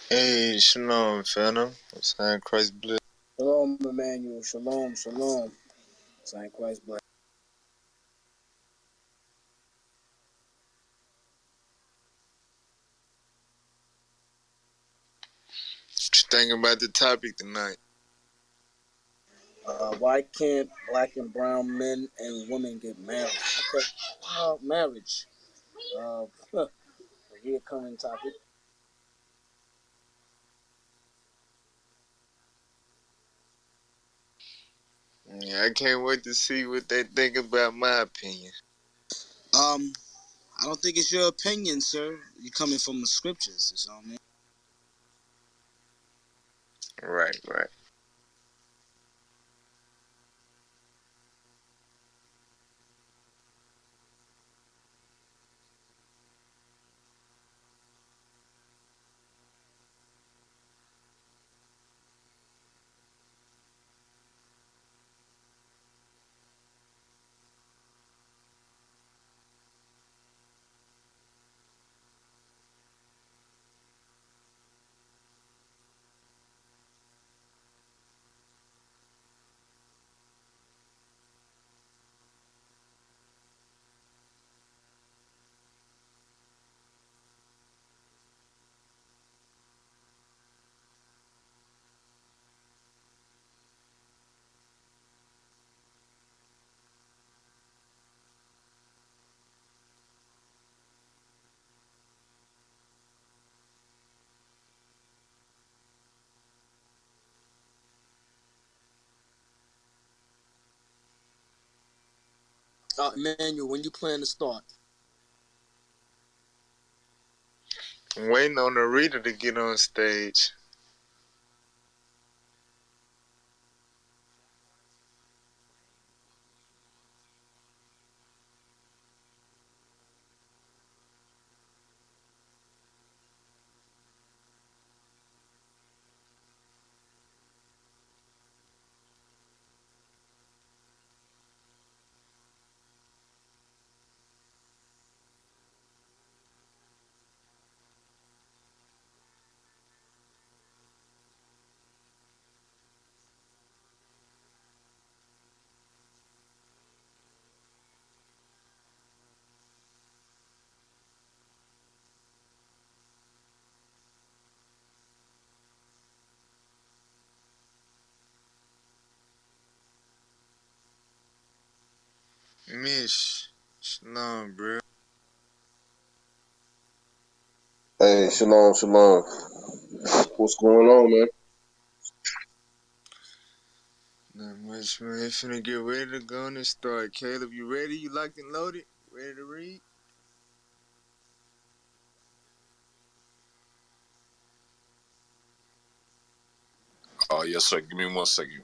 Hey, shalom, Vernon. I'm saying Christ bless. Shalom, Emmanuel. Shalom, shalom. Saint Christ bless. What you thinking about the topic tonight? Why can't black and brown men and women get married? Okay. Marriage. A recurring topic. Yeah, I can't wait to see what they think about my opinion. I don't think it's your opinion, sir. You're coming from the scriptures, you know what I mean? Right, right. Emmanuel, when you plan to start? I'm waiting on the reader to get on stage. Mish, shalom, bro. Hey, shalom, shalom. What's going on, man? Not much, man. Finna get ready to go on and start. Caleb, you ready? You locked and loaded? Ready to read? Oh, yes, sir. Give me 1 second.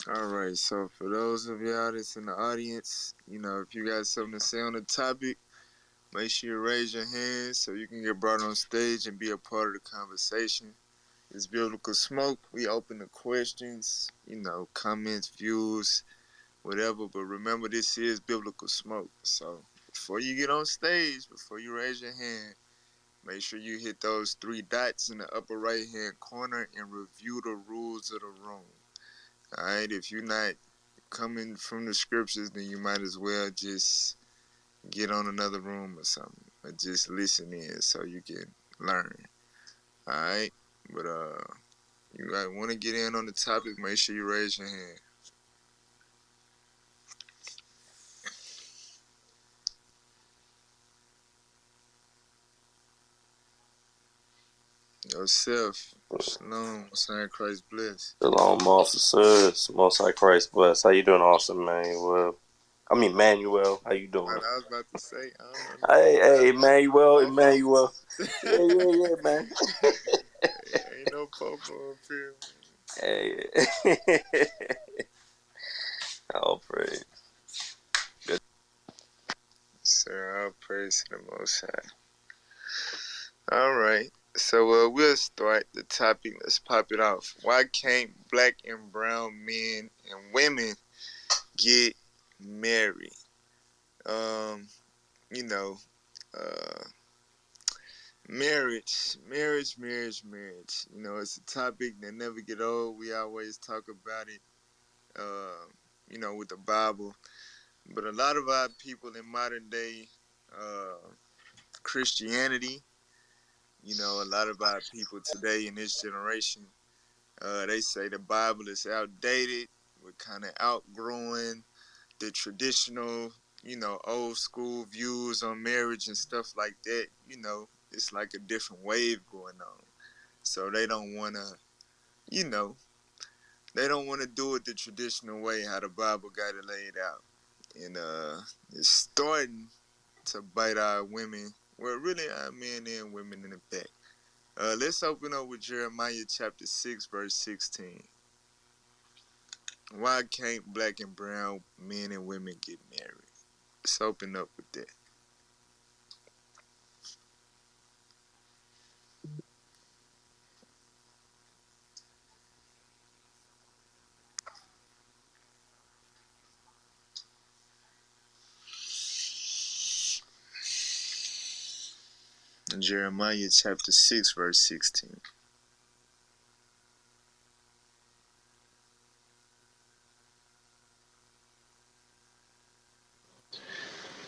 All right, so for those of y'all that's in the audience, if you got something to say on the topic, make sure you raise your hand so you can get brought on stage and be a part of the conversation. It's Biblical Smoke. We open the questions, comments, views, whatever. But remember, this is Biblical Smoke. So before you get on stage, before you raise your hand, make sure you hit those 3 dots in the upper right-hand corner and review the rules of the room. All right? If you're not coming from the scriptures, then you might as well just get on another room or something, or just listen in so you can learn. All right? But you guys want to get in on the topic, make sure you raise your hand. Yourself, shalom, Saint Christ bless. Shalom, officers. Most High Christ bless. How you doing, Austin Manuel? Manuel. How you doing? Man, I was about to say, I don't know. Hey, Emmanuel. Yeah, man. Ain't no popo up here. Hey. All praise. Good. Sir, all praise to the Most High. All right. So we'll start the topic. Let's pop it off. Why can't black and brown men and women get married? Um, you know, Uh, marriage. You know, it's a topic that never get old. We always talk about it. Uh, you know, with the Bible, but a lot of our people in modern day Christianity, you know, a lot of our people today in this generation, they say the Bible is outdated. We're kind of outgrowing the traditional, you know, old school views on marriage and stuff like that. You know, it's like a different wave going on. So they don't want to, you know, they don't want to do it the traditional way, how the Bible got it laid out. And it's starting to bite our women, well, really our men and women in the back. Let's open up with Jeremiah chapter 6, verse 16. Why can't black and brown men and women get married? Let's open up with that. Jeremiah chapter 6, verse 16.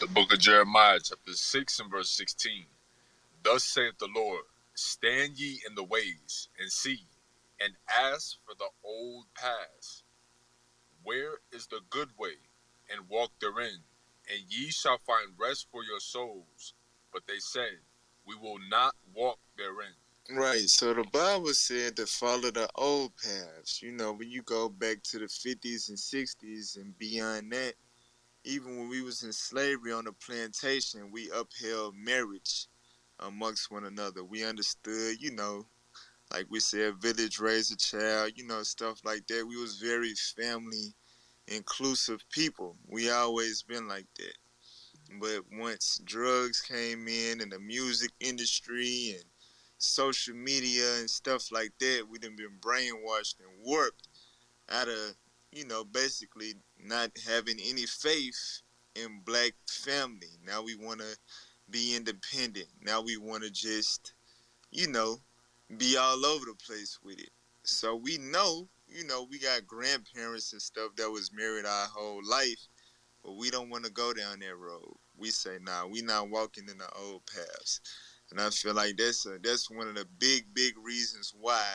The book of Jeremiah, chapter 6 and verse 16. Thus saith the Lord, stand ye in the ways, and see, and ask for the old paths. Where is the good way, and walk therein, and ye shall find rest for your souls. But they said, we will not walk therein. Right, so the Bible said to follow the old paths. You know, when you go back to the 50s and 60s and beyond that, even when we was in slavery on the plantation, we upheld marriage amongst one another. We understood, you know, like we said, village raise a child, you know, stuff like that. We was very family inclusive people. We always been like that. But once drugs came in and the music industry and social media and stuff like that, we done been brainwashed and warped out of, you know, basically not having any faith in black family. Now we want to be independent. Now we want to just, you know, be all over the place with it. So we know, you know, we got grandparents and stuff that was married our whole life, but we don't want to go down that road. We say, nah, we not walking in the old paths. And I feel like that's one of the big reasons why,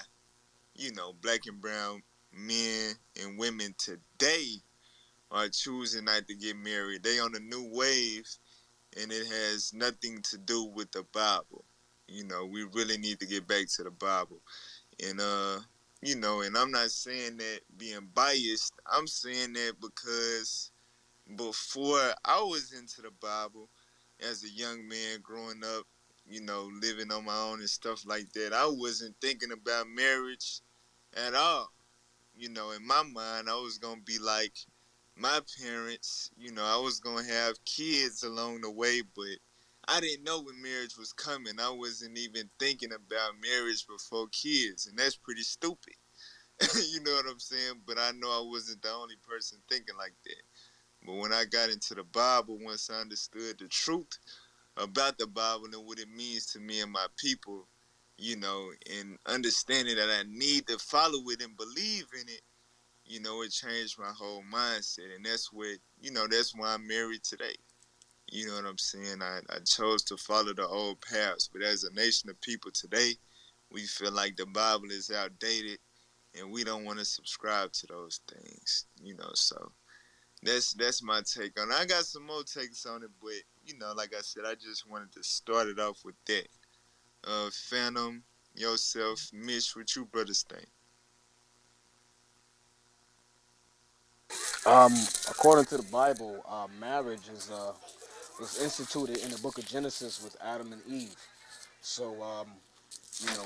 you know, black and brown men and women today are choosing not to get married. They on a new wave, and it has nothing to do with the Bible. You know, we really need to get back to the Bible. And you know, and I'm not saying that being biased. I'm saying that because before I was into the Bible as a young man growing up, you know, living on my own and stuff like that, I wasn't thinking about marriage at all. You know, in my mind, I was going to be like my parents, you know, I was going to have kids along the way, but I didn't know when marriage was coming. I wasn't even thinking about marriage before kids, and that's pretty stupid. You know what I'm saying? But I know I wasn't the only person thinking like that. But when I got into the Bible, once I understood the truth about the Bible and what it means to me and my people, you know, and understanding that I need to follow it and believe in it, you know, it changed my whole mindset. And that's what, you know, that's why I'm married today. You know what I'm saying? I chose to follow the old paths. But as a nation of people today, we feel like the Bible is outdated and we don't want to subscribe to those things, you know, so that's my take on it. I got some more takes on it, but you know, like I said, I just wanted to start it off with that. Phantom, yourself, Mitch, what you brothers think? According to the Bible, marriage is was instituted in the book of Genesis with Adam and Eve. So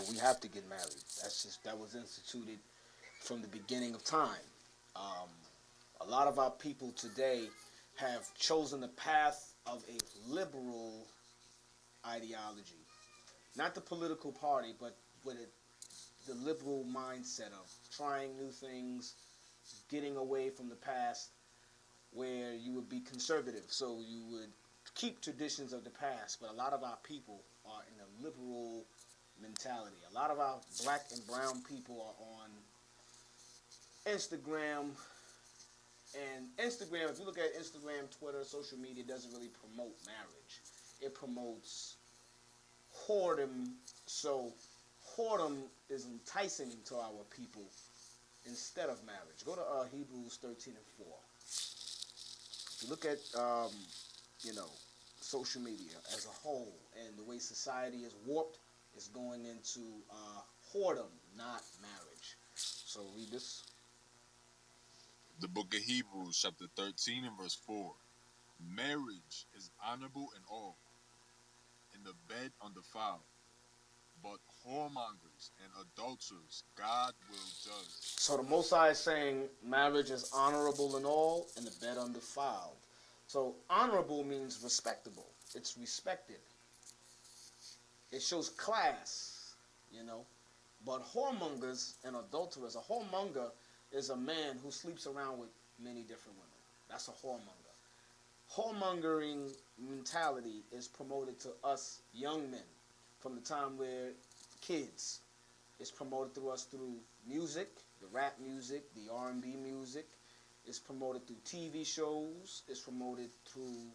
we have to get married. That was instituted from the beginning of time. Um, a lot of our people today have chosen the path of a liberal ideology, not the political party, but with the liberal mindset of trying new things, getting away from the past, where you would be conservative. So you would keep traditions of the past, but a lot of our people are in a liberal mentality. A lot of our black and brown people are on Instagram, and Instagram, if you look at Instagram, Twitter, social media, it doesn't really promote marriage. It promotes whoredom. So whoredom is enticing to our people instead of marriage. Go to Hebrews 13 and 4. If you look at, you know, social media as a whole and the way society is warped, it's going into whoredom, not marriage. So read this. The book of Hebrews, chapter 13 and verse 4. Marriage is honorable in all, and the bed undefiled. But whoremongers and adulterers God will judge. So the Most High is saying marriage is honorable in all and the bed undefiled. So honorable means respectable. It's respected. It shows class, you know. But whoremongers and adulterers, a whoremonger is a man who sleeps around with many different women. That's a whoremonger. Whoremongering mentality is promoted to us young men from the time we're kids. It's promoted through us through music, the rap music, the R&B music. It's promoted through TV shows. It's promoted through,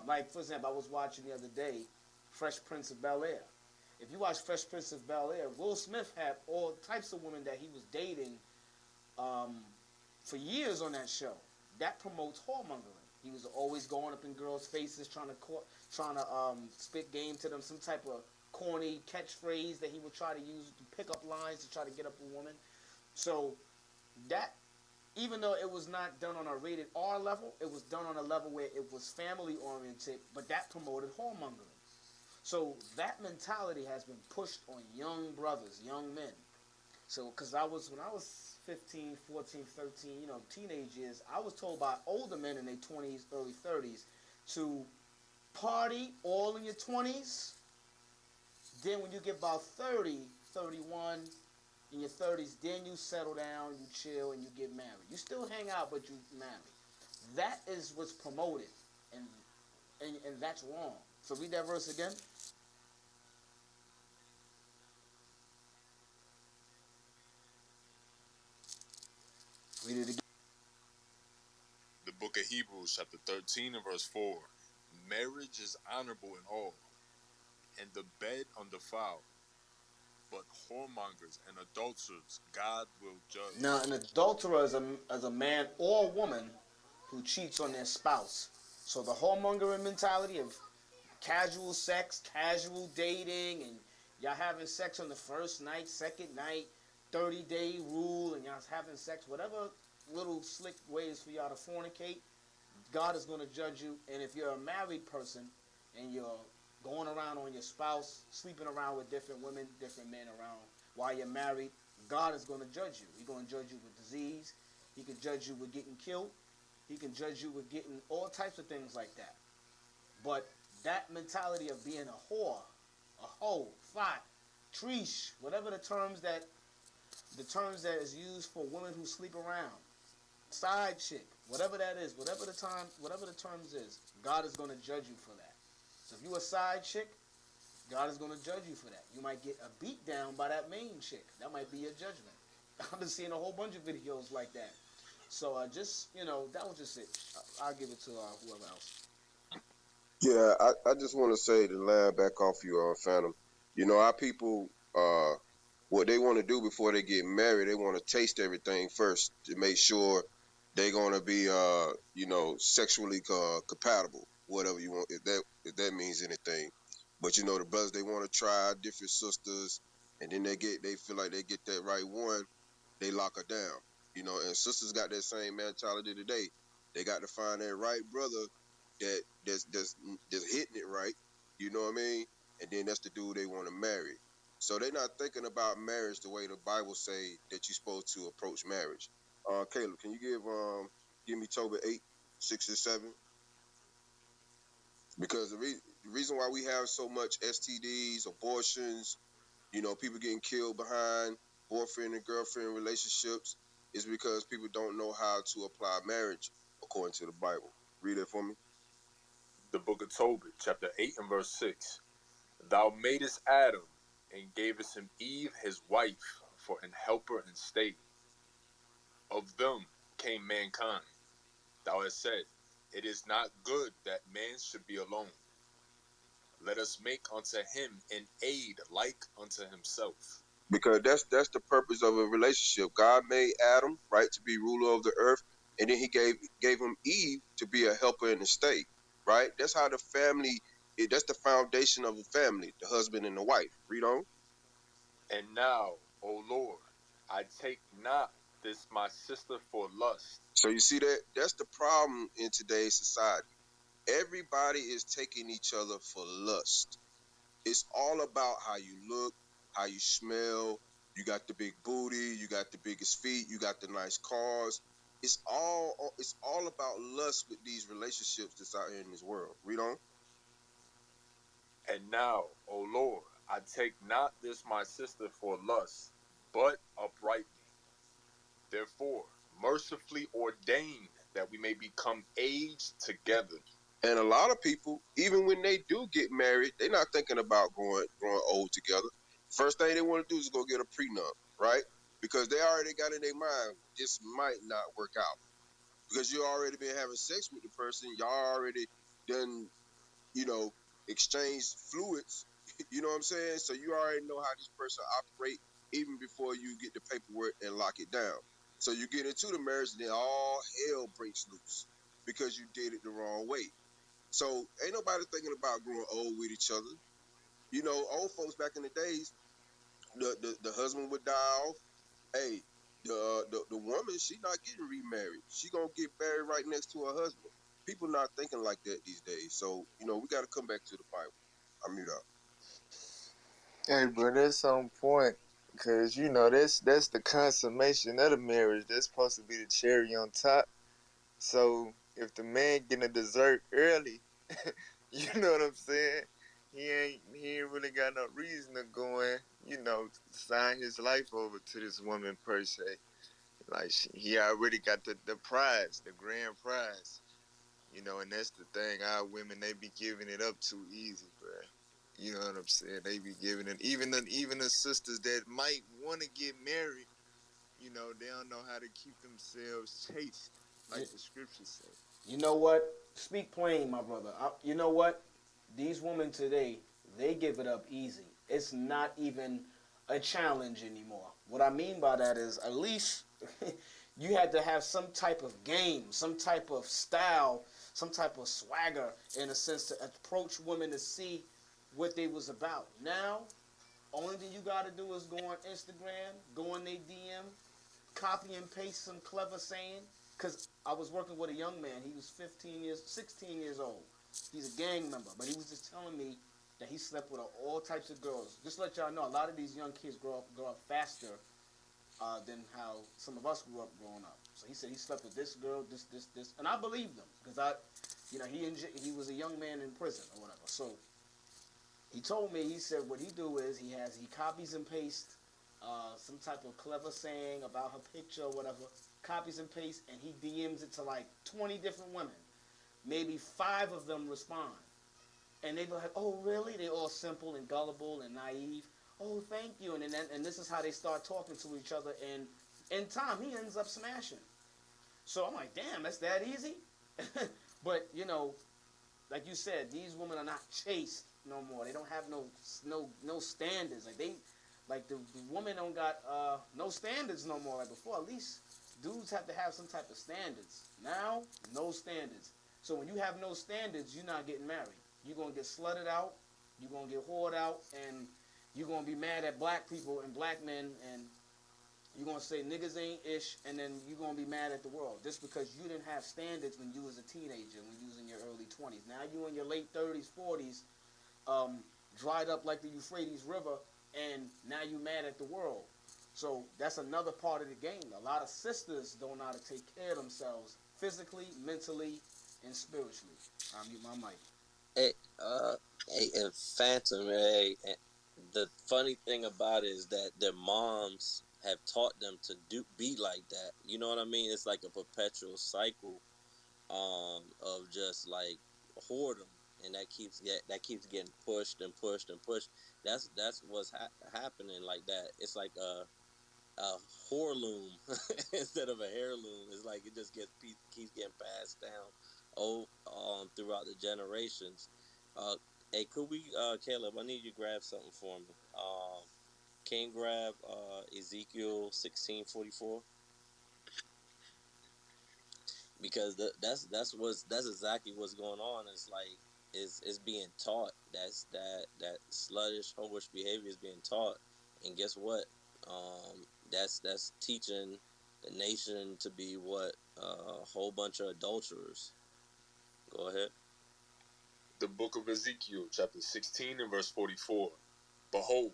like for example, I was watching the other day, Fresh Prince of Bel-Air. If you watch Fresh Prince of Bel-Air, Will Smith had all types of women that he was dating for years on that show. That promotes whoremongering. He was always going up in girls' faces, trying to spit game to them, some type of corny catchphrase that he would try to use to pick up lines to try to get up a woman. So that, even though it was not done on a rated R level, it was done on a level where it was family oriented, but that promoted whoremongering. So that mentality has been pushed on young brothers, young men. So, because when I was 15, 14, 13, teenage years, I was told by older men in their 20s, early 30s, to party all in your 20s. Then when you get about 30, 31, in your 30s, then you settle down, you chill, and you get married. You still hang out, but you marry. That is what's promoted, and that's wrong. So read that verse again. Read it again. The book of Hebrews, chapter 13 and verse 4. Marriage is honorable in all, and the bed undefiled. But whoremongers and adulterers God will judge. Now, an adulterer is a man or woman who cheats on their spouse. So the whoremongering mentality of casual sex, casual dating, and y'all having sex on the first night, second night, 30-day rule, and y'all having sex, whatever little slick ways for y'all to fornicate, God is going to judge you. And if you're a married person and you're going around on your spouse, sleeping around with different women, different men around while you're married, God is going to judge you. He's going to judge you with disease. He can judge you with getting killed. He can judge you with getting all types of things like that. But that mentality of being a whore, a hoe, fat, treesh, whatever the terms that is used for women who sleep around, side chick, whatever that is, whatever the terms is, God is going to judge you for that. So if you a side chick, God is going to judge you for that. You might get a beat down by that main chick. That might be your judgment. I've been seeing a whole bunch of videos like that. So that was just it. I'll give it to whoever else. Yeah, I just want to say to land back off you, Phantom. Our people, what they want to do before they get married, they want to taste everything first to make sure they're going to be, sexually compatible, whatever you want, if that means anything. But the brothers, they want to try different sisters, and then they feel like they get that right one, they lock her down. And sisters got that same mentality today. They got to find that right brother that's hitting it right. You know what I mean? And then that's the dude they want to marry. So they're not thinking about marriage the way the Bible say that you're supposed to approach marriage. Caleb, can you give me Tobit 8, 6 and 7? Because the reason why we have so much STDs, abortions, people getting killed behind boyfriend and girlfriend relationships is because people don't know how to apply marriage according to the Bible. Read it for me. The book of Tobit, chapter 8 and verse 6. Thou madest Adam and gavest him Eve his wife for an helper and stay. Of them came mankind. Thou hast said, it is not good that man should be alone. Let us make unto him an aid like unto himself. Because that's the purpose of a relationship. God made Adam, right, to be ruler of the earth, and then he gave him Eve to be a helper in the state, right? That's how the family that's the foundation of a family, the husband and the wife. Read on. And now, O Lord, I take not this my sister for lust. So you see that's the problem in today's society. Everybody is taking each other for lust. It's all about how you look, how you smell. You got the big booty, you got the biggest feet, you got the nice cars. It's all about lust with these relationships that's out here in this world. Read on. And now, O Lord, I take not this my sister for lust, but uprightly. Therefore, mercifully ordain that we may become aged together. And a lot of people, even when they do get married, they're not thinking about growing old together. First thing they want to do is go get a prenup, right? Because they already got in their mind this might not work out. Because you already been having sex with the person, y'all already done, you know, exchanged fluids. You know what I'm saying? So you already know how this person operate even before you get the paperwork and lock it down. So you get into the marriage and then all hell breaks loose because you did it the wrong way. So ain't nobody thinking about growing old with each other. You know, old folks back in the days, the husband would die off. Hey, the woman, she not getting remarried. She gonna get married right next to her husband. People not thinking like that these days. So we got to come back to the Bible. I mute out. Hey, bro, that's on point. Cause that's the consummation of the marriage. That's supposed to be the cherry on top. So if the man getting a dessert early, you know what I'm saying? He ain't really got no reason to go in, sign his life over to this woman per se. Like he already got the prize, the grand prize. And that's the thing. Our women, they be giving it up too easy, bro. You know what I'm saying? They be giving it. Even the sisters that might want to get married, they don't know how to keep themselves chaste, like the scriptures say. You know what? Speak plain, my brother. You know what? These women today, they give it up easy. It's not even a challenge anymore. What I mean by that is, at least you had to have some type of game, some type of style, some type of swagger, in a sense, to approach women to see what they was about. Now, only thing you got to do is go on Instagram, go on their DM, copy and paste some clever saying. Because I was working with a young man. He was 16 years old. He's a gang member. But he was just telling me that he slept with all types of girls. Just to let y'all know, a lot of these young kids grow up faster than how some of us grew up growing up. So he said he slept with this girl, this. And I believed him. Because he was a young man in prison or whatever. So he told me, he said what he do is he copies and pastes some type of clever saying about her picture or whatever, copies and pastes, and he DMs it to like 20 different women. Maybe 5 of them respond. And they be like, oh, really? They all simple and gullible and naive. Oh, thank you. And this is how they start talking to each other. And in time, he ends up smashing. So I'm like, damn, that's that easy? But, like you said, these women are not chaste no more. They don't have no standards. The woman don't got no standards no more. Like before, at least dudes have to have some type of standards. Now, no standards. So when you have no standards, you're not getting married. You're gonna get slutted out. You're gonna get whored out, and you're gonna be mad at black people and black men, and you're going to say niggas ain't ish, and then you're going to be mad at the world just because you didn't have standards when you was a teenager, when you was in your early 20s. Now you in your late 30s, 40s, dried up like the Euphrates River, and now you mad at the world. So that's another part of the game. A lot of sisters don't know how to take care of themselves physically, mentally, and spiritually. I'll mute my mic. Hey, hey, and Phantom, hey, and the funny thing about it is that their moms have taught them to be like that. You know what I mean? It's like a perpetual cycle, of just like whoredom. and that keeps getting pushed and pushed and pushed. That's what's happening like that. It's like a loom instead of a heirloom. It's like it just keeps getting passed down throughout the generations. Uh, hey, could we, Caleb? I need you to grab something for me. Can you grab Ezekiel 16:44? Because that's exactly what's going on. It's like it's being taught. That sluttish, hoish behavior is being taught, and guess what? That's teaching the nation to be what, a whole bunch of adulterers. Go ahead. The book of Ezekiel, chapter 16 and verse 44. Behold,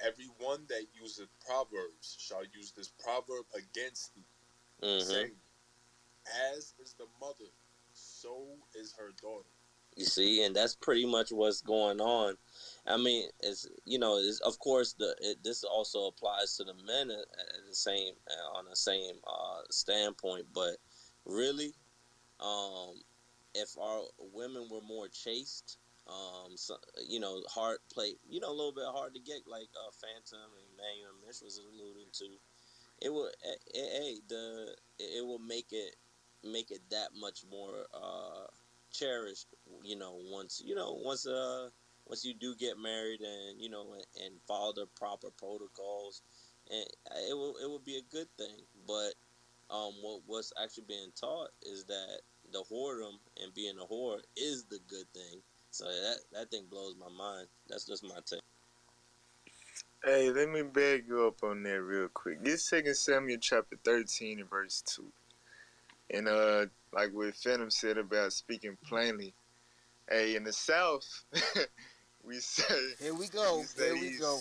every one that useth proverbs shall use this proverb against thee, Mm-hmm. saying, as is the mother, so is her daughter. You see, and that's pretty much what's going on. I mean, it's of course this also applies to the men at the same on the same standpoint, but really, um, if our women were more chaste, so, hard play, a little bit hard to get, like Phantom and Manuel and Mish was alluding to, it will it will make it that much more cherished, once you do get married, and and follow the proper protocols, and it will be a good thing. But what's actually being taught is that the whoredom and being a whore is the good thing. So that thing blows my mind. That's just my take. Hey, let me beg you up on that real quick. Get 2 Samuel chapter 13 and verse 2. And like what Phantom said about speaking plainly. Hey, in the South, we say Here we go. Here we go.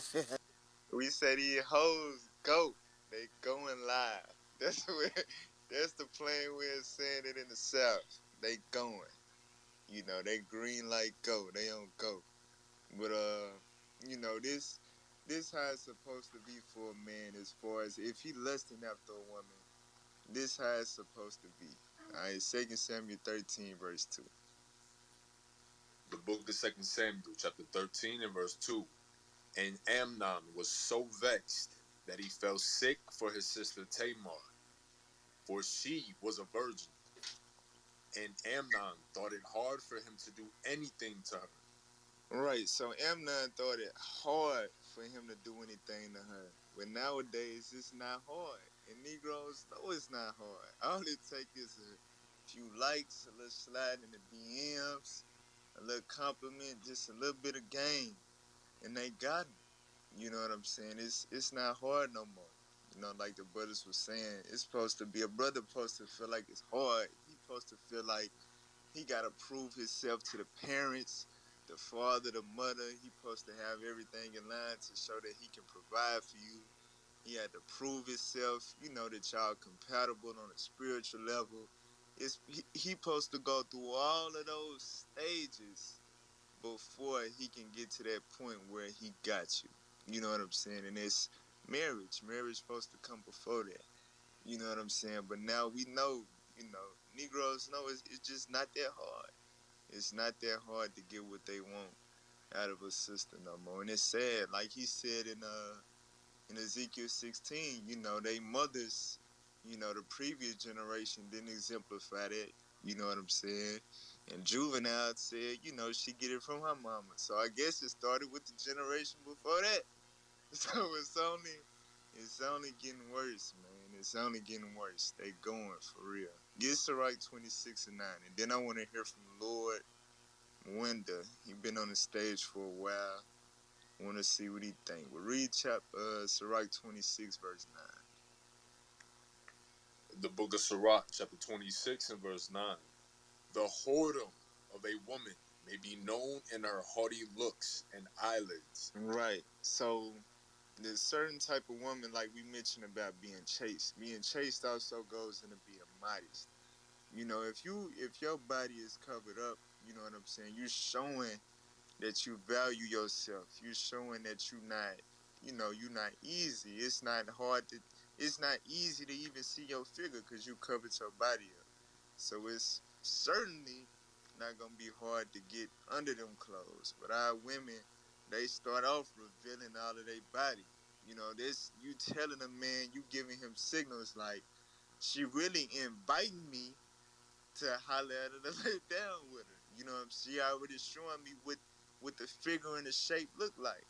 we say these hoes go. They going live. That's what that's the plain way of saying it in the South. They going. They green light go. They don't go. But this how it's supposed to be for a man, as far as if he lusting after a woman, this how it's supposed to be. Alright, 2 Samuel 13, verse 2. The book of 2 Samuel, chapter 13 and verse 2. And Amnon was so vexed that he fell sick for his sister Tamar, for she was a virgin. And Amnon thought it hard for him to do anything to her. Right, so Amnon thought it hard for him to do anything to her. But nowadays, it's not hard. And Negroes know it's not hard. All it takes is a few likes, a little slide in the DMs, a little compliment, just a little bit of game. And they got him. You know what I'm saying? It's not hard no more. Like the brothers was saying, it's supposed to be a brother supposed to feel like it's hard. He supposed to feel like he gotta prove himself to the parents, the father, the mother. He supposed to have everything in line to show that he can provide for you. He had to prove himself, that y'all compatible on a spiritual level. He supposed to go through all of those stages before he can get to that point where he got you. You know what I'm saying? And it's marriage. Marriage supposed to come before that. You know what I'm saying? But now we know, Negroes know it's just not that hard. It's not that hard to get what they want out of a sister no more. And it's sad, like he said in Ezekiel 16, they mothers, the previous generation didn't exemplify that. You know what I'm saying? And Juvenile said, she get it from her mama. So I guess it started with the generation before that. So it's only getting worse, man. It's only getting worse. They going for real. Get Sirach 26 and 9. And then I want to hear from Lord Wenda. He been on the stage for a while. Want to see what he think. We'll read Sirach 26, verse 9. The book of Sirach, chapter 26 and verse 9. The whoredom of a woman may be known in her haughty looks and eyelids. Right. So there's certain type of woman, like we mentioned about being chaste. Being chaste also goes into being modest. If your body is covered up, you know what I'm saying, you're showing that you value yourself. You're showing that you're not easy. It's not easy to even see your figure because you covered your body up. So it's certainly not gonna be hard to get under them clothes. But our women, they start off revealing all of their body. You know, this you telling a man, you giving him signals like she really inviting me to holler at her to lay down with her. You know, she already showing me what the figure and the shape look like.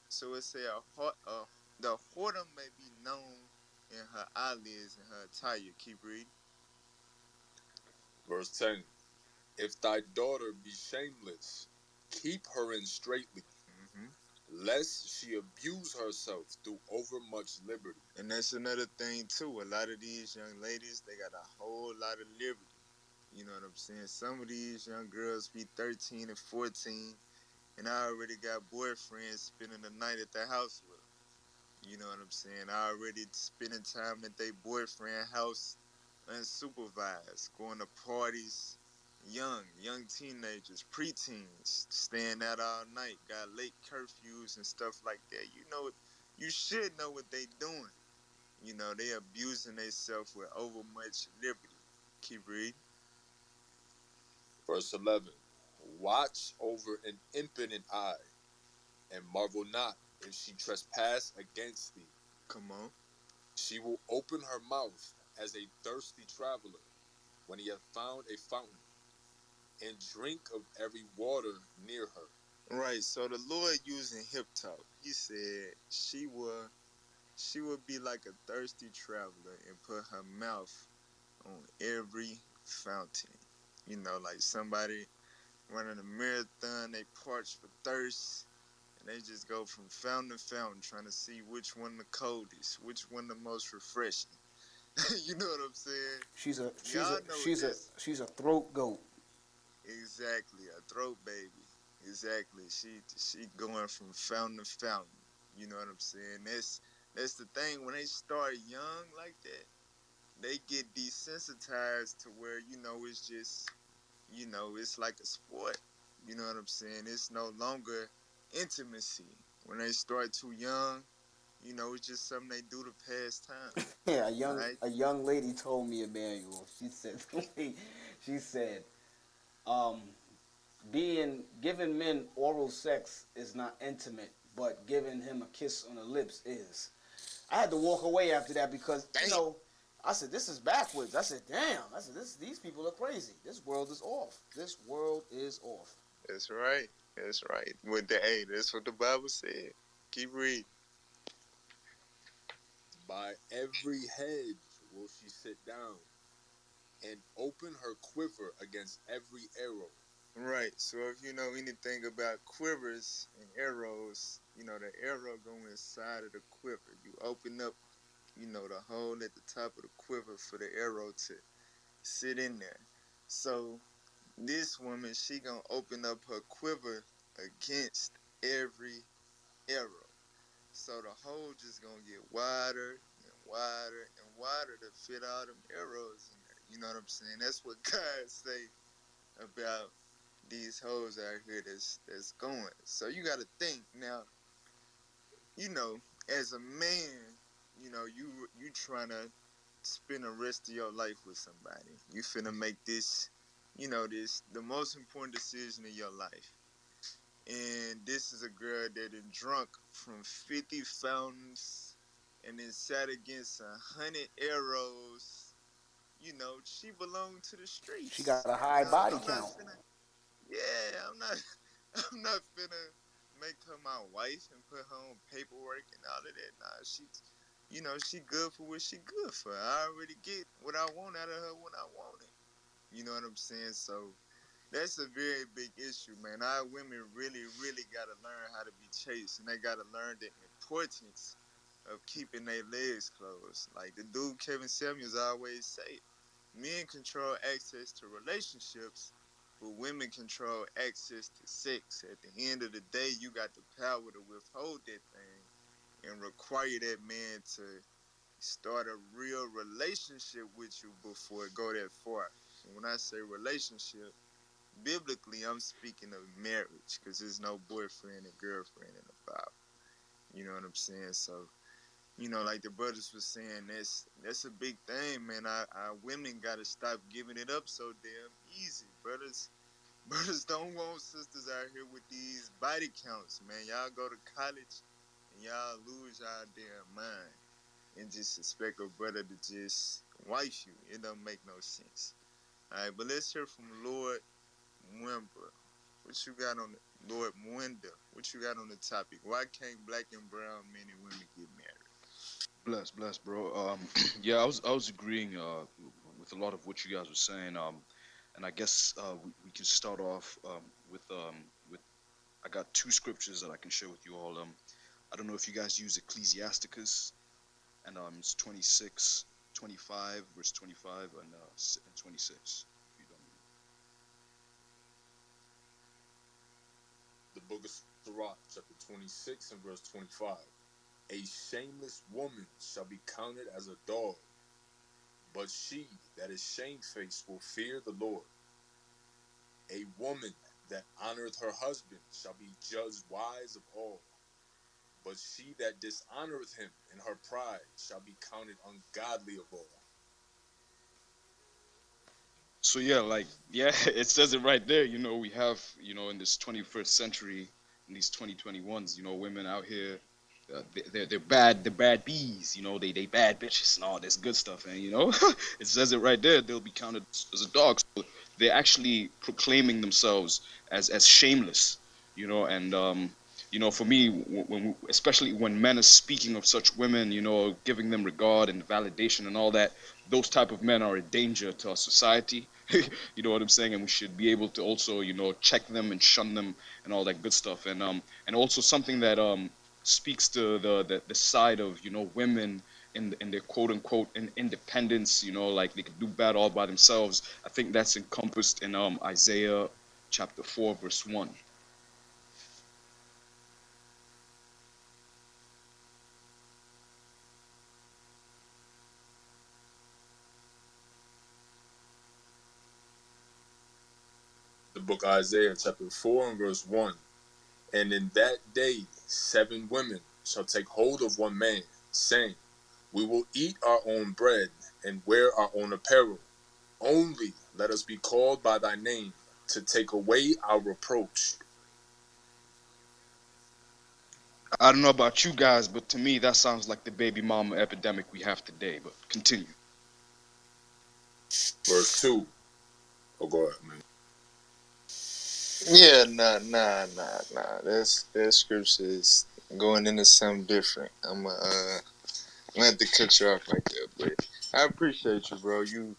So it say the whoredom may be known in her eyelids and her attire. Keep reading. Verse 10. If thy daughter be shameless, keep her in straitly, Mm-hmm. lest she abuse herself through overmuch liberty. And that's another thing too. A lot of these young ladies, they got a whole lot of liberty. You know what I'm saying? Some of these young girls be 13 and 14, and I already got boyfriends spending the night at the house with them. You know what I'm saying? I already spending time at their boyfriend house unsupervised, going to parties, young teenagers, preteens, staying out all night, got late curfews and stuff like that. You know, you should know what they doing. You know, they abusing themselves with overmuch liberty. Keep reading. Verse 11. Watch over an impotent eye, and marvel not if she trespass against thee. Come on. She will open her mouth as a thirsty traveler when he hath found a fountain, and drink of every water near her. Right. So the Lord using hip talk. He said she would be like a thirsty traveler and put her mouth on every fountain. You know, like somebody running a marathon, they parch for thirst, and they just go from fountain to fountain trying to see which one the coldest, which one the most refreshing. You know what I'm saying? She's a she's a Y'all know what she's a this she's a throat goat. exactly a throat baby. Exactly. She going from fountain to fountain. You know what I'm saying? That's the thing. When they start young like that, they get desensitized to where, you know, it's just, you know, it's like a sport. You know what I'm saying? It's no longer intimacy. When they start too young, you know, it's just something they do to pass time. Yeah, Right? a young lady told me, Emmanuel. She said she said um, being giving men oral sex is not intimate, but giving him a kiss on the lips is. I had to walk away after that because Damn. I said this is backwards. I said damn. I said these people are crazy. This world is off. This world is off. That's right. That's right. With the A, that's what the Bible said. Keep reading. By every hedge will she sit down, and open her quiver against every arrow. Right. So if you know anything about quivers and arrows, you know the arrow go inside of the quiver. You open up, you know, the hole at the top of the quiver for the arrow to sit in there. So this woman, she gonna open up her quiver against every arrow. So the hole just gonna get wider and wider and wider to fit all them arrows in there. You know what I'm saying? That's what God say about these hoes out here that's going. So you got to think now. You know, as a man, you know you trying to spend the rest of your life with somebody. You finna make this, you know, this the most important decision of your life. And this is a girl that done drunk from 50 fountains and then sat against 100 arrows. You know, she belonged to the She got streets. a high Now body I'm not count. finna. Yeah, I'm not. I'm not finna make her my wife and put her on paperwork and all of that. Nah, she, you know, she good for what she good for. I already get what I want out of her when I want it. You know what I'm saying? So that's a very big issue, man. Our women really, really got to learn how to be chaste, and they got to learn the importance of keeping their legs closed. Like the dude Kevin Samuels always say, men control access to relationships, but women control access to sex. At the end of the day, you got the power to withhold that thing and require that man to start a real relationship with you before it go that far. And when I say relationship, biblically, I'm speaking of marriage because there's no boyfriend and girlfriend in the Bible. You know what I'm saying? So, you know, like the brothers was saying, that's a big thing, man. Our women got to stop giving it up so damn easy, brothers. Brothers don't want sisters out here with these body counts, man. Y'all go to college and y'all lose y'all damn mind and just expect a brother to just wife you. It don't make no sense. All right, but let's hear from Lord Mwemba. What you got on the Lord Mwenda? What you got on the topic? Why can't black and brown men and women get married? Bless, bro. Yeah, I was agreeing with a lot of what you guys were saying. And I guess we can start off with I got two scriptures that I can share with you all. I don't know if you guys use Ecclesiasticus, and it's 26:25, verse 25, and 26. If you don't mind. The book of Sirach, chapter 26 and verse 25. A shameless woman shall be counted as a dog, but she that is shamefaced will fear the Lord. A woman that honoreth her husband shall be judged wise of all, but she that dishonoreth him in her pride shall be counted ungodly of all. So yeah, it says it right there. We have, in this 21st century, in these 2021s, women out here, they're bad bees. They bad bitches and all this good stuff. And it says it right there. They'll be counted as a dog. So they're actually proclaiming themselves as shameless. And for me, especially when men are speaking of such women, giving them regard and validation and all that, those type of men are a danger to our society. You know what I'm saying? And we should be able to also, check them and shun them and all that good stuff. And also something that speaks to the side of, women in their quote unquote independence, like they could do bad all by themselves. I think that's encompassed in Isaiah chapter 4 verse 1. The book of Isaiah, chapter 4 and verse 1. And in that day 7 women shall take hold of one man, saying, we will eat our own bread and wear our own apparel. Only let us be called by thy name, to take away our reproach. I don't know about you guys, but to me that sounds like the baby mama epidemic we have today. But continue. Verse 2. Oh, go ahead, man. Yeah, nah. That scripture is going into something different. I'm gonna have to cut you off right there, but I appreciate you, bro. You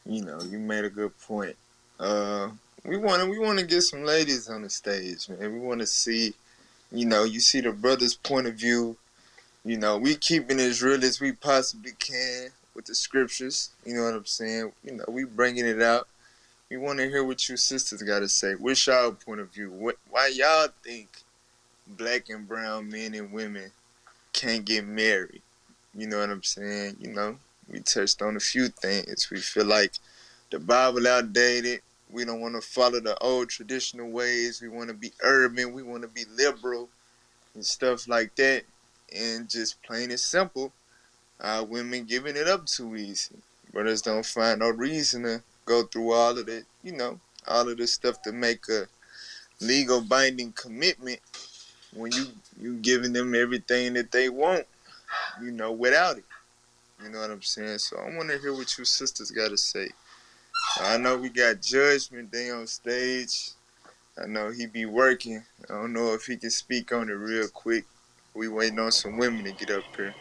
made a good point. Uh, we wanna get some ladies on the stage, man. We wanna see, you see the brother's point of view. We keeping it as real as we possibly can with the scriptures. You know what I'm saying? We bringing it out. We want to hear what you sisters got to say. What's y'all point of view? Why y'all think black and brown men and women can't get married? You know what I'm saying? We touched on a few things. We feel like the Bible outdated. We don't want to follow the old traditional ways. We want to be urban. We want to be liberal and stuff like that. And just plain and simple, women giving it up too easy. Brothers don't find no reason to go through all of that, all of the stuff to make a legal binding commitment when you giving them everything that they want, without it. You know what I'm saying? So I want to hear what you sisters got to say. I know we got Judgment Day on stage. I know he be working. I don't know if he can speak on it real quick. We waiting on some women to get up here.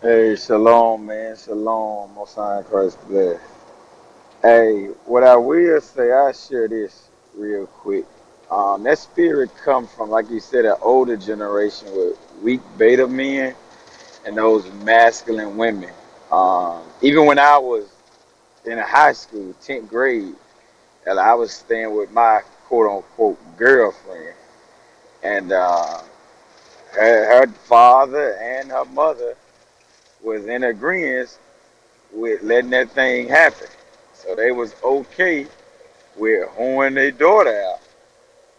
Hey, shalom, man. Shalom. Most High in Christ bless. Hey, what I will say, I share this real quick. That spirit come from, like you said, an older generation with weak beta men and those masculine women. Even when I was in high school, 10th grade, and I was staying with my quote unquote girlfriend, and her father and her mother was in agreement with letting that thing happen. So they was okay with hoeing their daughter out.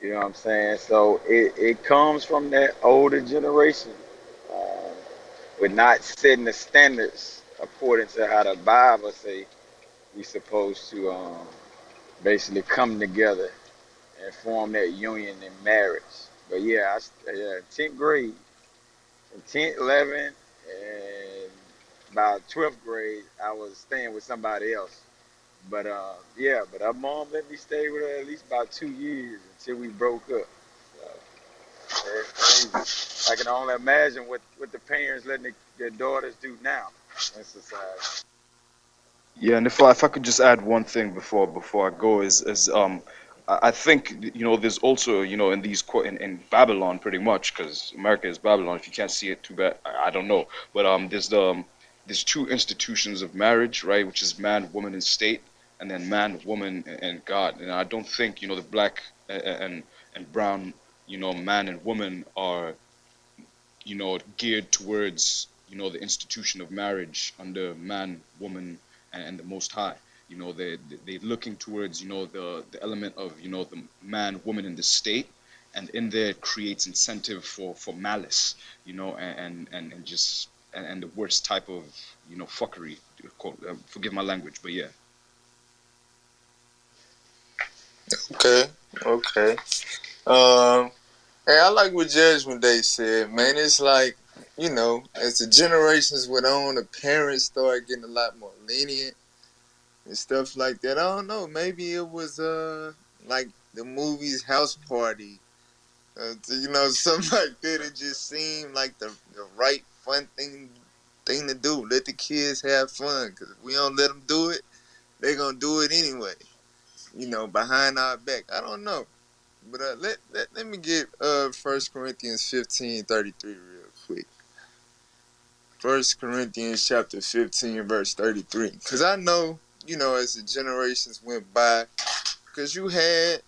You know what I'm saying? So it comes from that older generation uh, with not setting the standards according to how the Bible say we supposed to basically come together and form that union in marriage. But yeah, 10th grade, from 10th, 11th, and by 12th grade, I was staying with somebody else. But yeah, but her mom let me stay with her at least about 2 years until we broke up. So, that's crazy. I can only imagine what the parents letting their daughters do now in society. Yeah, and if I could just add one thing before I go is I think there's also in these in Babylon pretty much, because America is Babylon. If you can't see it, too bad. I don't know, but there's two institutions of marriage, right, which is man, woman, and state, and then man, woman, and God. And I don't think the black and brown man and woman are geared towards the institution of marriage under man, woman, and the Most High. They're looking towards the element of the man, woman, and the state, and in there it creates incentive for malice, and just and the worst type of fuckery. Forgive my language, but yeah. Okay, okay. Um, hey, I like what Judgment Day said, man. It's like, as the generations went on, the parents started getting a lot more lenient and stuff like that. I don't know. Maybe it was like the movies House Party. Something like that. It just seemed like the right fun thing to do. Let the kids have fun, because if we don't let them do it, they're gonna do it anyway. Behind our back. I don't know. But let me get 1 Corinthians 15:33 real quick. 1 Corinthians chapter 15 verse 33. Because I know, as the generations went by, because you had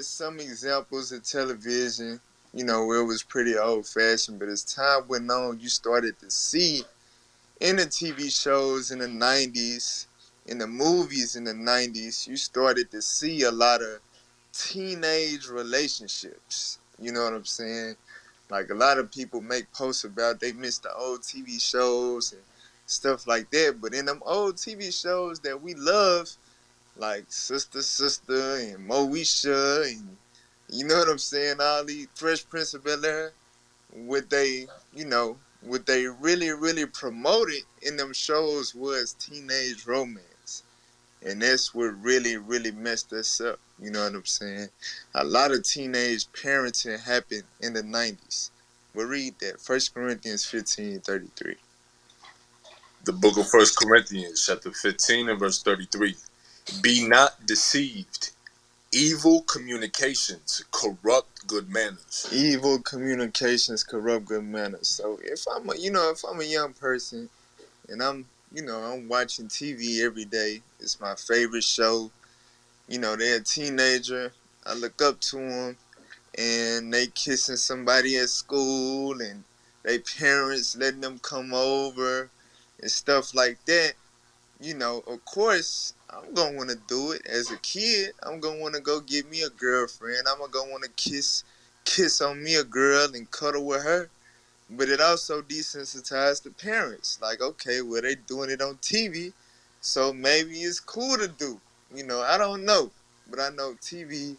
some examples of television, where it was pretty old fashioned, but as time went on, you started to see in the TV shows in the 90s, in the movies in the 90s, you started to see a lot of teenage relationships. You know what I'm saying? Like, a lot of people make posts about they miss the old TV shows and stuff like that. But in them old TV shows that we love, like Sister Sister and Moesha and you know what I'm saying, all these Fresh Prince of Bel-Air, what they really, really promoted in them shows was teenage romance. And that's what really, really messed us up. You know what I'm saying? A lot of teenage parenting happened in the 90s. We'll read that. 1 Corinthians 15:33. The book of 1 Corinthians, chapter 15 and verse 33. Be not deceived. Evil communications corrupt good manners. Evil communications corrupt good manners. So if I'm a young person and I'm watching TV every day, it's my favorite show. They're a teenager. I look up to them and they kissing somebody at school and they parents letting them come over and stuff like that. Of course, I'm gonna want to do it as a kid. I'm gonna want to go get me a girlfriend. I'm gonna want to kiss on me a girl and cuddle with her. But it also desensitized the parents. Like, okay, well, they doing it on TV, so maybe it's cool to do. I don't know, but I know TV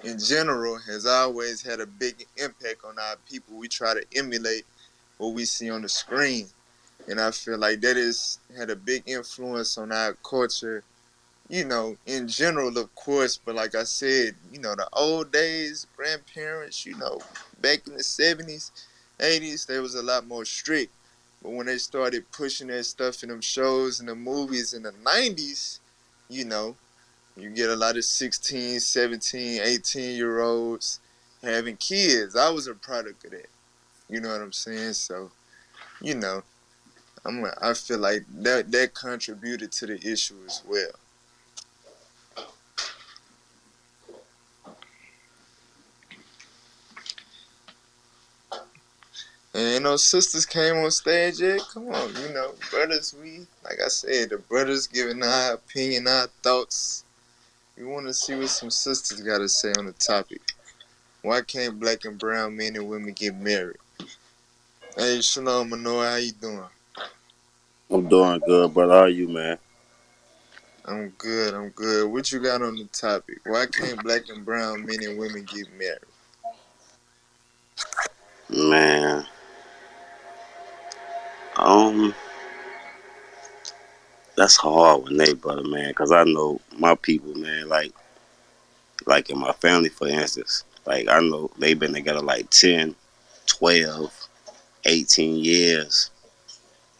in general has always had a big impact on our people. We try to emulate what we see on the screen. And I feel like that has had a big influence on our culture, in general, of course. But like I said, the old days, grandparents, back in the 70s, 80s, they was a lot more strict. But when they started pushing that stuff in them shows and the movies in the 90s, you know, you get a lot of 16, 17, 18-year-olds having kids. I was a product of that. You know what I'm saying? So, you know, I feel like that contributed to the issue as well. And sisters came on stage. Yeah, come on, brothers. Like I said, the brothers giving our opinion, our thoughts. We want to see what some sisters got to say on the topic. Why can't black and brown men and women get married? Hey, Shalom, Manoah, how you doing? I'm doing good, brother. How are you, man? I'm good. I'm good. What you got on the topic? Why can't black and brown men and women get married? Man, um, that's hard when they brother, man, because I know my people, man, like in my family, for instance, like I know they've been together like 10, 12, 18 years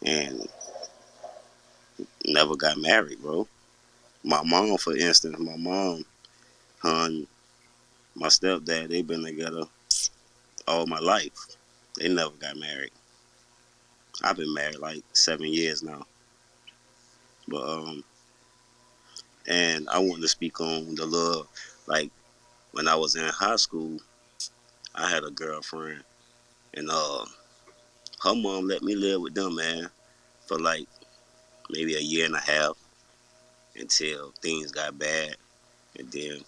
and never got married, bro. My mom, for instance, her and my stepdad, they've been together all my life. They never got married. I've been married like 7 years now. But and I want to speak on the love. Like when I was in high school, I had a girlfriend, and her mom let me live with them, man, for like maybe a year and a half until things got bad, and then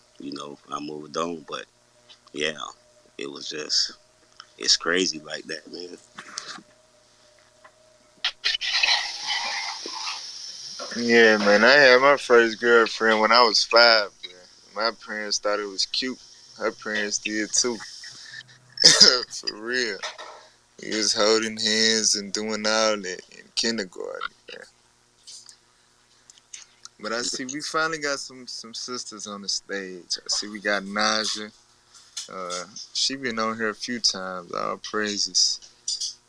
I moved on. But yeah, it was just it's crazy like that, man. Yeah, man. I had my first girlfriend when I was 5. Man. My parents thought it was cute. Her parents did too. For real. We was holding hands and doing all that in kindergarten. Man. But I see we finally got some sisters on the stage. I see we got Naja. Uh, she been on here a few times. All praises.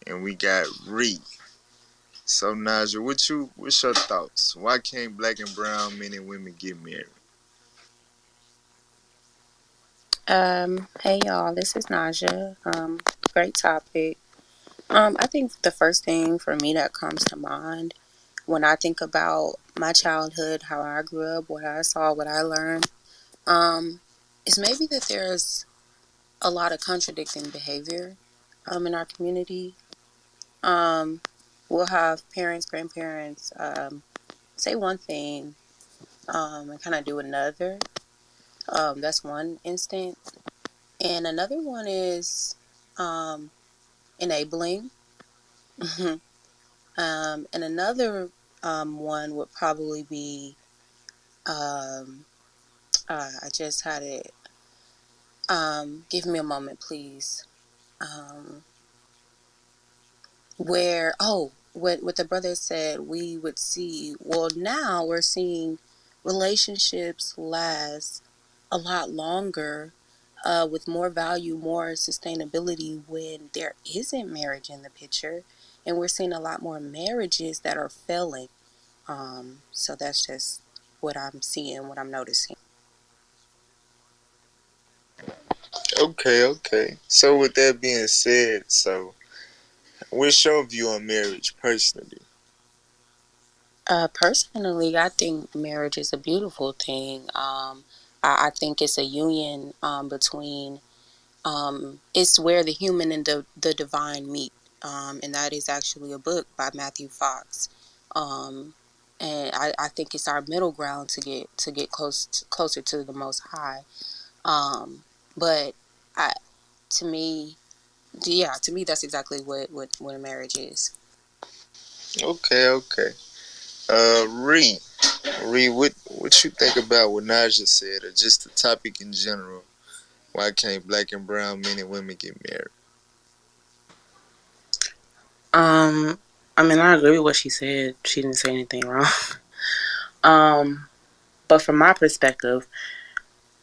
And we got Ree. So Naja, what's your thoughts? Why can't black and brown men and women get married? Hey y'all, this is Naja. Great topic. I think the first thing for me that comes to mind when I think about my childhood, how I grew up, what I saw, what I learned, is maybe that there's a lot of contradicting behavior, in our community. Um, we'll have parents, grandparents, say one thing, and kind of do another. That's one instant. And another one is, enabling. And another one would probably be, I just had it. Give me a moment, please. Um, what the brother said, we would see. Well, now we're seeing relationships last a lot longer, with more value, more sustainability when there isn't marriage in the picture, and we're seeing a lot more marriages that are failing. So that's just what I'm seeing, what I'm noticing. Okay, okay. So with that being said, what's your view on marriage personally? Personally, I think marriage is a beautiful thing. I think it's a union, between, it's where the human and the divine meet. And that is actually a book by Matthew Fox. Um, and I think it's our middle ground to get closer to the Most High. But I, to me, yeah, to me, that's exactly what a marriage is. Okay, okay. Ree, what you think about what Naja said, or just the topic in general? Why can't black and brown men and women get married? Um, I mean, I agree with what she said. She didn't say anything wrong. Um, but from my perspective,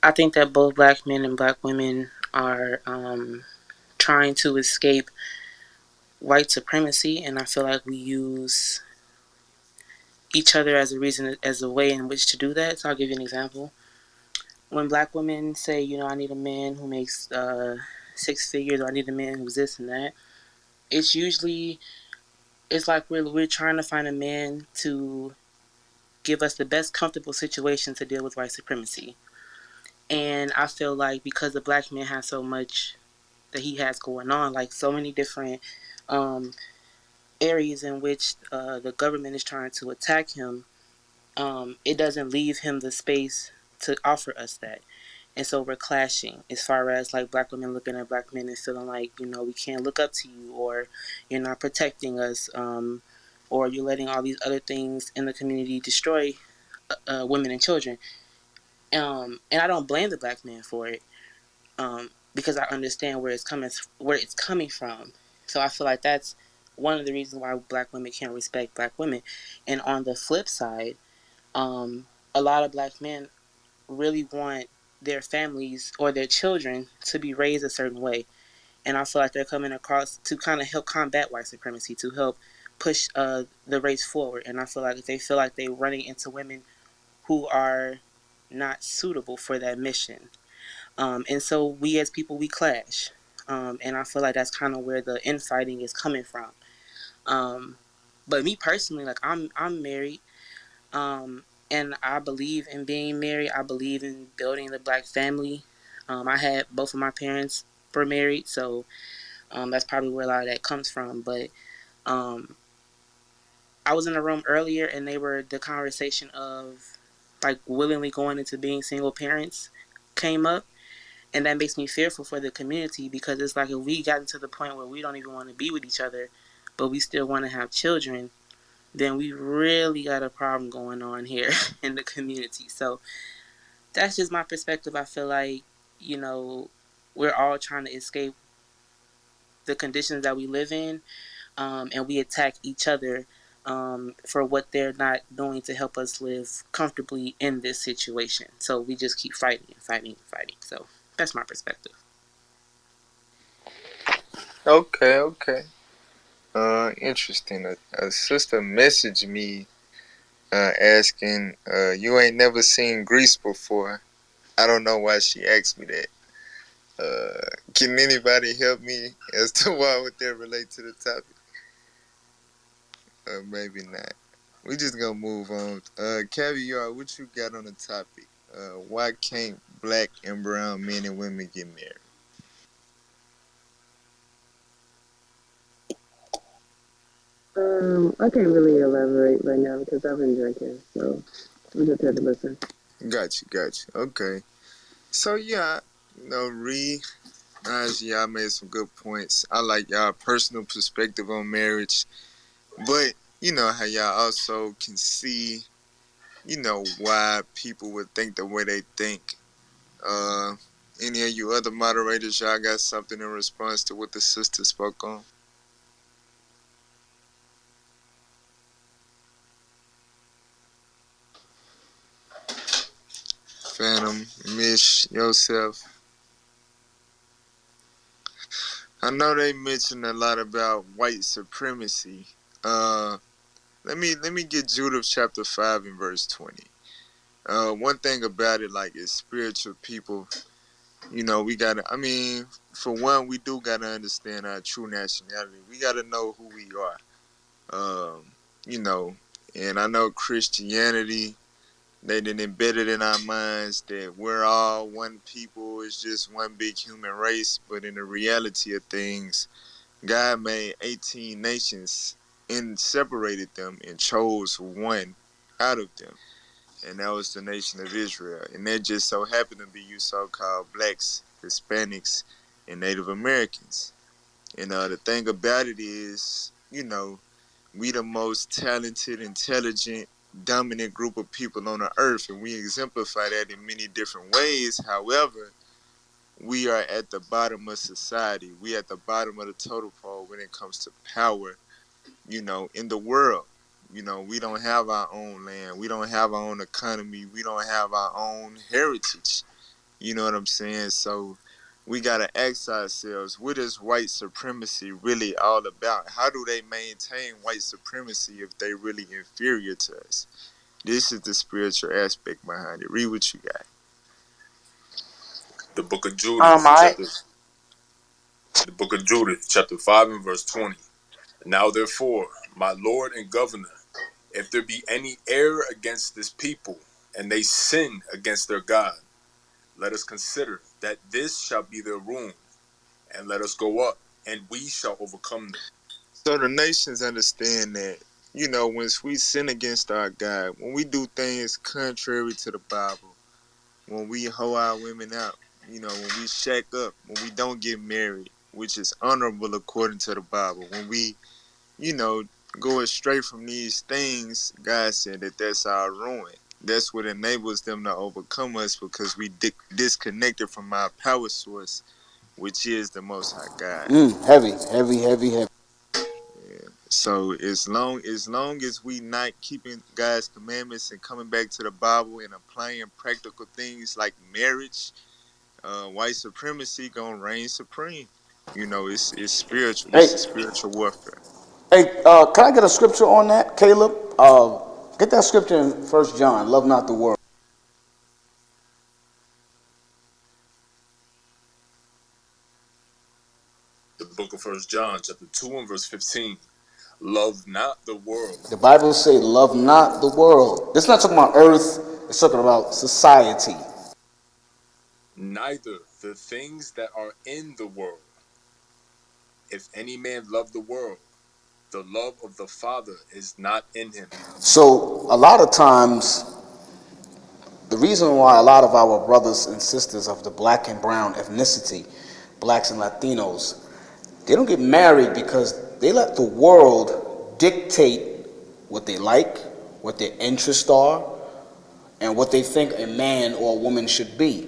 I think that both black men and black women are trying to escape white supremacy, and I feel like we use each other as a reason, as a way in which to do that. So I'll give you an example. When black women say, I need a man who makes 6 figures, or I need a man who's this and that, it's usually it's like we're trying to find a man to give us the best comfortable situation to deal with white supremacy. And I feel like because the black man has so much that he has going on, like so many different um, areas in which the government is trying to attack him, it doesn't leave him the space to offer us that. And so we're clashing as far as like black women looking at black men and feeling like, we can't look up to you, or you're not protecting us, or you're letting all these other things in the community destroy women and children. And I don't blame the black man for it, because I understand where it's coming from. So I feel like that's one of the reasons why black women can't respect black women. And on the flip side, a lot of black men really want their families or their children to be raised a certain way. And I feel like they're coming across to kind of help combat white supremacy, to help push the race forward. And I feel like if they feel like they're running into women who are not suitable for that mission. And so we as people, we clash. And I feel like that's kind of where the infighting is coming from. But me personally, like I'm married, and I believe in being married. I believe in building the black family. I had both of my parents were married, so that's probably where a lot of that comes from. But um, I was in a room earlier, and they were the conversation of like willingly going into being single parents came up, and that makes me fearful for the community, because it's like if we gotten to the point where we don't even want to be with each other, but we still want to have children, then we really got a problem going on here in the community. So that's just my perspective. I feel like, you know, we're all trying to escape the conditions that we live in, and we attack each other for what they're not doing to help us live comfortably in this situation. So we just keep fighting and fighting and fighting. So that's my perspective. Okay, okay. Interesting. A sister messaged me asking, you ain't never seen Grease before. I don't know why she asked me that. Can anybody help me as to why would that relate to the topic? Maybe not. We just gonna move on. Caviar, what you got on the topic? Why can't black and brown men and women get married? I can't really elaborate right now because I've been drinking, so I'm just here to listen. Gotcha, gotcha. Okay. So yeah, guys, y'all made some good points. I like y'all personal perspective on marriage, but you know how y'all also can see, why people would think the way they think. Uh, any of you other moderators, y'all got something in response to what the sister spoke on? Phantom, Mish, yourself. I know they mentioned a lot about white supremacy. Uh, let me get Judith chapter 5 and verse 20. One thing about it, like, is spiritual people. We gotta. I mean, for one, we do gotta understand our true nationality. We gotta know who we are. Um, you know, and I know Christianity, they done embedded in our minds that we're all one people. It's just one big human race. But in the reality of things, God made 18 nations and separated them and chose one out of them. And that was the nation of Israel. And that just so happened to be you so-called blacks, Hispanics, and Native Americans. And the thing about it is, we the most talented, intelligent, dominant group of people on the earth, and we exemplify that in many different ways. However, we are at the bottom of society. We at the bottom of the totem pole when it comes to power, in the world. We don't have our own land. We don't have our own economy. We don't have our own heritage. You know what I'm saying? So we got to ask ourselves, what is white supremacy really all about? How do they maintain white supremacy if they really inferior to us? This is the spiritual aspect behind it. Read what you got. The book of Judith, I chapter 5 and verse 20. Now therefore, my Lord and Governor, if there be any error against this people, and they sin against their God, let us consider that this shall be their ruin, and let us go up, and we shall overcome them. So the nations understand that, when we sin against our God, when we do things contrary to the Bible, when we hoe our women out, when we shack up, when we don't get married, which is honorable according to the Bible, when we, you know, go astray from these things, God said that that's our ruin. that's what enables them to overcome us, because we disconnected from our power source, which is the Most High God. Heavy, heavy, heavy, heavy. So as long as we not keeping God's commandments and coming back to the Bible and applying practical things like marriage, white supremacy gonna reign supreme. It's spiritual. Hey, This is spiritual warfare. hey, can I get a scripture on that, Caleb? Get that scripture in First John. Love not the world. The book of First John, chapter 2 and verse 15. Love not the world, The Bible say, "Love not the world." It's not talking about earth. It's talking about society. neither the things that are in the world. If any man love the world, the love of the Father is not in him. So a lot of times, the reason why a lot of our brothers and sisters of the black and brown ethnicity, blacks and Latinos, they don't get married because they let the world dictate what they like, what their interests are, and what they think a man or a woman should be.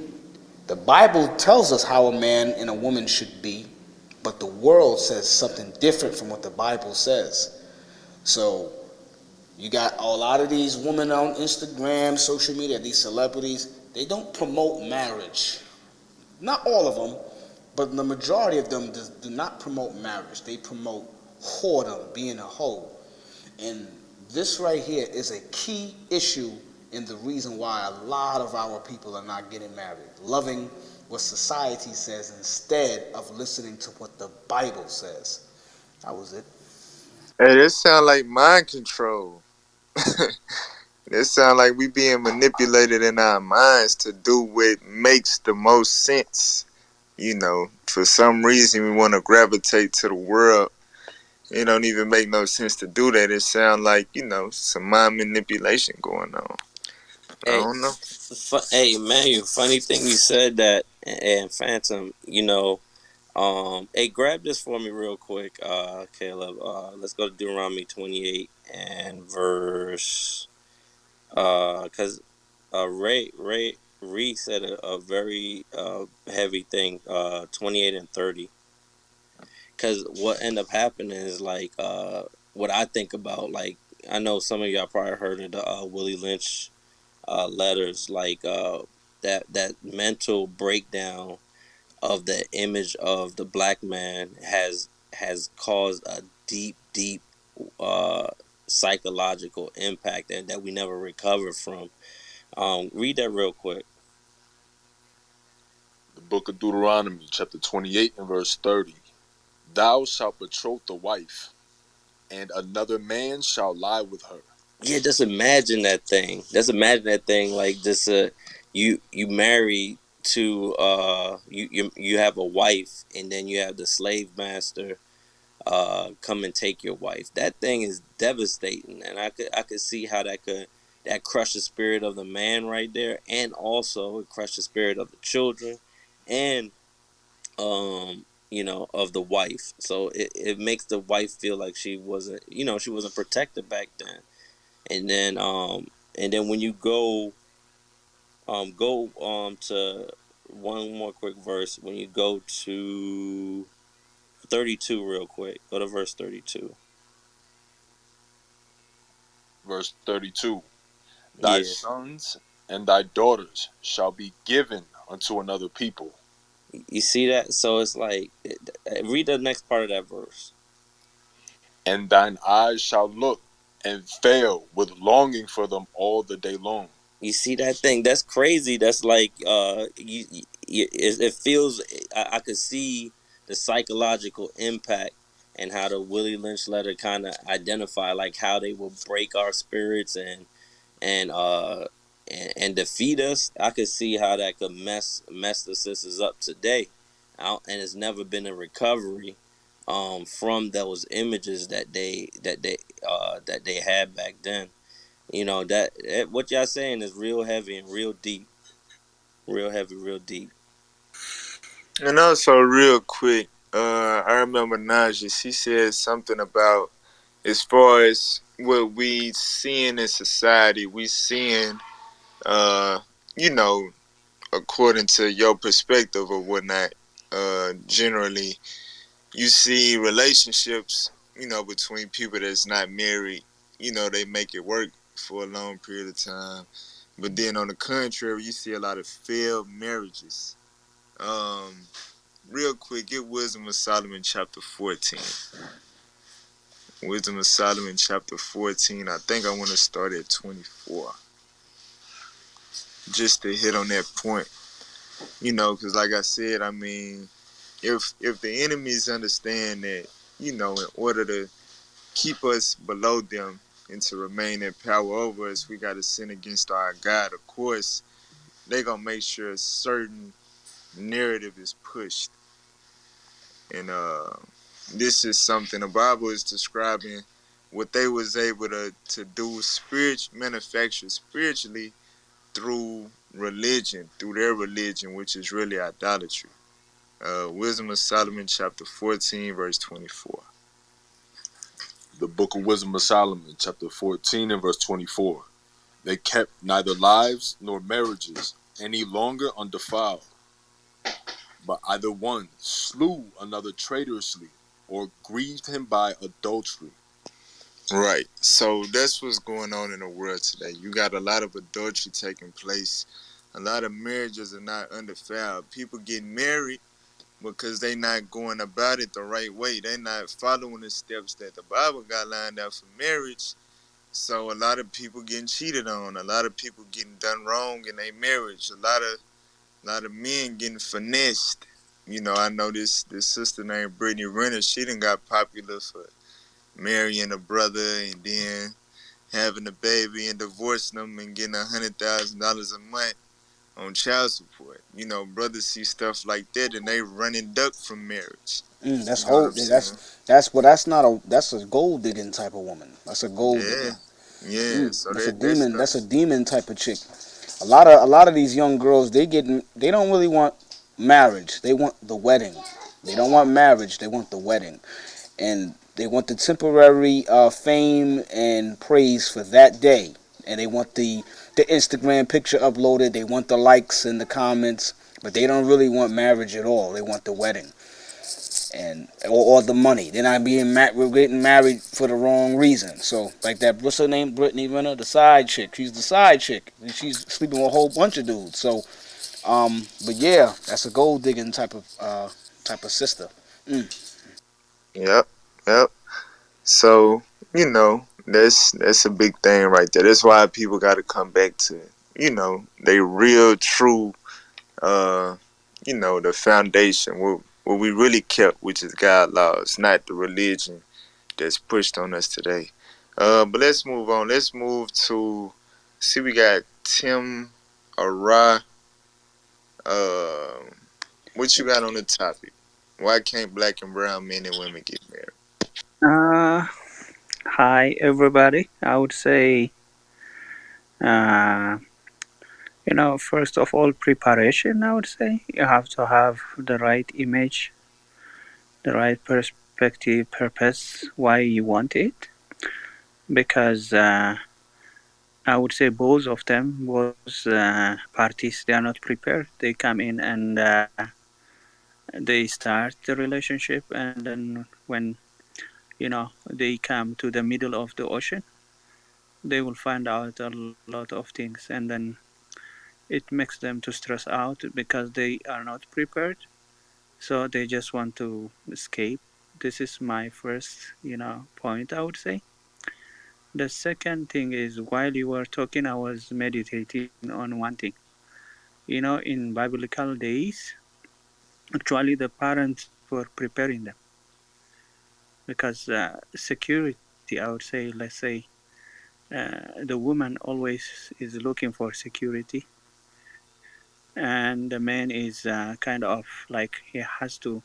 The Bible tells us how a man and a woman should be, but the world says something different from what the Bible says. So you got a lot of these women on Instagram, social media, these celebrities, they don't promote marriage. Not all of them, but the majority of them do not promote marriage. They promote whoredom, being a hoe. And this right here is a key issue in the reason why a lot of our people are not getting married. Loving what society says instead of listening to what the Bible says. That was it. Hey, this sound like mind control. It sound like we being manipulated in our minds to do what makes the most sense. For some reason we want to gravitate to the world. It don't even make no sense to do that. It sound like, some mind manipulation going on. I Hey, don't know. hey, man, funny thing you said that, and Phantom, hey, grab this for me real quick, Caleb. Let's go to Deuteronomy 28 and verse, cause Ray said a very heavy thing, 28 and 30. Cause what end up happening is like what I think about, like, I know some of y'all probably heard of the Willie Lynch letters, like that mental breakdown of the image of the black man has caused a deep uh psychological impact, and that we never recover from. Read that real quick. The book of Deuteronomy, chapter 28 and verse 30. Thou shalt betroth the wife, and another man shall lie with her. Yeah, just imagine that thing. Just imagine that thing, like, just you married to you have a wife, and then you have the slave master come and take your wife. That thing is devastating, and I could see how that crush the spirit of the man right there, and also it crush the spirit of the children, and of the wife. So it makes the wife feel like she wasn't protected back then. And then when you go to one more quick verse, when you go to 32 real quick, go to verse 32. Verse 32. Thy Yeah, sons and thy daughters shall be given unto another people, you see that? So it's like, read the next part of that verse. and thine eyes shall look and fail with longing for them all the day long. You see that thing? That's crazy. That's like it feels. I could see the psychological impact, and how the Willie Lynch letter kind of identify, like, how they will break our spirits and uh and defeat us. I could see how that could mess the sisters up today, and it's never been a recovery from those images that they had back then. What y'all saying is real heavy and real deep, real heavy, real deep. And also, real quick, I remember Naja. She said something about, as far as what we seeing in society, we seeing uh, you know, according to your perspective or whatnot, generally you see relationships, between people that's not married, they make it work for a long period of time. But then on the contrary, you see a lot of failed marriages. Um, Real quick, get Wisdom of Solomon chapter 14. Wisdom of Solomon chapter 14. I think I want to start at 24. Just to hit on that point. Because like I said, I mean, if the enemies understand that, in order to keep us below them and to remain in power over us, we got to sin against our God. Of course, they gonna make sure a certain narrative is pushed, and this is something the Bible is describing what they was able to do manufacture spiritually through religion, through their religion, which is really idolatry. Wisdom of Solomon, chapter 14, verse 24. The Book of Wisdom of Solomon, chapter 14 and verse 24. They kept neither lives nor marriages any longer undefiled, but either one slew another traitorously or grieved him by adultery. Right. So that's what's going on in the world today. You got a lot of adultery taking place. A lot of marriages are not undefiled. People get married because they not going about it the right way. They not following the steps that the Bible got lined out for marriage. So a lot of people getting cheated on. A lot of people getting done wrong in their marriage. A lot of men getting finessed. I know this sister named Brittany Renner. She done got popular for marrying a brother and then having a baby and divorcing them and getting $100,000 a month on child support. Brothers see stuff like that and they run and duck from marriage. That's You know what whole. I'm saying? That's not a. That's a gold digging type of woman. That's a gold Yeah, digger. yeah. So That's a that demon. That's a stuff. demon type of chick. A lot of these young girls, they don't really want marriage. They want the wedding. They don't want marriage. They want the wedding, and they want the temporary fame and praise for that day, and they want the Instagram picture uploaded. They want the likes and the comments, but they don't really want marriage at all. They want the wedding and or the money. They're not we're getting married for the wrong reason. So like that, what's her name? Brittany Renner, the side chick. She's the side chick. And she's sleeping with a whole bunch of dudes. So but yeah, that's a gold digging type of sister. Yep, yep. So that's a big thing right there. That's why people got to come back to they real true uh the foundation what we really kept, which is God laws, not the religion that's pushed on us today. But let's move on. Let's move to see. We got Tim Ara. What you got on the topic? Why can't black and brown men and women get married? Uh, Hi everybody. I would say, uh, first of all, preparation. I would say you have to have the right image, the right perspective, purpose, why you want it. Because I would say both parties, they are not prepared. They come in and they start the relationship, and then when they come to the middle of the ocean, they will find out a lot of things, and then it makes them to stress out because they are not prepared, so they just want to escape. This is my first point, I would say. The second thing is, while you were talking, I was meditating on one thing. In biblical days, actually the parents were preparing them because security, I would say, let's say, the woman always is looking for security, and the man is kind of like he has to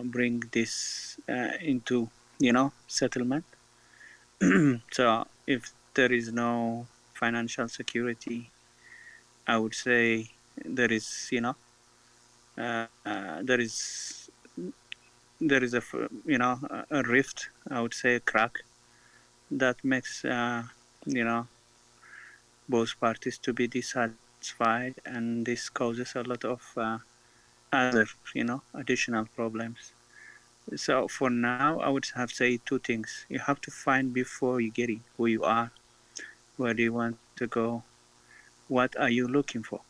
bring this into settlement. So if there is no financial security, I would say there is there is a a rift, I would say, a crack that makes you know both parties to be dissatisfied, and this causes a lot of other, additional problems. So for now, I would have say two things. You have to find before you get in who you are, where do you want to go, what are you looking for?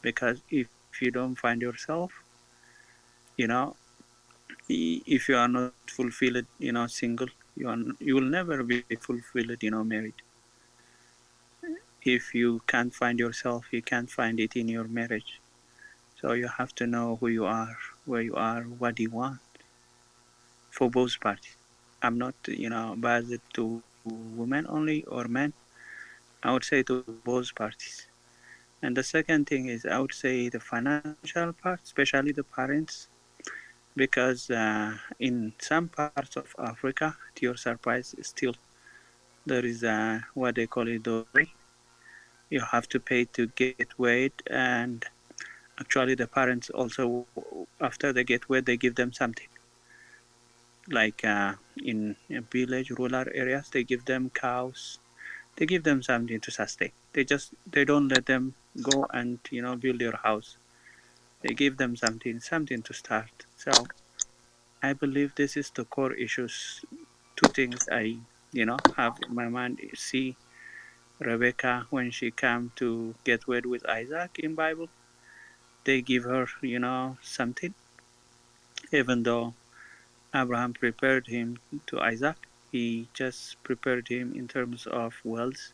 Because if you don't find yourself, you know, if you are not fulfilled, single, you will never be fulfilled, married. If you can't find yourself, you can't find it in your marriage. So you have to know who you are, where you are, what you want for both parties. I'm not, biased to women only or men. I would say to both parties. And the second thing is, I would say the financial part, especially the parents, because in some parts of Africa, to your surprise, still there is what they call it dowry. You have to pay to get wed, and actually the parents also, after they get wed, they give them something. Like in village, rural areas, they give them cows. They give them something to sustain. They don't let them go and build your house. They give them something to start. So I believe this is the core issues. Two things I have in my mind. See Rebecca when she came to get wed with Isaac in Bible. They give her something, even though Abraham prepared him to Isaac. He just prepared him in terms of wealth,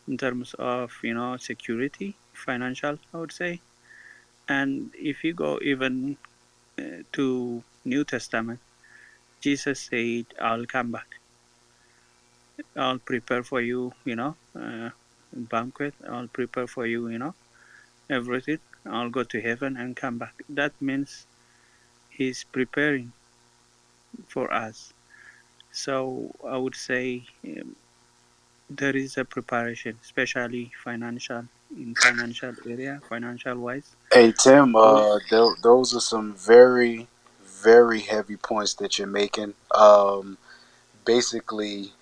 in terms of security, financial, I would say. And if you go even to New Testament, Jesus said, "I'll come back. I'll prepare for you, banquet. I'll prepare for you, everything. I'll go to heaven and come back." That means He's preparing for us. So I would say there is a preparation, especially in financial area, financial wise. Hey Tim, So those are some very, very heavy points that you're making. Basically,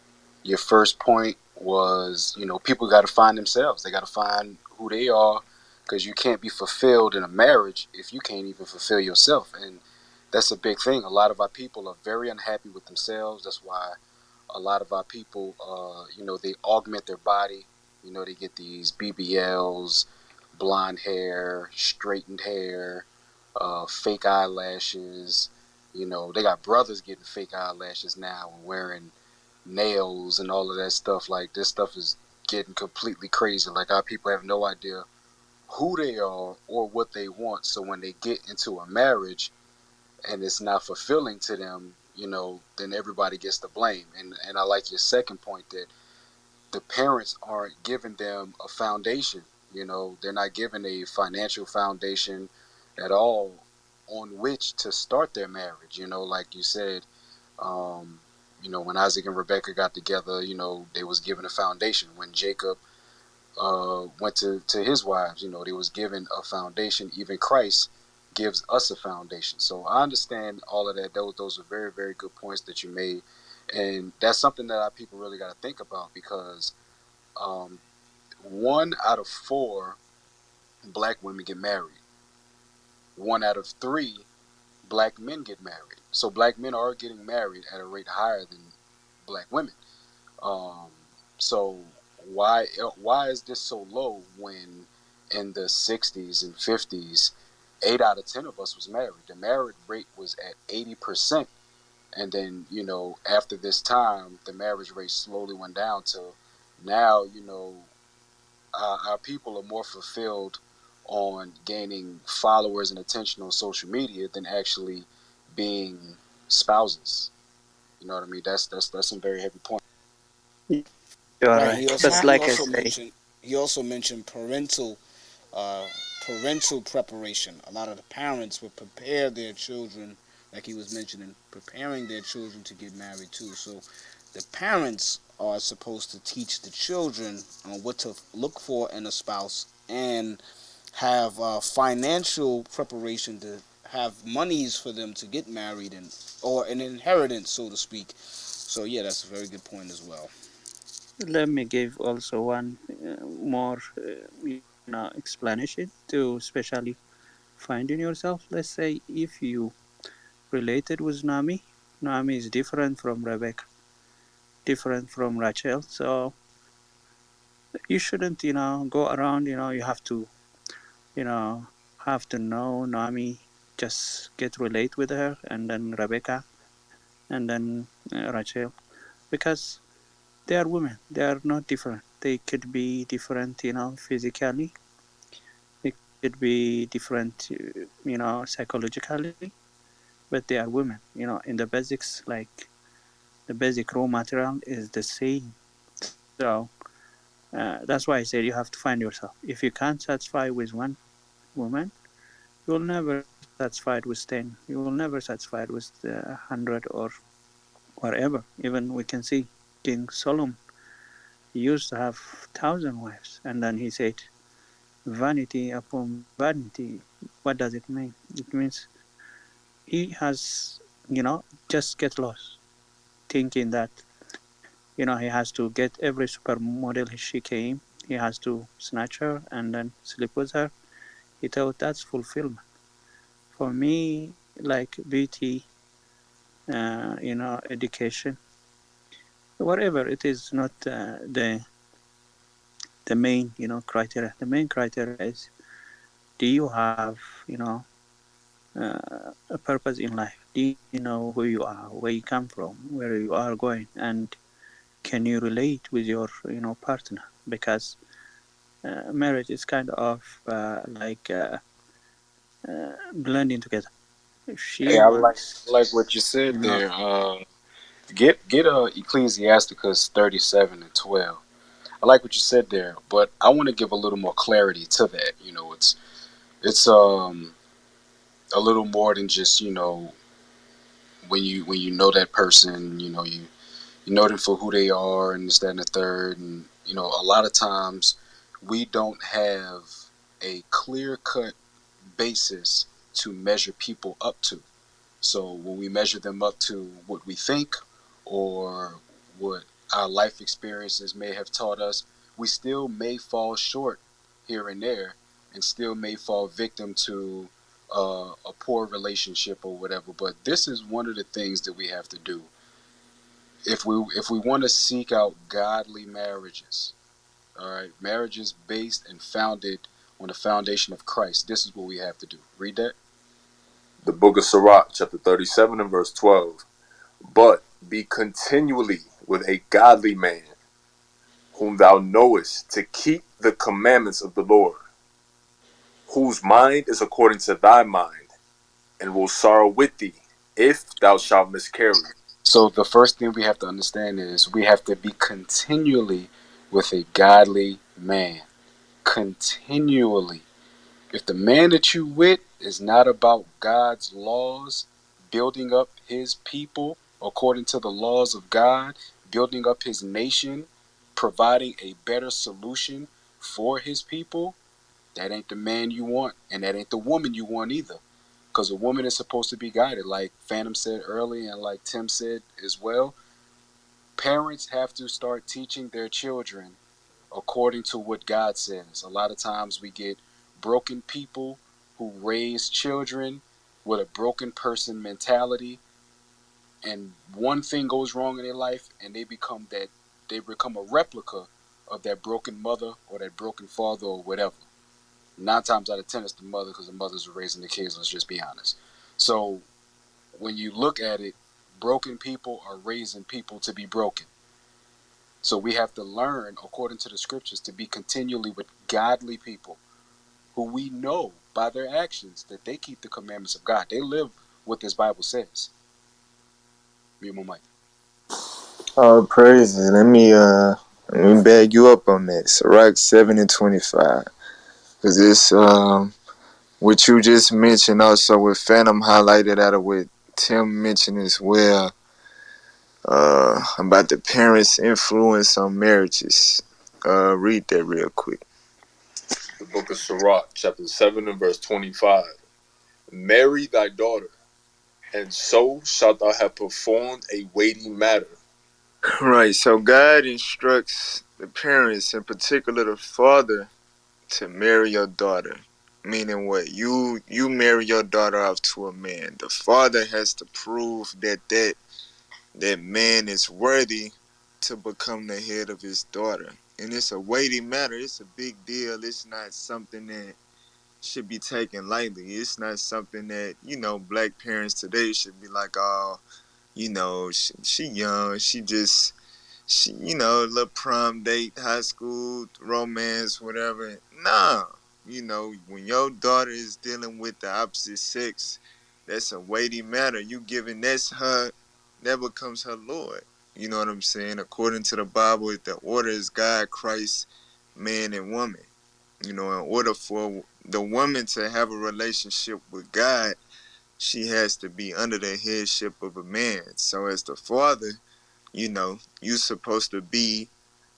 your first point was, people got to find themselves. They got to find who they are, because you can't be fulfilled in a marriage if you can't even fulfill yourself. And that's a big thing. A lot of our people are very unhappy with themselves. That's why a lot of our people, they augment their body. They get these BBLs, blonde hair, straightened hair, fake eyelashes. They got brothers getting fake eyelashes now and wearing nails and all of that stuff. Like, this stuff is getting completely crazy. Like, our people have no idea who they are or what they want. So when they get into a marriage and it's not fulfilling to them, then everybody gets the blame. And I like your second point, that the parents aren't giving them a foundation. They're not given a financial foundation at all on which to start their marriage. Like you said, um, when Isaac and Rebecca got together, they was given a foundation. When Jacob went to his wives, they was given a foundation. Even Christ gives us a foundation. So I understand all of that. Those are very, very good points that you made. And that's something that our people really got to think about, because um, 1 out of 4 black women get married. 1 out of 3 black men get married. So black men are getting married at a rate higher than black women. Um, so why is this so low when in the 60s and 50s, 8 out of 10 of us was married? The marriage rate was at 80%. And then, after this time, the marriage rate slowly went down to now, our people are more fulfilled on gaining followers and attention on social media than actually being spouses. You know what I mean? That's some very heavy point. you're Right. right. But like I say, He also mentioned uh, parental preparation. A lot of the parents would prepare their children, like he was mentioning, preparing their children to get married too. So the parents are supposed to teach the children on what to look for in a spouse, and have financial preparation to have monies for them to get married, and or an inheritance, so to speak. So yeah, that's a very good point as well. let me give also one more explanation to especially finding yourself. Let's say if you related with Nami, Nami is different from Rebecca, different from Rachel. So you shouldn't, go around. You have to, have to know Nami. Just get relate with her, and then Rebecca, and then Rachel, because they are women. They are not different. They could be different, physically. They could be different, psychologically, but they are women. In the basics, like the basic raw material is the same. So that's why I said you have to find yourself. If you can't satisfy with one woman, you will never satisfied with 10. You will never satisfied with 100 or whatever. Even we can see King Solomon. He used to have 1,000 wives, and then he said, "Vanity upon vanity." What does it mean? It means he has, just get lost, thinking that he has to get every supermodel she came. He has to snatch her and then sleep with her. He thought that's fulfillment. For me, like beauty, education, whatever it is, not the main, criteria. The main criteria is, do you have, a purpose in life? Do you know who you are, where you come from, where you are going, and can you relate with your, partner? Because marriage is kind of like blending together. If she Hey, I wants, like what you said you know, there. Get Ecclesiasticus 37:12. I like what you said there, but I want to give a little more clarity to that. It's a little more than just when you know that person, you know them for who they are and this, that, and the third. And, a lot of times we don't have a clear cut basis to measure people up to. So when we measure them up to what we think or what our life experiences may have taught us, we still may fall short here and there and still may fall victim to a poor relationship or whatever. But this is one of the things that we have to do if we want to seek out godly marriages. All right, marriages based and founded on the foundation of Christ. This is what we have to do. Read that. The book of Sirach, chapter 37 and verse 12. But be continually with a godly man, whom thou knowest to keep the commandments of the Lord, whose mind is according to thy mind, and will sorrow with thee, if thou shalt miscarry. So the first thing we have to understand is we have to be continually with a godly man. Continually. If the man that you with is not about God's laws, building up his people according to the laws of God, building up his nation, providing a better solution for his people, that ain't the man you want, and that ain't the woman you want either. Because a woman is supposed to be guided, like Phantom said earlier, and like Tim said as well. Parents have to start teaching their children according to what God says. A lot of times we get broken people who raise children with a broken person mentality, and one thing goes wrong in their life and they become a replica of that broken mother or that broken father or whatever. 9 times out of 10 it's the mother, because the mothers are raising the kids, let's just be honest. So when you look at it, broken people are raising people to be broken. So we have to learn, according to the scriptures, to be continually with godly people who we know by their actions that they keep the commandments of God. They live what this Bible says. Mute my mic. All praises. Let me bag you up on that. Sirach 7 and 25. Because this what you just mentioned also with Phantom highlighted out of what Tim mentioned as well. About the parents' influence on marriages. Read that real quick. The book of Sirach, chapter 7 and verse 25. Marry thy daughter, and so shalt thou have performed a weighty matter. Right. So God instructs the parents, in particular the father, to marry your daughter. Meaning what? You marry your daughter off to a man. The father has to prove that man is worthy to become the head of his daughter. And it's a weighty matter. It's a big deal. It's not something that should be taken lightly. It's not something that, black parents today should be like, oh, she young. She, little prom date, high school, romance, whatever. Nah. When your daughter is dealing with the opposite sex, that's a weighty matter. You giving that becomes her Lord. You know what I'm saying? According to the Bible, the order is God, Christ, man, and woman. In order for the woman to have a relationship with God, she has to be under the headship of a man. So as the father, you're supposed to be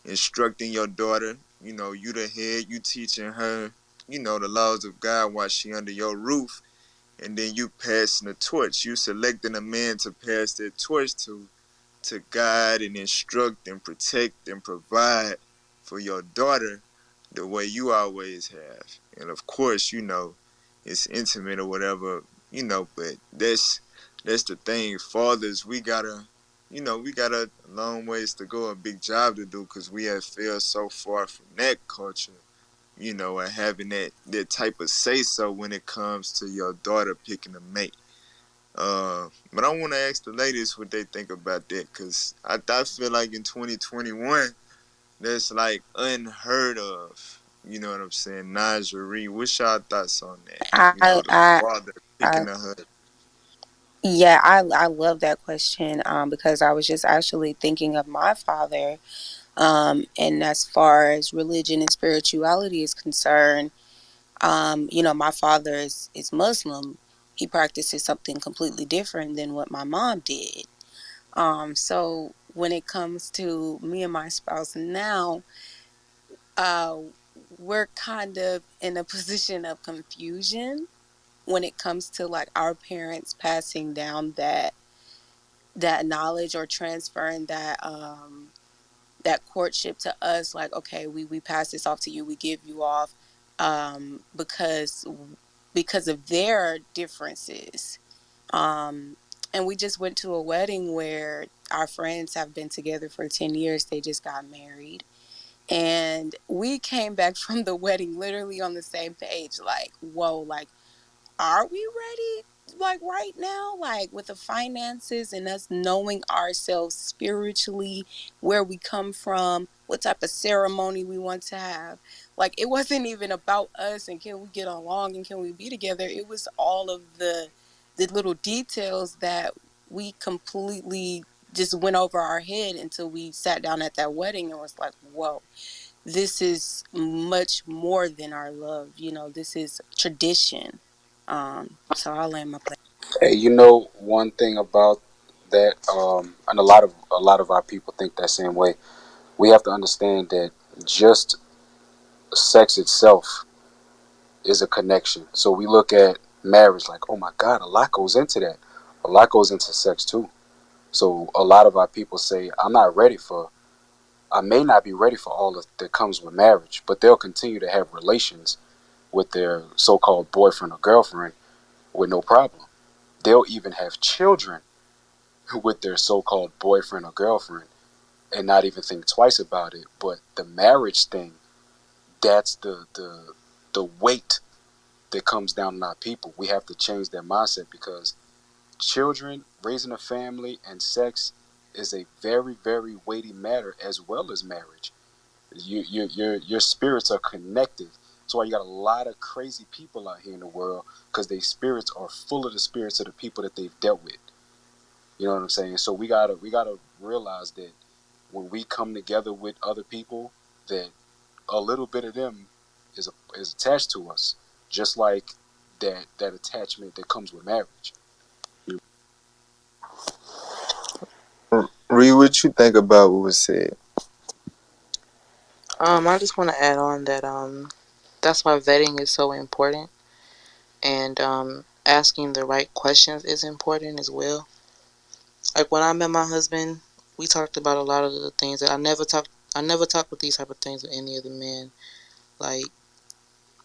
instructing your daughter. You the head, you teaching her, the laws of God while she under your roof. And then you passing the torch. You selecting a man to pass that torch to guide and instruct and protect and provide for your daughter the way you always have. And of course, it's intimate or whatever, but that's the thing. Fathers, we got a long ways to go, a big job to do, because we have fell so far from that culture, and having that type of say so when it comes to your daughter picking a mate. But I want to ask the ladies what they think about that, because I feel like in 2021, that's like unheard of. You know what I'm saying? Najee, what's your thoughts on that? I, The I, father I picking a husband. yeah, I love that question because I was just actually thinking of my father. And as far as religion and spirituality is concerned, my father is Muslim. He practices something completely different than what my mom did. So when it comes to me and my spouse now, uh, we're kind of in a position of confusion when it comes to like our parents passing down that knowledge or transferring that courtship to us. Like, okay, we pass this off to you, we give you off, because of their differences. um and we just went to a wedding where our friends have been together for 10 years. They just got married, and we came back from the wedding literally on the same page, like, whoa, like, are we ready, like, right now, like, with the finances and us knowing ourselves spiritually, where we come from, what type of ceremony we want to have. Like, it wasn't even about us and can we get along and can we be together. It was all of the little details that we completely just went over our head until we sat down at that wedding and was like, whoa, this is much more than our love. This is tradition. So I'll land my plane. Hey, one thing about that, and a lot of our people think that same way. We have to understand that just sex itself is a connection. So we look at marriage like, oh my God, a lot goes into that. A lot goes into sex too. So a lot of our people say, I may not be ready for all that comes with marriage, but they'll continue to have relations with their so-called boyfriend or girlfriend with no problem. They'll even have children with their so-called boyfriend or girlfriend and not even think twice about it. But the marriage thing, that's the weight that comes down on our people. We have to change their mindset because children, raising a family, and sex is a very, very weighty matter as well as marriage. Your spirits are connected. That's why you got a lot of crazy people out here in the world because their spirits are full of the spirits of the people that they've dealt with. You know what I'm saying? So we gotta realize that when we come together with other people, that a little bit of them is attached to us, just like that attachment that comes with marriage. Read what you think about what was said. I just want to add on that that's why vetting is so important, and asking the right questions is important as well. Like when I met my husband, we talked about a lot of the things that I never talked with these type of things with any of the men, like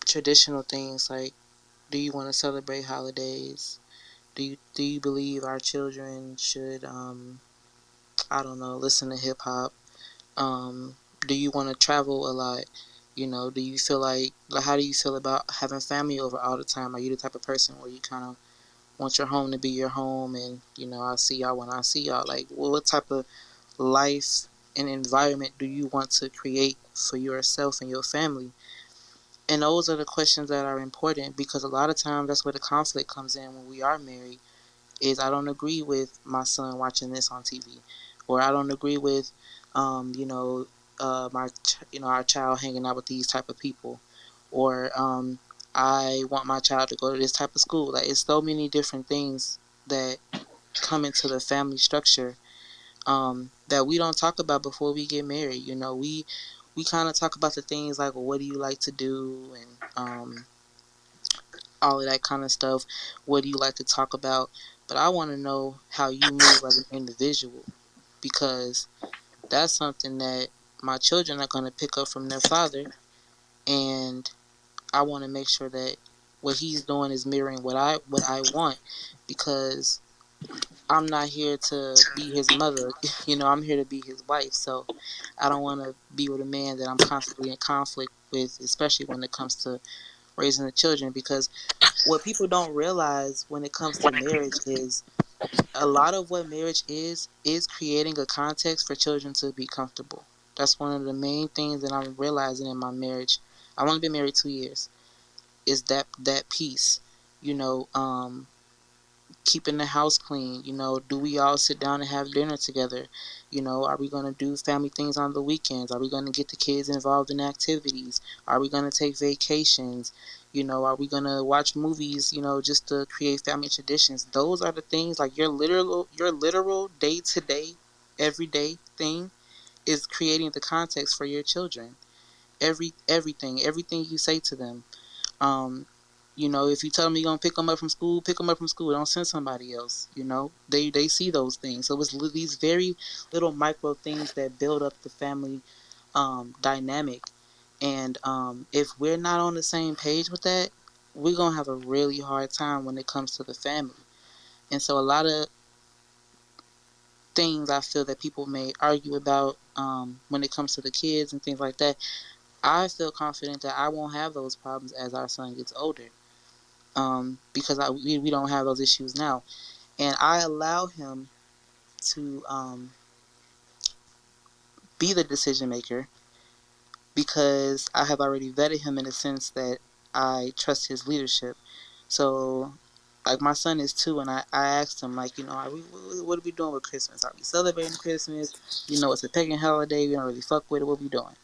traditional things, like do you want to celebrate holidays? Do you believe our children should I don't know, listen to hip hop? Um, do you want to travel a lot? Do you feel like how do you feel about having family over all the time? Are you the type of person where you kind of want your home to be your home, and I see y'all when I see y'all? Like, what type of life and environment do you want to create for yourself and your family? And those are the questions that are important, because a lot of times that's where the conflict comes in when we are married. Is I don't agree with my son watching this on TV, or I don't agree with, my our child hanging out with these type of people, or I want my child to go to this type of school. Like, it's so many different things that come into the family structure, that we don't talk about before we get married. We kind of talk about the things like, well, what do you like to do, and all of that kind of stuff. What do you like to talk about? But I want to know how you move as an individual, because that's something that my children are going to pick up from their father, and I want to make sure that what he's doing is mirroring what I want, because I'm not here to be his mother. I'm here to be his wife. So I don't want to be with a man that I'm constantly in conflict with, especially when it comes to raising the children. Because what people don't realize when it comes to marriage is a lot of what marriage is creating a context for children to be comfortable. That's one of the main things that I'm realizing in my marriage. I've only been married 2 years. Is that piece, you know, keeping the house clean. Do we all sit down and have dinner together? Are we going to do family things on the weekends? Are we going to get the kids involved in activities? Are we going to take vacations? Are we going to watch movies, just to create family traditions? Those are the things, like your literal day to day, everyday thing is creating the context for your children. Everything you say to them. um, if you tell them you're gonna pick them up from school, pick them up from school. Don't send somebody else. They see those things. So it's these very little micro things that build up the family dynamic. And if we're not on the same page with that, we're gonna have a really hard time when it comes to the family. And so a lot of things I feel that people may argue about, when it comes to the kids and things like that, I feel confident that I won't have those problems as our son gets older, because we don't have those issues now. And I allow him to be the decision maker, because I have already vetted him in the sense that I trust his leadership. So, like, my son is 2, and I asked him, like, what are we doing with Christmas? Are we celebrating Christmas? It's a pagan holiday. We don't really fuck with it. What are we doing?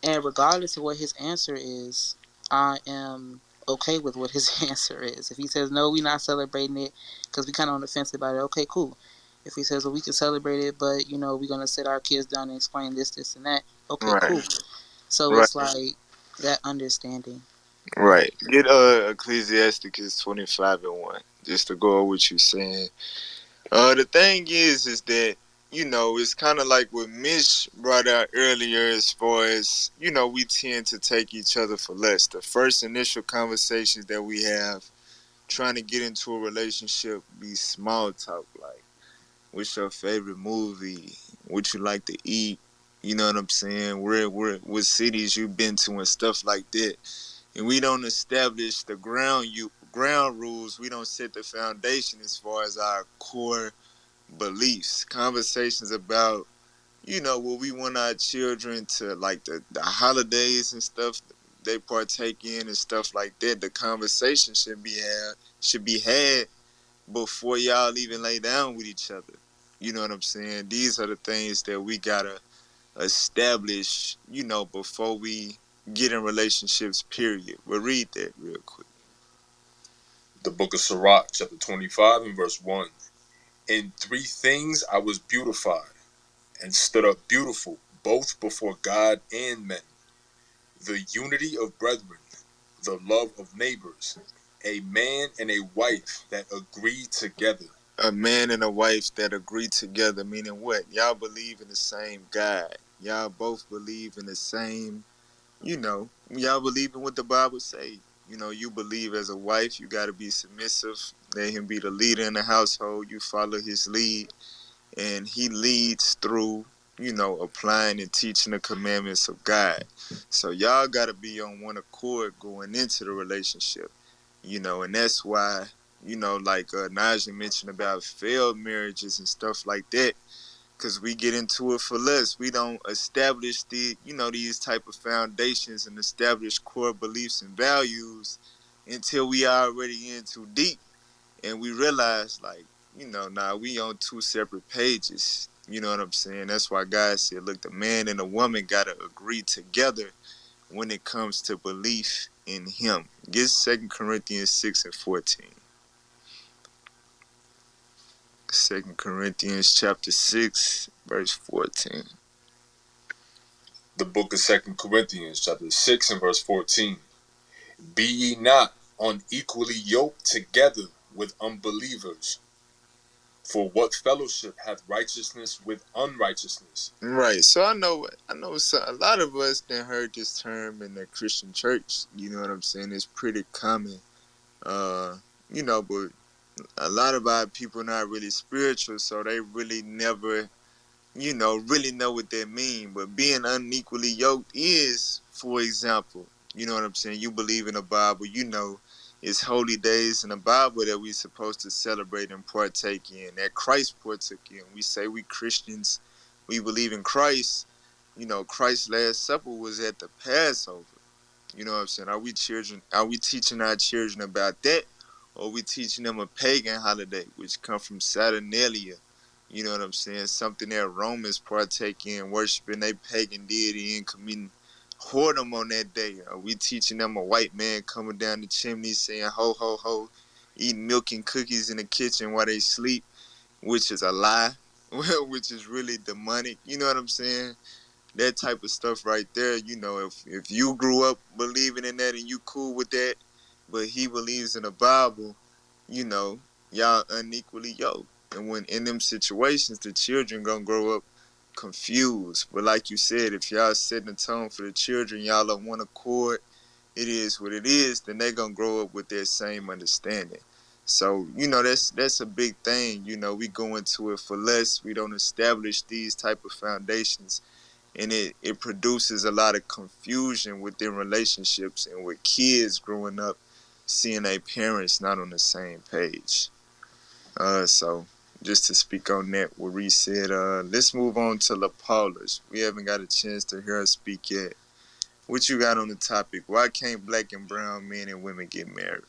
And regardless of what his answer is, I am okay with what his answer is. If he says, no, we're not celebrating it because we kind of on the fence about it, okay, cool. If he says, well, we can celebrate it, but, we're going to sit our kids down and explain this, this, and that, okay, Right, cool. So right, it's like that understanding. right. Get Ecclesiasticus 25:1, just to go over what you're saying. The thing is that, it's kind of like what Mish brought out earlier, as far as, we tend to take each other for less. The first initial conversations that we have trying to get into a relationship be small talk, like, what's your favorite movie? What you like to eat? You know what I'm saying? What cities you been to and stuff like that. And we don't establish the ground rules. We don't set the foundation as far as our core beliefs. Conversations about, what we want our children to, like, the holidays and stuff they partake in and stuff like that. The conversation should be had before y'all even lay down with each other. You know what I'm saying? These are the things that we gotta establish, before we get in relationships, period. But read that real quick. The book of Sirach, chapter 25 and verse 1. In 3 things I was beautified, and stood up beautiful, both before God and men: the unity of brethren, the love of neighbors, a man and a wife that agree together. A man and a wife that agree together, meaning what? Y'all believe in the same God. Y'all both believe in the same, y'all believe in what the Bible say. You believe as a wife, you got to be submissive. Let him be the leader in the household. You follow his lead, and he leads through, applying and teaching the commandments of God. So y'all got to be on one accord going into the relationship, and that's why, like Najee mentioned about failed marriages and stuff like that, because we get into it for less. We don't establish these type of foundations and establish core beliefs and values until we already in too deep, and we realize like, we on two separate pages. You know what I'm saying? That's why God said, look, the man and the woman gotta agree together when it comes to belief in him. Get 2 Corinthians 6:14. 2 Corinthians chapter 6, verse 14. The book of 2 Corinthians, chapter 6 and verse 14. Be ye not unequally yoked together with unbelievers. For what fellowship hath righteousness with unrighteousness? Right. So I know a lot of us that heard this term in the Christian church. You know what I'm saying? It's pretty common. But a lot of our people not really spiritual, so they really never, really know what that mean. But being unequally yoked is, for example, you know what I'm saying? You believe in the Bible, it's holy days in the Bible that we supposed to celebrate and partake in, that Christ partook in. We say we Christians, we believe in Christ. Christ's Last Supper was at the Passover. You know what I'm saying? Are we teaching our children about that? Or are we teaching them a pagan holiday, which come from Saturnalia? You know what I'm saying? Something that Romans partake in, worshiping a pagan deity and committing whoredom on that day. Are we teaching them a white man coming down the chimney saying ho ho ho, eating milk and cookies in the kitchen while they sleep, which is a lie, which is really demonic? You know what I'm saying? That type of stuff right there, if you grew up believing in that and you cool with that, but he believes in the Bible, y'all unequally yoked. And when in them situations, the children gonna grow up confused. But like you said, if y'all setting the tone for the children, y'all on one accord, it is what it is, then they gonna grow up with that same understanding. So, that's a big thing. We go into it for less. We don't establish these type of foundations, and it produces a lot of confusion within relationships and with kids growing up seeing their parents not on the same page. So just to speak on that, what Reese said, let's move on to La Paula's. We haven't got a chance to hear her speak yet. What you got on the topic? Why can't black and brown men and women get married?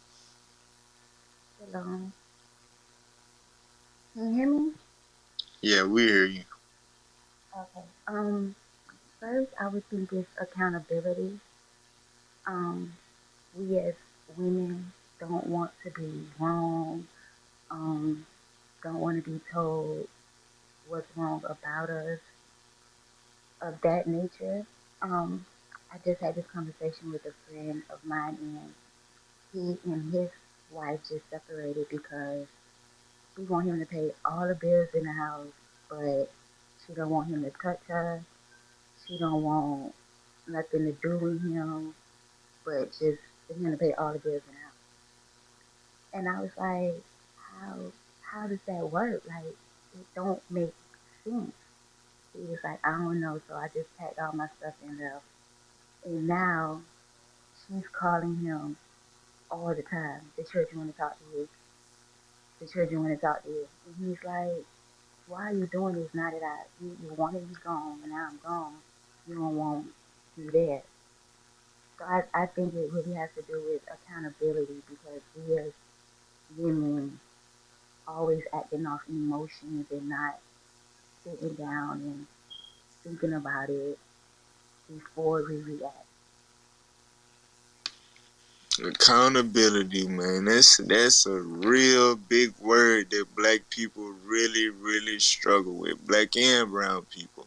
Hello. Can you hear me? Yeah, we hear you. Okay. First I would think it's accountability. Um, we as women don't want to be wrong, um, don't want to be told what's wrong about us, of that nature. Um, I just had this conversation with a friend of mine, and he and his wife just separated because she want him to pay all the bills in the house, but she don't want him to touch her. She don't want nothing to do with him, but just for him to pay all the bills in the house. And I was like, how does that work? Like, it don't make sense. He was like, I don't know. So I just packed all my stuff and left. And now she's calling him all the time. The children want to talk to you. The children want to talk to you. And he's like, why are you doing this now that you wanted me gone and now I'm gone? You don't want me there. So I think it really has to do with accountability because we as women always acting off emotions and not sitting down and thinking about it before we react. Accountability, man. That's a real big word that black people really, really struggle with. Black and brown people.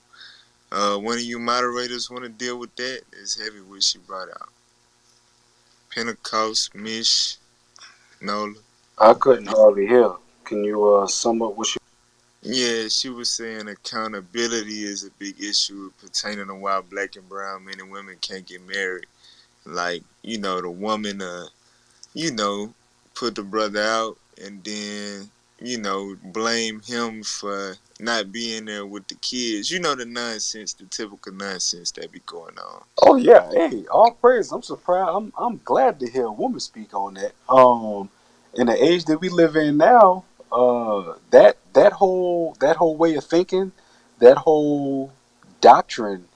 One of you moderators want to deal with that? It's heavy what she brought out. Pentecost, Mish, Nola. I couldn't hardly hear. Can you sum up what you? Yeah, she was saying accountability is a big issue pertaining to why black and brown men and women can't get married. Like, the woman, put the brother out and then, blame him for not being there with the kids. The nonsense, the typical nonsense that be going on. Oh yeah, hey, all praise. I'm surprised. I'm glad to hear a woman speak on that. In the age that we live in now, that whole way of thinking, that whole doctrine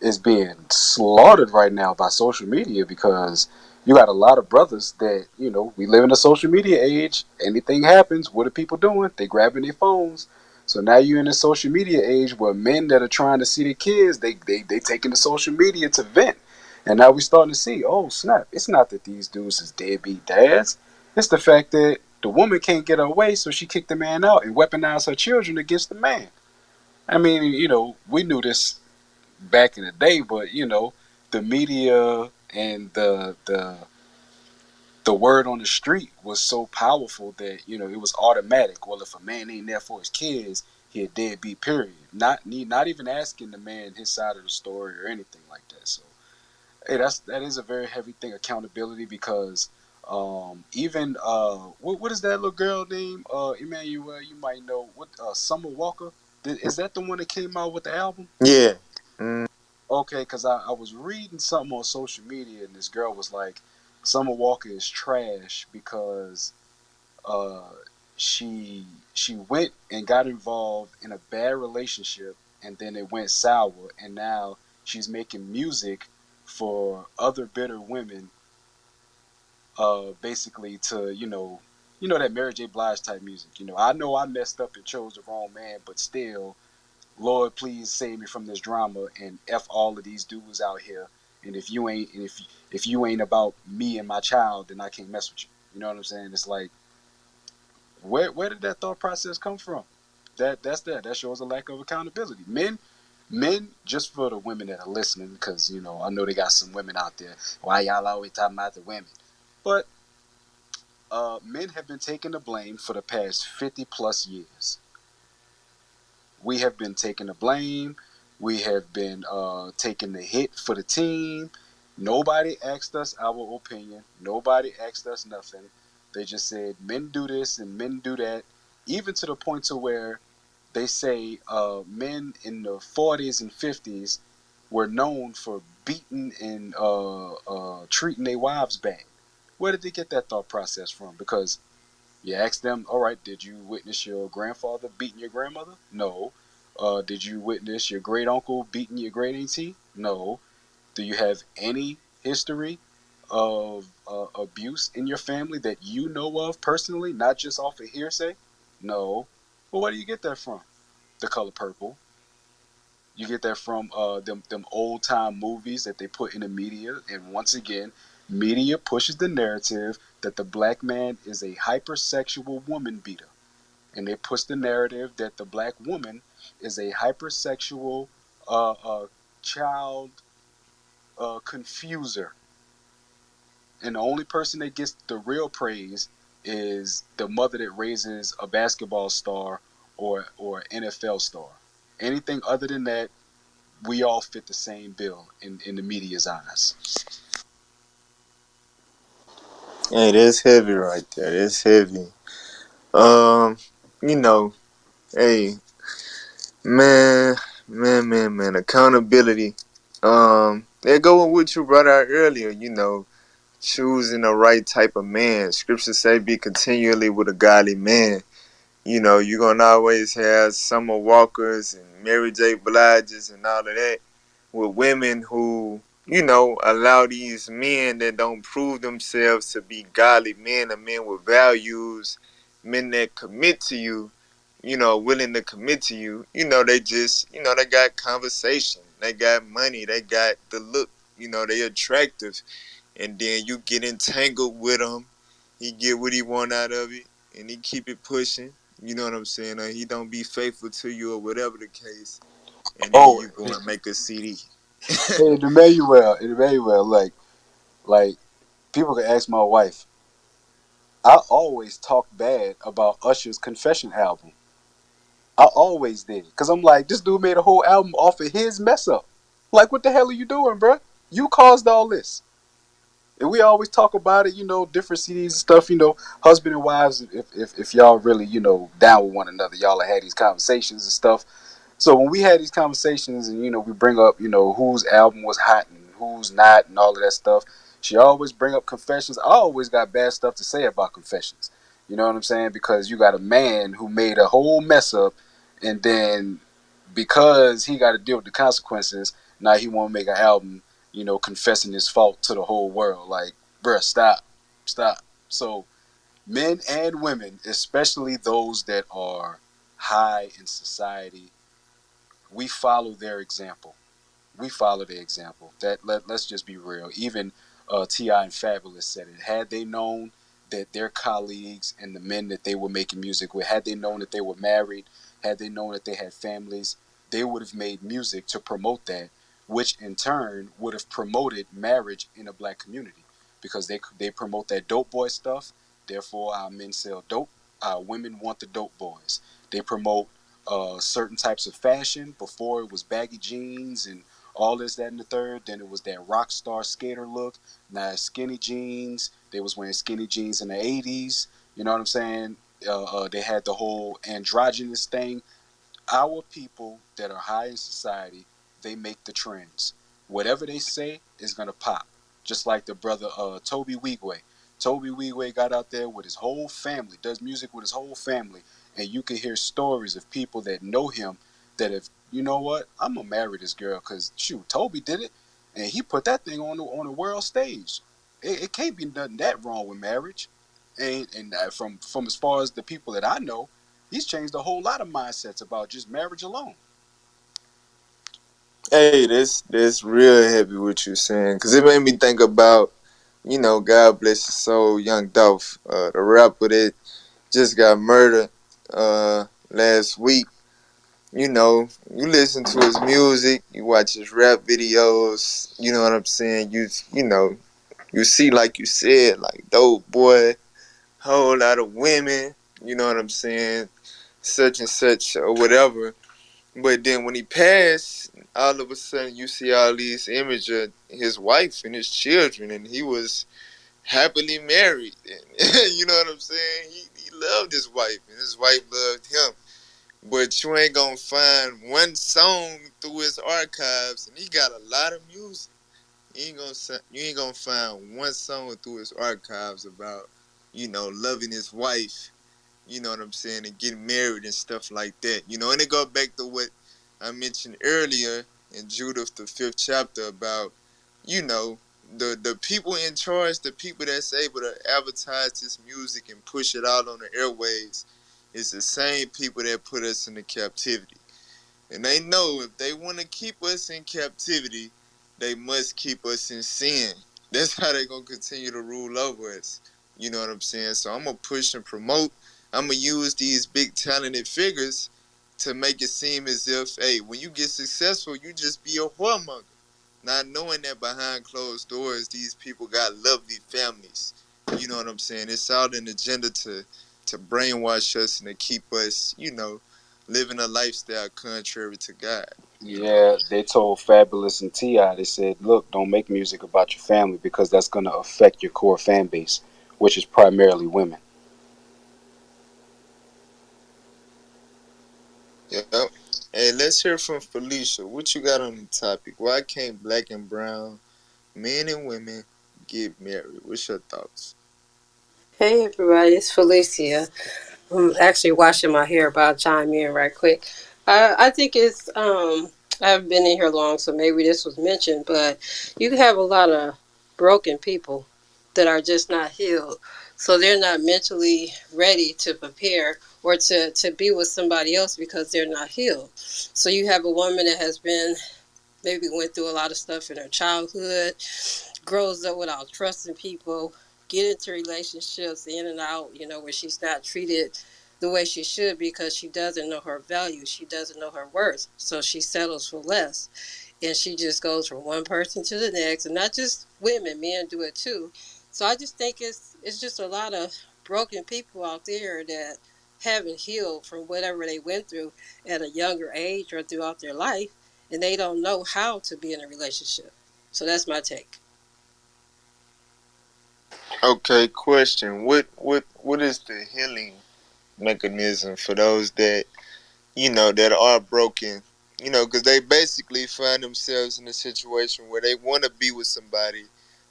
is being slaughtered right now by social media because you got a lot of brothers that we live in a social media age. Anything happens, what are people doing? They grabbing their phones. So now you're in a social media age where men that are trying to see their kids, they taking the social media to vent. And now we're starting to see, oh snap, it's not that these dudes is deadbeat dads. It's the fact that the woman can't get her way, so she kicked the man out and weaponized her children against the man. I mean, we knew this back in the day, but the media and the word on the street was so powerful that it was automatic. Well, if a man ain't there for his kids, he a deadbeat. Period. Not even asking the man his side of the story or anything like that. So, hey, that is a very heavy thing. Accountability, because even what is that little girl name? Emmanuel, you might know what Summer Walker. Is that the one that came out with the album? Yeah. Mm. Okay, because I was reading something on social media, and this girl was like, Summer Walker is trash because uh, she went and got involved in a bad relationship, and then it went sour, and now she's making music for other bitter women, basically to that Mary J. Blige type music. I know I messed up and chose the wrong man, but still Lord, please save me from this drama and f all of these dudes out here. And if you ain't about me and my child, then I can't mess with you. You know what I'm saying? It's like where did that thought process come from? That shows a lack of accountability. Men, just for the women that are listening, because I know they got some women out there. Why y'all always talking about the women? But men have been taking the blame for the past 50 plus years. We have been taking the blame. We have been taking the hit for the team. Nobody asked us our opinion. Nobody asked us nothing. They just said men do this and men do that. Even to the point to where they say men in the 40s and 50s were known for beating and treating their wives bad. Where did they get that thought process from? Because you ask them, all right, did you witness your grandfather beating your grandmother? No. Did you witness your great uncle beating your great auntie? No. Do you have any history of abuse in your family that you know of personally, not just off of hearsay? No. Well, where do you get that from? The Color Purple. You get that from them old time movies that they put in the media, and once again, media pushes the narrative that the black man is a hypersexual woman beater, and they push the narrative that the black woman is a hypersexual child confuser, and the only person that gets the real praise is the mother that raises a basketball star or NFL star. Anything other than that, we all fit the same bill in the media's eyes. Hey, that's heavy right there. That's heavy. Um, you know, hey, man, man, accountability. They go with what you brought out earlier. Choosing the right type of man. Scripture say, "Be continually with a godly man." You're gonna always have Summer Walkers and Mary J. Bliges and all of that with women who, allow these men that don't prove themselves to be godly men or men with values, men that commit to you, willing to commit to you. They just, they got conversation, they got money, they got the look, they attractive, and then you get entangled with him. He get what he want out of it, and he keep it pushing. You know what I'm saying? He don't be faithful to you or whatever the case, and then Oh, you go and make a CD. and Emmanuel, like people can ask my wife, I always talked bad about Usher's Confession album. I always did. Because I'm like, this dude made a whole album off of his mess up. Like, what the hell are you doing, bruh? You caused all this. And we always talk about it, different CDs and stuff, husband and wives, if y'all really, down with one another, y'all have had these conversations and stuff. So when we had these conversations and we bring up whose album was hot and who's not and all of that stuff, she always bring up Confessions. I always got bad stuff to say about Confessions. You know what I'm saying? Because you got a man who made a whole mess up, and then because he got to deal with the consequences, now he want to make an album, confessing his fault to the whole world. Like, bruh, stop. So men and women, especially those that are high in society, we follow their example. We follow their example. Let's just be real. Even T.I. and Fabulous said it. Had they known that their colleagues and the men that they were making music with, had they known that they were married, had they known that they had families, they would have made music to promote that, which in turn would have promoted marriage in a black community because they promote that dope boy stuff. Therefore, our men sell dope. Our women want the dope boys. They promote certain types of fashion. Before it was baggy jeans and all this, that, and the third. Then it was that rock star skater look. Now it's skinny jeans. They was wearing skinny jeans in the 80s. You know what I'm saying? They had the whole androgynous thing. Our people that are high in society, they make the trends. Whatever they say is gonna pop. Just like the brother Toby Wigwe. Toby Wigwe got out there with his whole family, does music with his whole family, and you can hear stories of people that know him that if you know what, I'm gonna marry this girl because shoot, Toby did it, and he put that thing on the world stage. It can't be nothing that wrong with marriage, and from as far as the people that I know, he's changed a whole lot of mindsets about just marriage alone. Hey, that's real heavy what you're saying, cause it made me think about, God bless his soul, Young Dolph, the rapper that just got murdered last week. You listen to his music, you watch his rap videos. You know what I'm saying? You see, like you said, like dope boy, whole lot of women. You know what I'm saying? Such and such or whatever. But then when he passed, all of a sudden you see all these images of his wife and his children, and he was happily married. And you know what I'm saying? He loved his wife, and his wife loved him. But you ain't gonna find one song through his archives, and he got a lot of music. You ain't gonna find one song through his archives about, loving his wife. You know what I'm saying, and getting married and stuff like that. And it go back to what I mentioned earlier in Judith the 5th chapter about, the people in charge, the people that's able to advertise this music and push it out on the airways, is the same people that put us into captivity. And they know if they want to keep us in captivity, they must keep us in sin. That's how they're going to continue to rule over us. You know what I'm saying? So I'm going to push and promote. I'm going to use these big talented figures to make it seem as if, hey, when you get successful, you just be a whoremonger. Not knowing that behind closed doors, these people got lovely families. You know what I'm saying? It's out an agenda to brainwash us and to keep us, living a lifestyle contrary to God. Yeah, they told Fabulous and T.I., they said, look, don't make music about your family because that's going to affect your core fan base, which is primarily women. Yep. Hey, let's hear from Felicia. What you got on the topic? Why can't black and brown men and women get married? What's your thoughts? Hey everybody, it's Felicia. I'm actually washing my hair, but I'll chime in right quick. I think it's I haven't been in here long, so maybe this was mentioned, but you have a lot of broken people that are just not healed, so they're not mentally ready to prepare or to be with somebody else because they're not healed. So you have a woman that has been maybe went through a lot of stuff in her childhood, grows up without trusting people, get into relationships in and out, where she's not treated the way she should because she doesn't know her value. She doesn't know her worth. So she settles for less. And she just goes from one person to the next. And not just women, men do it too. So I just think it's just a lot of broken people out there that haven't healed from whatever they went through at a younger age or throughout their life, and they don't know how to be in a relationship. So that's my take. Okay, question. What is the healing mechanism for those that that are broken? Because they basically find themselves in a situation where they want to be with somebody,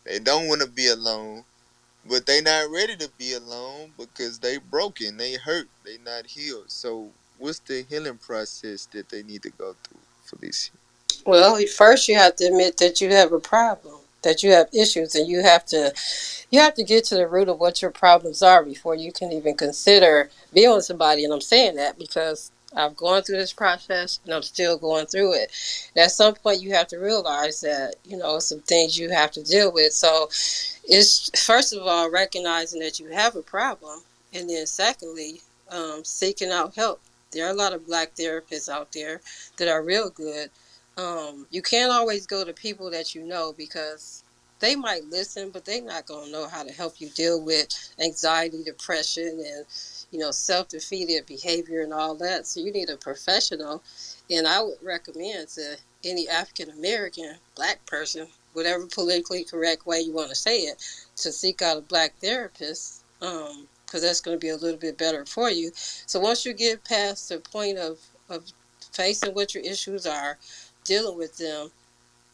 they don't want to be alone, but they not ready to be alone because they broken, they hurt, they not healed. So, what's the healing process that they need to go through, Felicia? Well, first you have to admit that you have a problem, that you have issues, and you have to get to the root of what your problems are before you can even consider being with somebody. And I'm saying that because I've gone through this process and I'm still going through it. And at some point, you have to realize that, some things you have to deal with. So it's first of all recognizing that you have a problem. And then secondly, seeking out help. There are a lot of black therapists out there that are real good. You can't always go to people that you know because they might listen, but they're not going to know how to help you deal with anxiety, depression, and self-defeated behavior and all that. So you need a professional, and I would recommend to any African American black person, whatever politically correct way you want to say it, to seek out a black therapist. Because that's going to be a little bit better for you. So once you get past the point of facing what your issues are, dealing with them,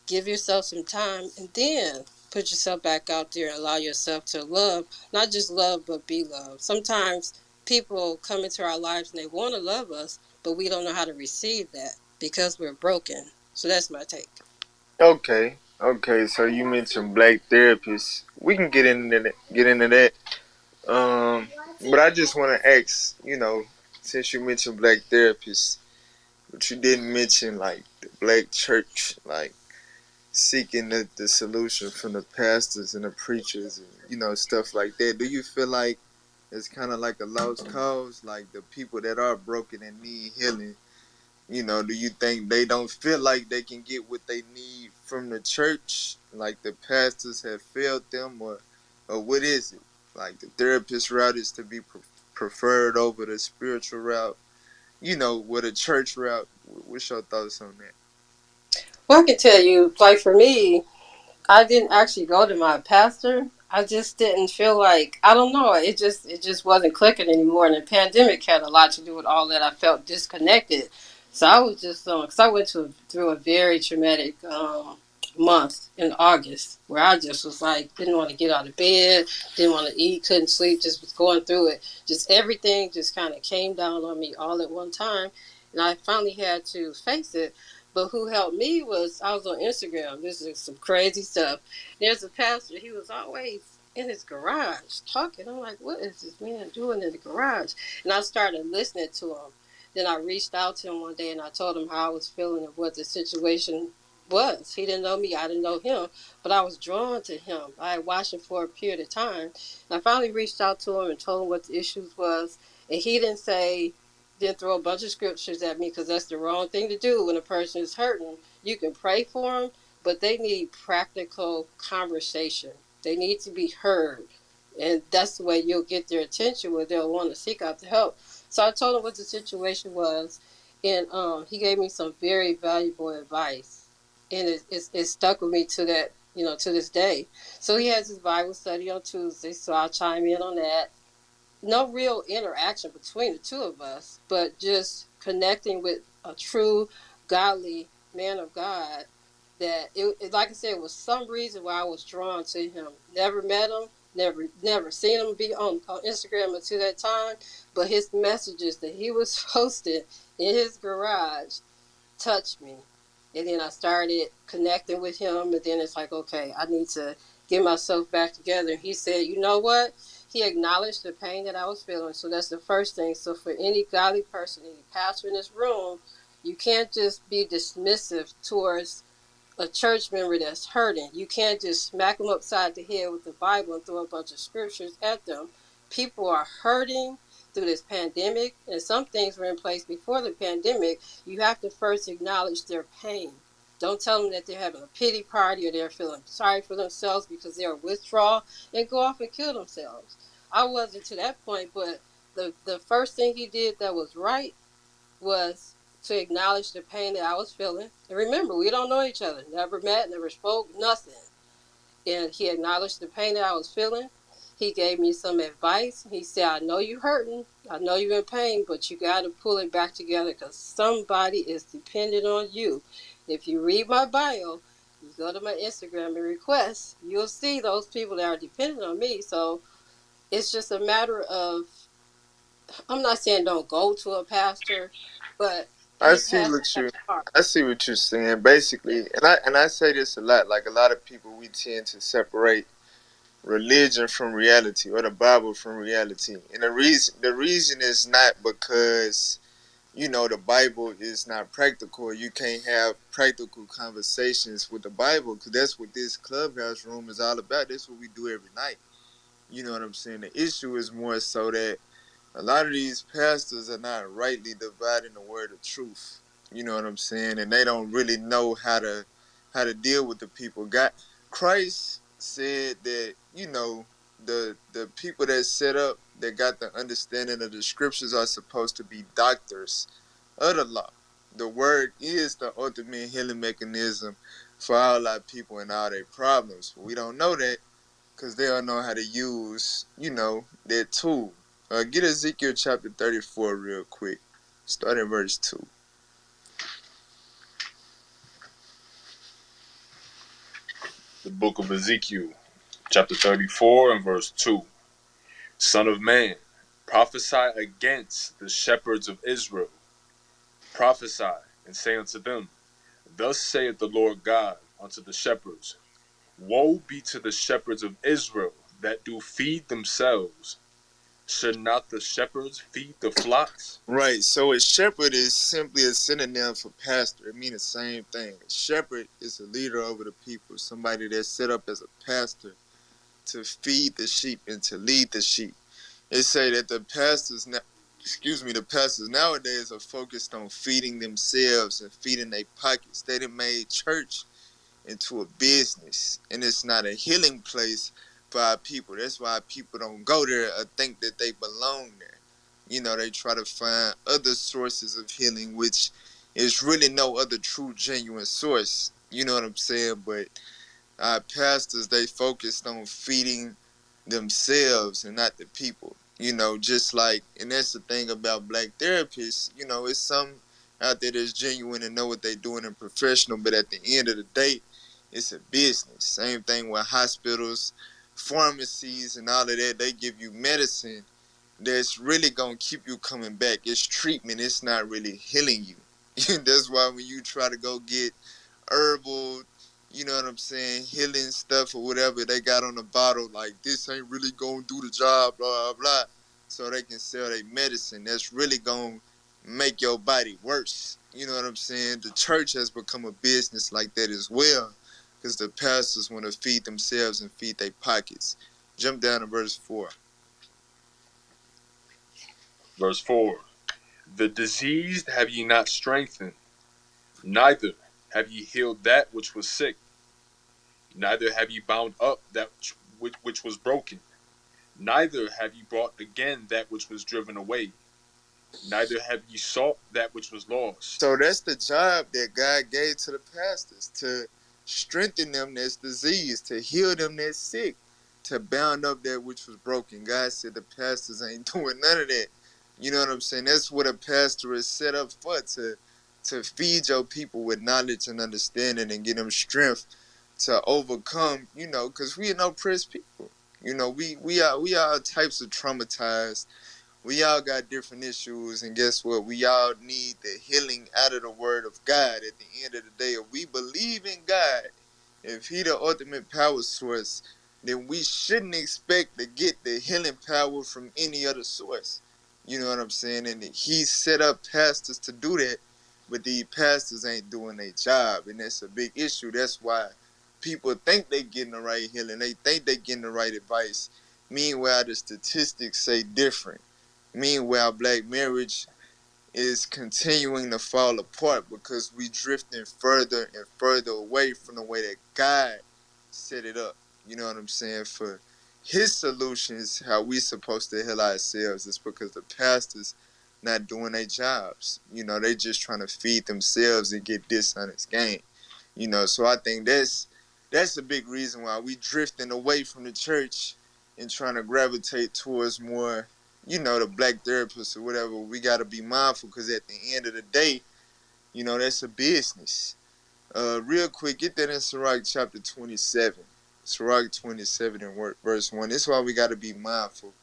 give yourself some time, and then put yourself back out there and allow yourself to love, not just love, but be loved. Sometimes people come into our lives and they want to love us, but we don't know how to receive that because we're broken. So that's my take. Okay. So you mentioned black therapists. We can get into that. But I just want to ask, since you mentioned black therapists, but you didn't mention like the black church, like seeking the solution from the pastors and the preachers and stuff like that. Do you feel like it's kind of like a lost cause, like the people that are broken and need healing? Do you think they don't feel like they can get what they need from the church, like the pastors have failed them, or what is it? Like the therapist route is to be preferred over the spiritual route, with a church route. What's your thoughts on that? Well, I can tell you, like for me, I didn't actually go to my pastor. I just didn't feel like, I don't know. It just wasn't clicking anymore. And the pandemic had a lot to do with all that. I felt disconnected. So I was just because I went through a very traumatic month in August where I just was like didn't want to get out of bed, didn't want to eat, couldn't sleep, just was going through it. Just everything just kind of came down on me all at one time, and I finally had to face it. But who helped me was I was on Instagram. This is some crazy stuff. There's a pastor. He was always in his garage talking. I'm like, what is this man doing in the garage? And I started listening to him. Then I reached out to him one day and I told him how I was feeling and what the situation was. He didn't know me. I didn't know him. But I was drawn to him. I had watched him for a period of time. And I finally reached out to him and told him what the issues was. And he didn't throw a bunch of scriptures at me because that's the wrong thing to do when a person is hurting. You can pray for them, but they need practical conversation. They need to be heard. And that's the way you'll get their attention where they'll want to seek out the help. So I told him what the situation was, and he gave me some very valuable advice. And it stuck with me to that, to this day. So he has his Bible study on Tuesday, so I'll chime in on that. No real interaction between the two of us, but just connecting with a true godly man of God. That like I said, it was some reason why I was drawn to him. Never met him, never seen him be on Instagram until that time. But his messages that he was posting in his garage touched me. And then I started connecting with him. And then it's like, okay, I need to get myself back together. And he said, you know what? He acknowledged the pain that I was feeling. So that's the first thing. So for any godly person, any pastor in this room, you can't just be dismissive towards a church member that's hurting. You can't just smack them upside the head with the Bible and throw a bunch of scriptures at them. People are hurting through this pandemic, and some things were in place before the pandemic. You have to first acknowledge their pain. Don't tell them that they're having a pity party or they're feeling sorry for themselves because they're withdrawal and go off and kill themselves. I wasn't to that point, but the first thing he did that was right was to acknowledge the pain that I was feeling. And remember, we don't know each other, never met, never spoke, nothing. And he acknowledged the pain that I was feeling. He gave me some advice. He said, I know you're hurting. I know you're in pain, but you got to pull it back together because somebody is dependent on you. If you read my bio, you go to my Instagram and request, you'll see those people that are dependent on me. So it's just a matter of, I'm not saying don't go to a pastor, but I get see past what that you part. I see what you're saying. Basically, and I say this a lot, like a lot of people we tend to separate religion from reality or the Bible from reality. And the reason is not because the Bible is not practical. You can't have practical conversations with the Bible because that's what this clubhouse room is all about. That's what we do every night. You know what I'm saying? The issue is more so that a lot of these pastors are not rightly dividing the word of truth. You know what I'm saying? And they don't really know how to deal with the people. God, Christ said that the people that set up that got the understanding of the scriptures are supposed to be doctors of the law. The word is the ultimate healing mechanism for all our people and all their problems. We don't know that because they don't know how to use, their tool. Get Ezekiel chapter 34 real quick. Start at verse 2. The book of Ezekiel, chapter 34 and verse 2. Son of man, prophesy against the shepherds of Israel. Prophesy and say unto them, Thus saith the Lord God unto the shepherds, Woe be to the shepherds of Israel that do feed themselves. Should not the shepherds feed the flocks? Right, so a shepherd is simply a synonym for pastor. It means the same thing. A shepherd is a leader over the people, somebody that's set up as a pastor to feed the sheep and to lead the sheep. It say that the pastors nowadays are focused on feeding themselves and feeding their pockets. They done made church into a business, and it's not a healing place for our people. That's why people don't go there or think that they belong there. They try to find other sources of healing, which is really no other true, genuine source. You know what I'm saying? But our pastors, they focused on feeding themselves and not the people. Just like, and that's the thing about black therapists. It's some out there that's genuine and know what they're doing and professional, but at the end of the day, it's a business. Same thing with hospitals, pharmacies, and all of that. They give you medicine that's really gonna keep you coming back. It's treatment. It's not really healing you. That's why when you try to go get herbal, healing stuff or whatever they got on the bottle, like this ain't really gonna do the job, blah, blah, blah. So they can sell their medicine. That's really gonna make your body worse. You know what I'm saying? The church has become a business like that as well because the pastors want to feed themselves and feed their pockets. Jump down to verse 4. Verse 4. The diseased have ye not strengthened, neither have ye healed that which was sick, neither have ye bound up that which was broken, neither have ye brought again that which was driven away, neither have ye sought that which was lost. So that's the job that God gave to the pastors, to strengthen them that's diseased, to heal them that's sick, to bound up that which was broken. God said the pastors ain't doing none of that. You know what I'm saying? That's what a pastor is set up for, to feed your people with knowledge and understanding and give them strength to overcome, because we are no oppressed people. We are types of traumatized. We all got different issues, and guess what? We all need the healing out of the word of God. At the end of the day, if we believe in God, if he the ultimate power source, then we shouldn't expect to get the healing power from any other source. You know what I'm saying? And he set up pastors to do that, but these pastors ain't doing their job, and that's a big issue. That's why people think they getting the right healing. They think they getting the right advice. Meanwhile, the statistics say different. Meanwhile, black marriage is continuing to fall apart because we drifting further and further away from the way that God set it up. You know what I'm saying? For his solutions, how we supposed to heal ourselves, is because the pastors not doing their jobs. They just trying to feed themselves and get dishonest gain. So I think that's a big reason why we drifting away from the church and trying to gravitate towards more, the black therapists or whatever. We got to be mindful because at the end of the day, that's a business. Real quick, get that in Sirach chapter 27. Sirach 27 and verse 1. That's why we got to be mindful,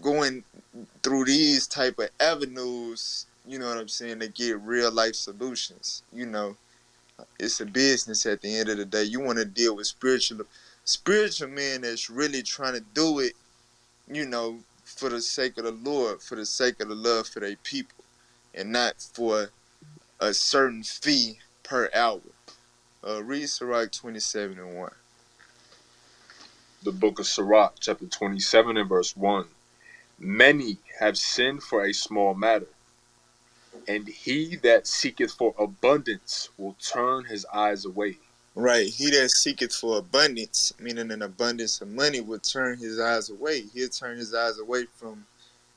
going through these type of avenues, you know what I'm saying, to get real life solutions. It's a business at the end of the day. You want to deal with spiritual men that's really trying to do it, for the sake of the Lord, for the sake of the love for their people, and not for a certain fee per hour. Read Sirach 27 and 1. The book of Sirach, chapter 27 and verse 1. Many have sinned for a small matter, and he that seeketh for abundance will turn his eyes away. Right. He that seeketh for abundance, meaning an abundance of money, will turn his eyes away. He'll turn his eyes away from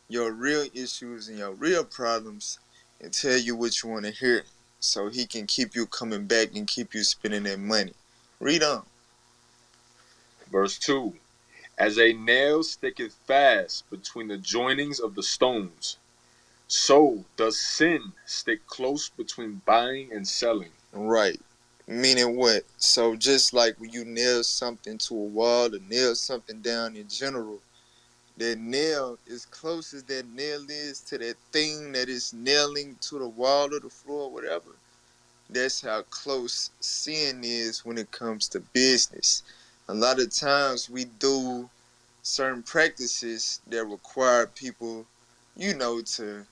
your real issues and your real problems and tell you what you want to hear, so he can keep you coming back and keep you spending that money. Read on. Verse 2. As a nail sticketh fast between the joinings of the stones, so does sin stick close between buying and selling. Right. Meaning what? So just like when you nail something to a wall or nail something down in general, that nail, as close as that nail is to that thing that is nailing to the wall or the floor or whatever, that's how close sin is when it comes to business. A lot of times we do certain practices that require people, to,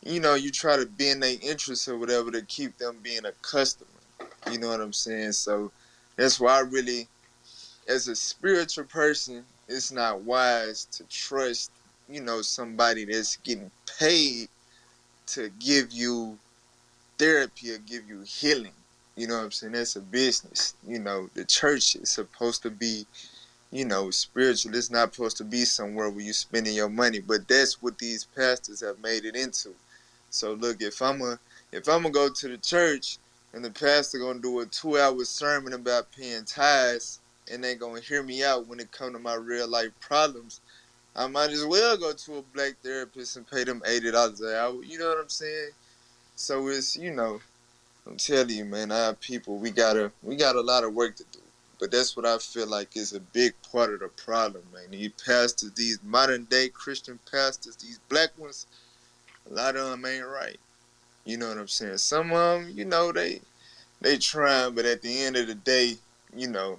you try to bend their interests or whatever to keep them being a customer. You know what I'm saying? So that's why I really, as a spiritual person, it's not wise to trust, somebody that's getting paid to give you therapy or give you healing. You know what I'm saying? That's a business. The church is supposed to be, spiritual. It's not supposed to be somewhere where you're spending your money. But that's what these pastors have made it into. So look, if I'm gonna go to the church and the pastor gonna do a 2-hour sermon about paying tithes and they gonna hear me out when it come to my real life problems, I might as well go to a black therapist and pay them $80 an hour. You know what I'm saying? So it's, I'm telling you, man, our people, we got a lot of work to do. But that's what I feel like is a big part of the problem, man. These pastors, these modern day Christian pastors, these black ones, a lot of them ain't right. You know what I'm saying? Some of them, they trying, but at the end of the day, you know,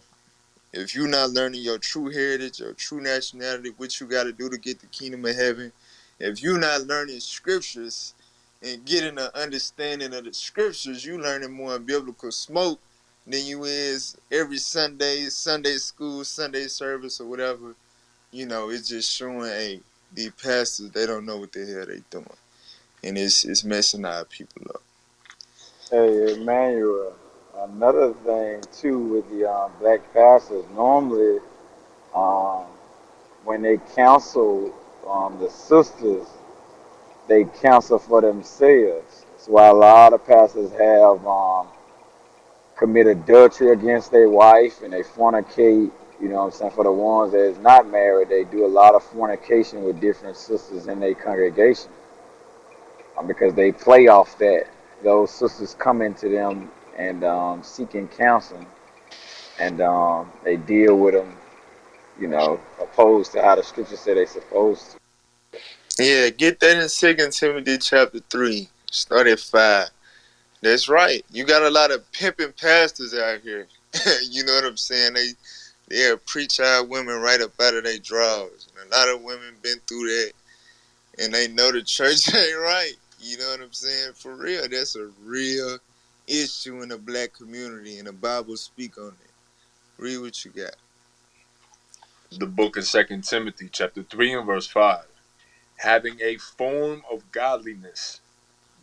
if you're not learning your true heritage, your true nationality, what you got to do to get the kingdom of heaven, if you're not learning scriptures and getting an understanding of the scriptures, you learning more in biblical smoke than you is every Sunday, Sunday school, Sunday service, or whatever. It's just showing, hey, these pastors, they don't know what the hell they doing. And it's messing our people up. Hey, Emmanuel. Another thing too with the black pastors, normally um, when they counsel the sisters, they counsel for themselves. That's why a lot of pastors have commit adultery against their wife and they fornicate. You know what I'm saying? For the ones that is not married, they do a lot of fornication with different sisters in their congregation because they play off that. Those sisters come into them and seeking counseling, and they deal with them, opposed to how the scripture said they supposed to. Yeah, get that in 2 Timothy chapter 3. Start at 5. That's right. You got a lot of pimping pastors out here. You know what I'm saying? They'll preach our women right up out of their drawers. And a lot of women been through that and they know the church ain't right. You know what I'm saying? For real. That's a real issue in the black community, and the Bible speak on it. Read what you got. The book of 2 Timothy, chapter 3 and verse 5. Having a form of godliness,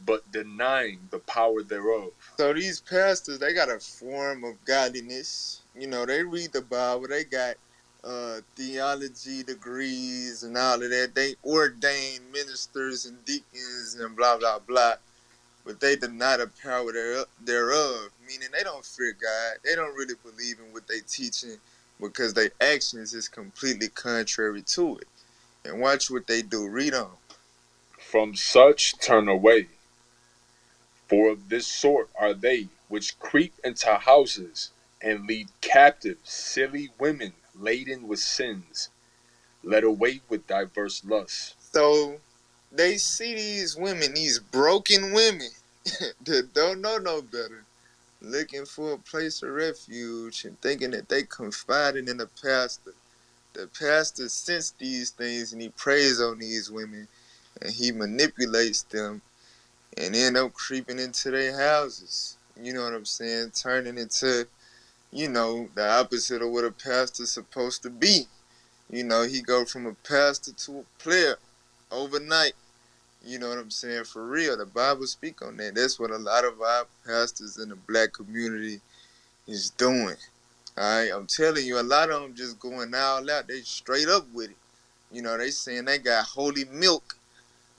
but denying the power thereof. So these pastors, they got a form of godliness. They read the Bible. They got theology degrees and all of that. They ordain ministers and deacons and blah blah blah, but they deny the power thereof. Meaning they don't fear God. They don't really believe in what they teaching because their actions is completely contrary to it. And watch what they do. Read on. From such turn away, for of this sort are they which creep into houses and lead captive silly women laden with sins, led away with diverse lusts. So they see these women, these broken women that don't know no better, looking for a place of refuge and thinking that they confiding in the pastor. The pastor senses these things and he preys on these women and he manipulates them and end up creeping into their houses. You know what I'm saying? Turning into, the opposite of what a pastor's supposed to be. He go from a pastor to a player overnight. You know what I'm saying? For real, the Bible speak on that. That's what a lot of our pastors in the black community is doing. All right, I'm telling you, a lot of them just going all out. They straight up with it. They saying they got holy milk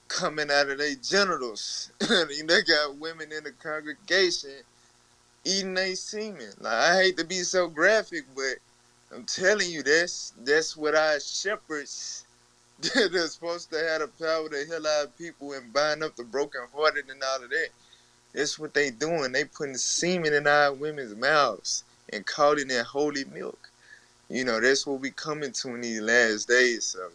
coming out of their genitals. They got women in the congregation eating their semen. Like, I hate to be so graphic, but I'm telling you, that's what our shepherds that's supposed to have the power to heal our people and bind up the brokenhearted and all of that. That's what they doing. They putting semen in our women's mouths and calling it holy milk. That's what we coming to in these last days. So,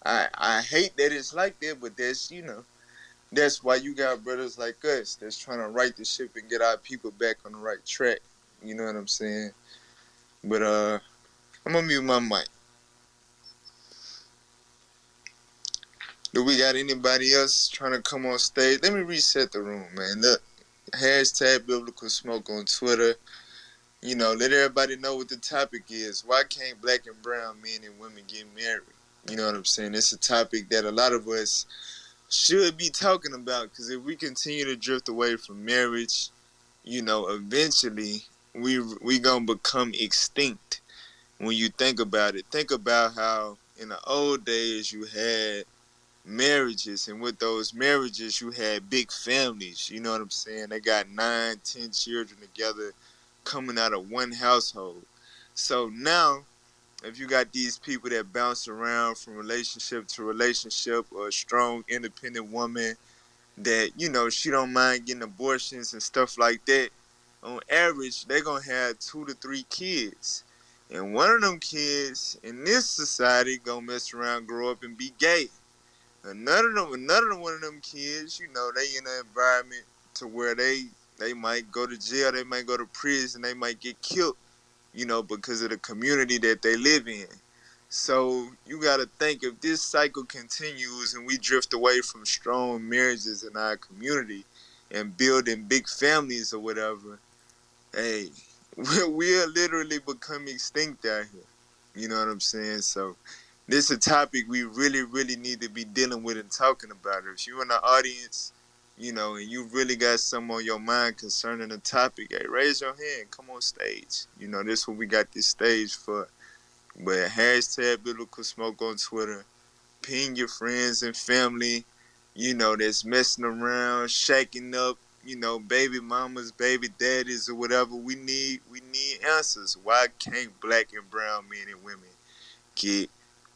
I hate that it's like that, but that's why you got brothers like us that's trying to right the ship and get our people back on the right track. You know what I'm saying? But I'm gonna mute my mic. Do we got anybody else trying to come on stage? Let me reset the room, man. Look, hashtag biblical smoke on Twitter. Let everybody know what the topic is. Why can't black and brown men and women get married? You know what I'm saying? It's a topic that a lot of us should be talking about, because if we continue to drift away from marriage, eventually we gonna become extinct. When you think about it, think about how in the old days you had marriages, and with those marriages you had big families. You know what I'm saying? They got 9, 10 children together coming out of one household. So now if you got these people that bounce around from relationship to relationship, or a strong independent woman that she don't mind getting abortions and stuff like that, on average they're gonna have 2 to 3 kids, and one of them kids in this society gonna mess around, grow up and be gay. Another one of them kids, they in an environment to where they might go to jail, they might go to prison, they might get killed, because of the community that they live in. So you got to think, if this cycle continues and we drift away from strong marriages in our community and building big families or whatever, hey, we'll literally become extinct out here. You know what I'm saying? So this is a topic we really, really need to be dealing with and talking about. If you're in the audience, and you really got something on your mind concerning the topic, hey, raise your hand, come on stage. This is what we got this stage for. But hashtag biblical smoke on Twitter. Ping your friends and family, that's messing around, shaking up, baby mamas, baby daddies, or whatever. We need answers. Why can't black and brown men and women get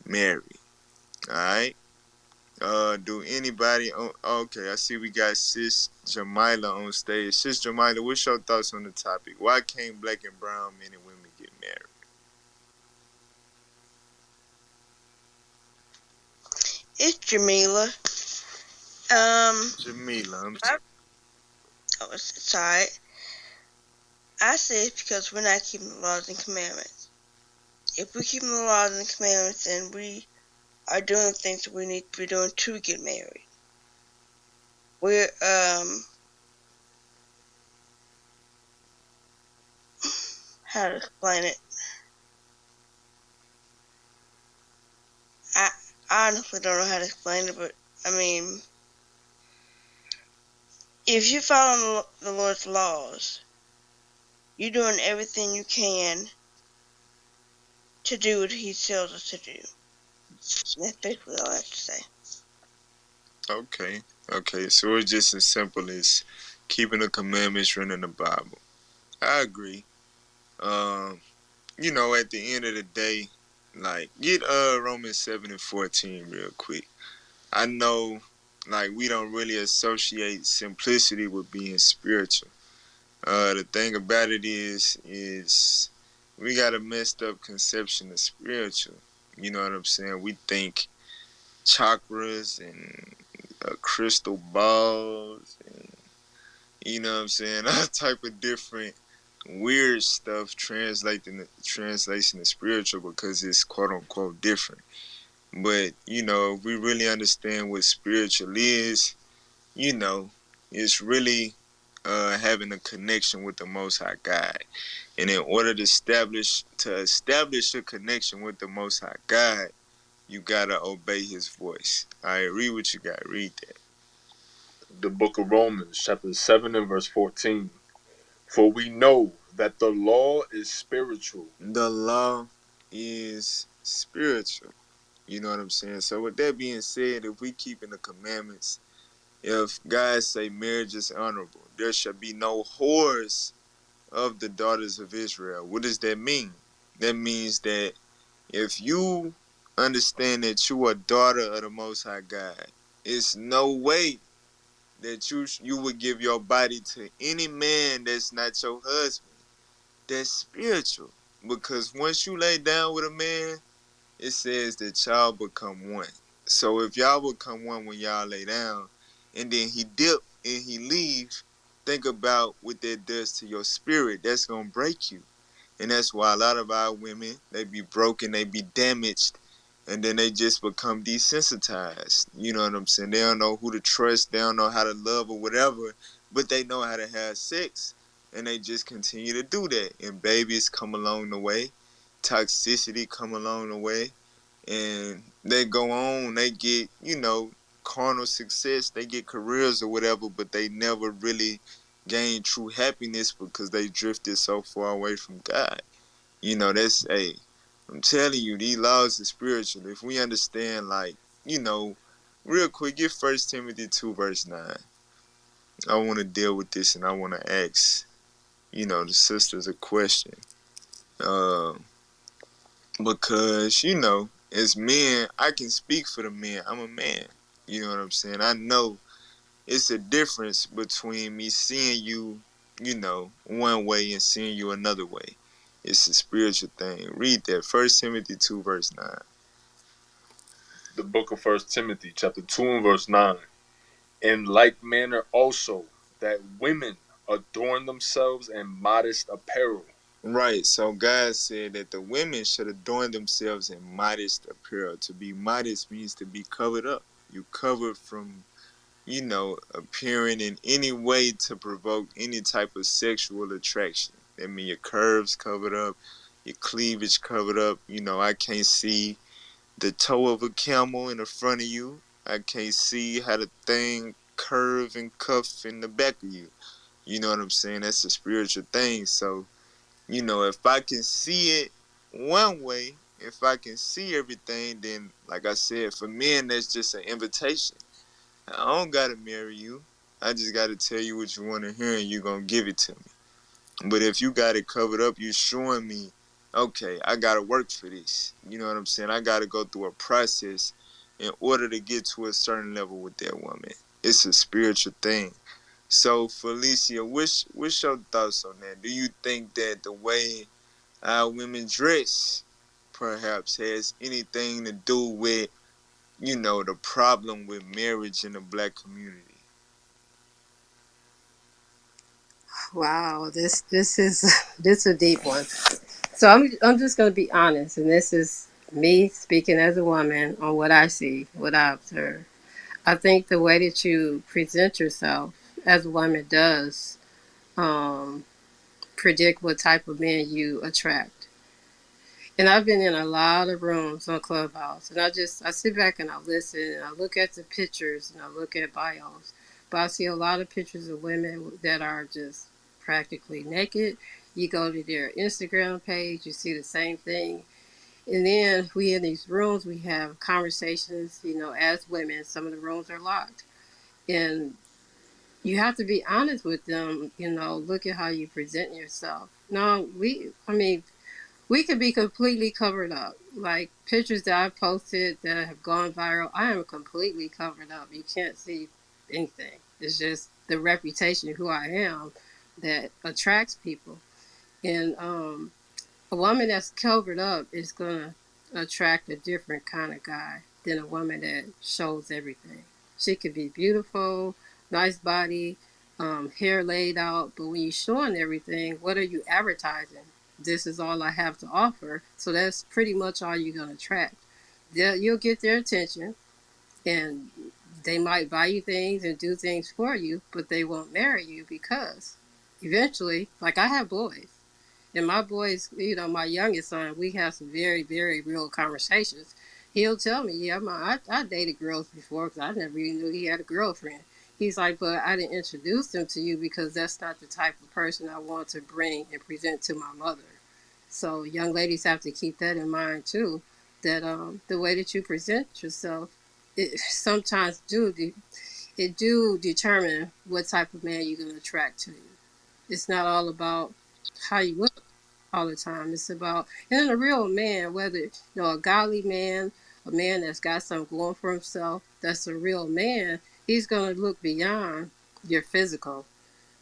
married? All right. Do anybody? Okay, I see we got Sis Jamila on stage. Sis Jamila, what's your thoughts on the topic? Why can't black and brown men and women get married? It's Jamila. Jamila, It's alright. I say it's because we're not keeping the laws and commandments. If we're keeping the laws and commandments, then we are doing things that we need to be doing to get married. We're, how to explain it? I honestly don't know how to explain it, but, I mean, if you follow the Lord's laws, you're doing everything you can to do what he tells us to do. And that's basically all I have to say. Okay. So it's just as simple as keeping the commandments, reading the Bible. I agree. At the end of the day, like get Romans 7:14 real quick. I know, like we don't really associate simplicity with being spiritual. The thing about it is we got a messed up conception of spiritual. You know what I'm saying? We think chakras and crystal balls and you know what I'm saying, all type of different weird stuff translation to spiritual because it's quote unquote different. But if we really understand what spiritual is, you know, it's really having a connection with the Most High God. And in order to establish a connection with the Most High God, you gotta obey His voice. I read what you got. Read that. The book of Romans, chapter 7 and verse 14. For we know that the law is spiritual. The law is spiritual. You know what I'm saying? So with that being said, if we keeping the commandments, if God say marriage is honorable, there shall be no whores of the daughters of Israel. What does that mean? That means that if you understand that you are a daughter of the Most High God, it's no way that you would give your body to any man that's not your husband. That's spiritual. Because once you lay down with a man, it says that y'all become one. So if y'all become one when y'all lay down, and then he dip and he leave, think about what that does to your spirit. That's gonna break you. And that's why a lot of our women, they be broken, they be damaged, and then they just become desensitized. You know what I'm saying? They don't know who to trust, they don't know how to love or whatever, but they know how to have sex. And they just continue to do that. And babies come along the way. Toxicity come along the way. And they go on, they get, carnal success, they get careers or whatever, but they never really gain true happiness because they drifted so far away from God. I'm telling you, these laws are spiritual. If we understand, real quick, get 1 Timothy 2 verse 9. I want to deal with this and I want to ask, the sisters a question. Because, as men, I can speak for the men. I'm a man. You know what I'm saying? I know it's a difference between me seeing you, one way and seeing you another way. It's a spiritual thing. Read that. 1 Timothy 2 verse 9. The book of 1 Timothy, chapter 2 and verse 9. In like manner also, that women adorn themselves in modest apparel. Right. So God said that the women should adorn themselves in modest apparel. To be modest means to be covered up. You covered from, appearing in any way to provoke any type of sexual attraction. That means your curves covered up, your cleavage covered up. I can't see the toe of a camel in the front of you. I can't see how the thing curve and cuff in the back of you. You know what I'm saying? That's a spiritual thing. So, if I can see it one way, if I can see everything, then, like I said, for men, that's just an invitation. I don't gotta marry you. I just gotta tell you what you want to hear, and you're gonna give it to me. But if you got it covered up, you're showing me, okay, I gotta work for this. You know what I'm saying? I gotta go through a process in order to get to a certain level with that woman. It's a spiritual thing. So, Felicia, what's your thoughts on that? Do you think that the way our women dress perhaps has anything to do with, the problem with marriage in the black community? Wow, this is this is a deep one. So I'm just gonna be honest, and this is me speaking as a woman on what I see, what I observe. I think the way that you present yourself as a woman does um, predict what type of men you attract. And I've been in a lot of rooms on Clubhouse, and I sit back and I listen, and I look at the pictures and I look at bios, but I see a lot of pictures of women that are just practically naked. You go to their Instagram page, you see the same thing, And then we in these rooms, we have conversations, as women, some of the rooms are locked. And you have to be honest with them, look at how you present yourself. No, we could be completely covered up. Like pictures that I posted that have gone viral, I am completely covered up. You can't see anything. It's just the reputation of who I am that attracts people. And a woman that's covered up is gonna attract a different kind of guy than a woman that shows everything. She could be beautiful, nice body, hair laid out, but when you're showing everything, what are you advertising? This is all I have to offer. So that's pretty much all you're gonna attract. You'll get their attention, and they might buy you things and do things for you, but they won't marry you because eventually, like I have boys. And my boys, my youngest son, we have some very, very real conversations. He'll tell me, yeah, I dated girls before because I never even knew he had a girlfriend. He's like, but I didn't introduce them to you because that's not the type of person I want to bring and present to my mother. So young ladies have to keep that in mind too, that the way that you present yourself, it sometimes do determine what type of man you're going to attract to you. It's not all about how you look all the time. It's about, and a real man, whether a godly man, a man that's got something going for himself, that's a real man. He's gonna look beyond your physical.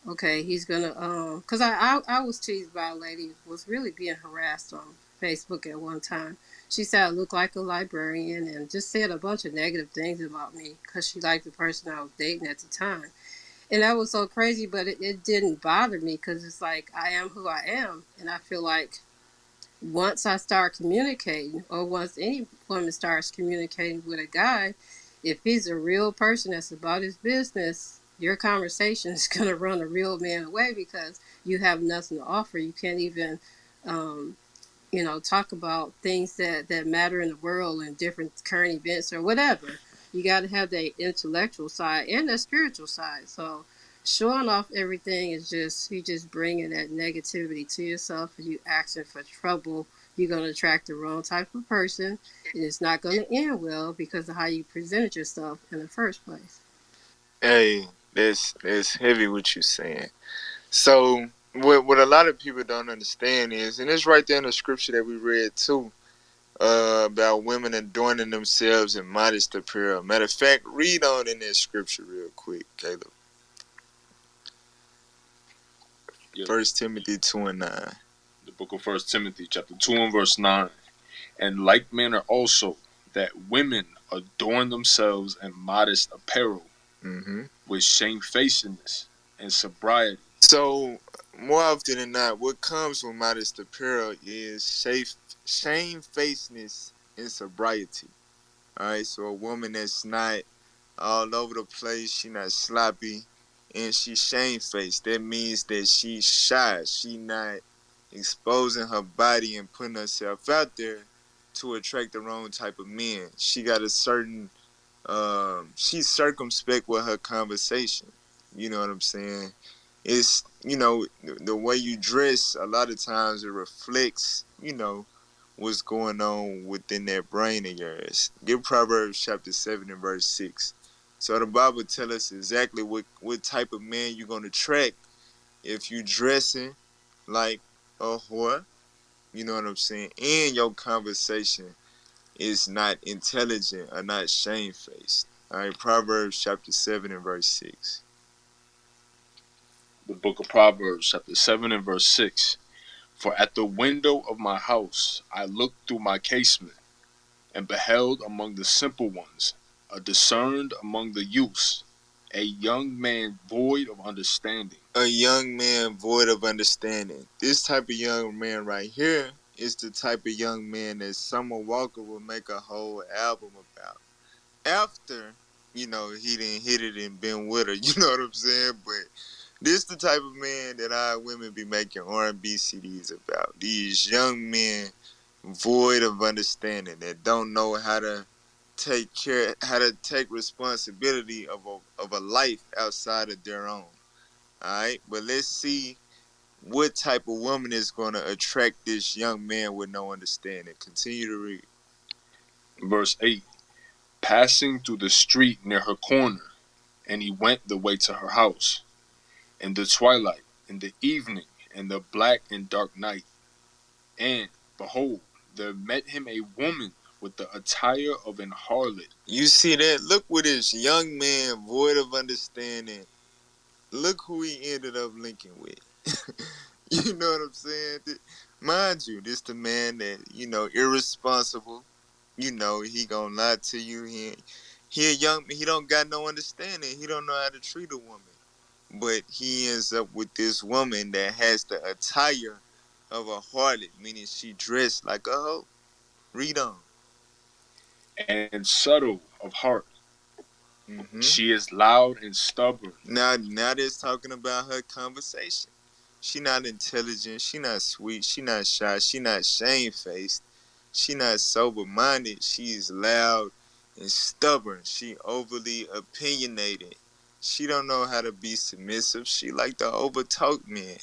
Okay, he's gonna cause I was teased by a lady who was really being harassed on Facebook at one time. She said I looked like a librarian and just said a bunch of negative things about me because she liked the person I was dating at the time. And that was so crazy, but it didn't bother me because it's like I am who I am. And I feel like once I start communicating, or once any woman starts communicating with a guy, if he's a real person that's about his business, your conversation is going to run a real man away because you have nothing to offer. You can't even um, talk about things that matter in the world and different current events or whatever. You got to have the intellectual side and the spiritual side. So showing off everything is just, you just bringing that negativity to yourself and you asking for trouble. You're going to attract the wrong type of person and it's not going to end well because of how you presented yourself in the first place. Hey, that's heavy what you saying. So what a lot of people don't understand is, and it's right there in the scripture that we read too, about women adorning themselves in modest apparel. Matter of fact, read on in that scripture real quick, Caleb. Yeah, 1 Timothy 2:9. the book of 1 Timothy, chapter 2 and verse 9. And like manner also, that women adorn themselves in modest apparel, Mm-hmm. with shamefacedness and sobriety. So more often than not, what comes with modest apparel is shamefacedness and sobriety. All right, so a woman that's not all over the place, she not sloppy, and she shamefaced. That means that she's shy. She not exposing her body and putting herself out there to attract the wrong type of men. She got a certain she's circumspect with her conversation. You know what I'm saying? It's, the way you dress, a lot of times it reflects, what's going on within that brain of yours. Get Proverbs chapter 7 and verse 6. So the Bible tells us exactly what type of man you're gonna attract if you dressing like a whore, you know what I'm saying, and your conversation is not intelligent or not shamefaced. All right, Proverbs chapter 7 and verse 6. The book of Proverbs, chapter 7 and verse 6. For at the window of my house I looked through my casement, and beheld among the simple ones, discerned among the youths, a young man void of understanding. A young man void of understanding. This type of young man right here is the type of young man that Summer Walker will make a whole album about. After, he didn't hit it and been with her, you know what I'm saying? But this the type of man that our women be making R&B CDs about. These young men void of understanding that don't know how to take responsibility of a life outside of their own. All right, but let's see what type of woman is going to attract this young man with no understanding? Continue to read. Verse 8. Passing through the street near her corner, and he went the way to her house. In the twilight, in the evening, in the black and dark night. And, behold, there met him a woman with the attire of an harlot. You see that? Look what this young man, void of understanding, look who he ended up linking with. You know what I'm saying? Mind you, this the man that, irresponsible. He gonna lie to you. He a young, he don't got no understanding. He don't know how to treat a woman. But he ends up with this woman that has the attire of a harlot, meaning she dressed like a hoe. Read on. And subtle of heart. Mm-hmm. She is loud and stubborn. Now they're talking about her conversation. She not intelligent. She not sweet. She not shy. She not shamefaced. She not sober-minded. She is loud and stubborn. She overly opinionated. She don't know how to be submissive. She like to overtalk men.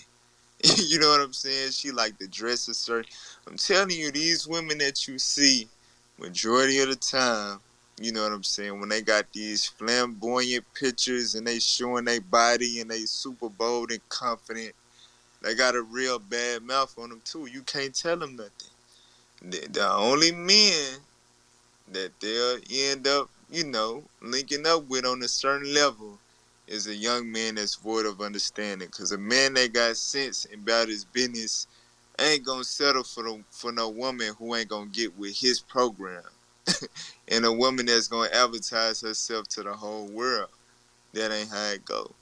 You know what I'm saying? She like to dress a certain. I'm telling you, these women that you see, majority of the time, you know what I'm saying, when they got these flamboyant pictures and they showing their body and they super bold and confident, they got a real bad mouth on them too. You can't tell them nothing. The only men that they'll end up, linking up with on a certain level is a young man that's void of understanding. Because a man that got sense about his business ain't gonna settle for no woman who ain't gonna get with his program. And a woman that's gonna advertise herself to the whole world. That ain't how it go.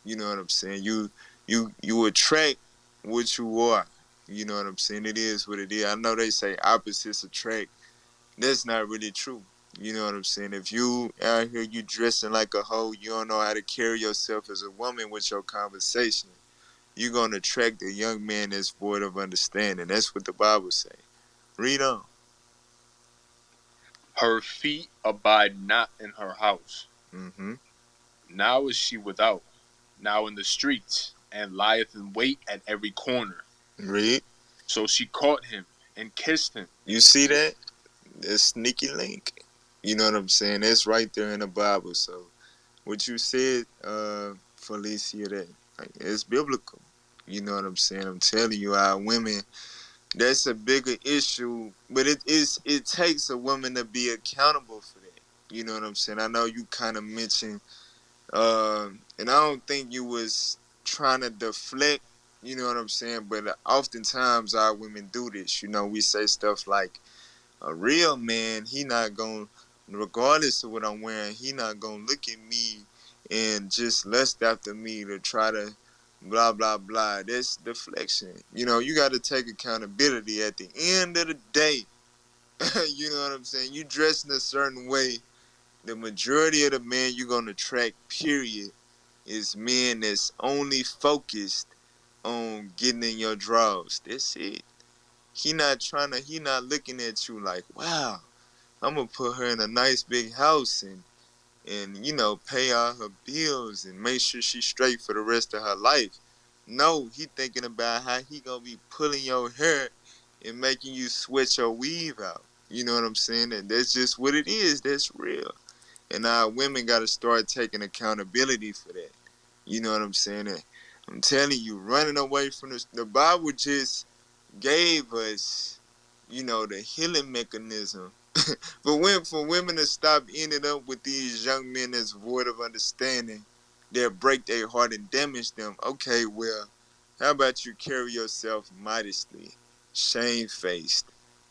You know what I'm saying? You attract what you are. You know what I'm saying? It is what it is. I know they say opposites attract. That's not really true. You know what I'm saying? If you out here, you dressing like a hoe, you don't know how to carry yourself as a woman with your conversation, you're going to attract a young man that's void of understanding. That's what the Bible say. Read on. Her feet abide not in her house. Mm-hmm. Now is she without, now in the streets, and lieth in wait at every corner. Read. So she caught him and kissed him. You see that? That's sneaky link. You know what I'm saying? That's right there in the Bible. So what you said, Felicia, that like, it's biblical. You know what I'm saying? I'm telling you, our women, that's a bigger issue, but it takes a woman to be accountable for that. You know what I'm saying? I know you kind of mentioned, and I don't think you was trying to deflect. You know what I'm saying? But oftentimes our women do this. We say stuff like, a real man, he not gonna, regardless of what I'm wearing, he not gonna look at me and just lust after me to try to blah blah blah. That's deflection. You got to take accountability at the end of the day. You know what I'm saying? You dress in a certain way. The majority of the men you're gonna attract, period, is men that's only focused on getting in your drawers. That's it. He not looking at you like, wow, I'm gonna put her in a nice big house and pay all her bills and make sure she's straight for the rest of her life. No, he thinking about how he gonna be pulling your hair and making you sweat your weave out. You know what I'm saying? And that's just what it is. That's real. And our women gotta start taking accountability for that. You know what I'm saying? And I'm telling you, running away from the Bible just gave us, the healing mechanism. For women to stop ending up with these young men that's void of understanding, they'll break their heart and damage them. Okay, well, how about you carry yourself modestly, shamefaced,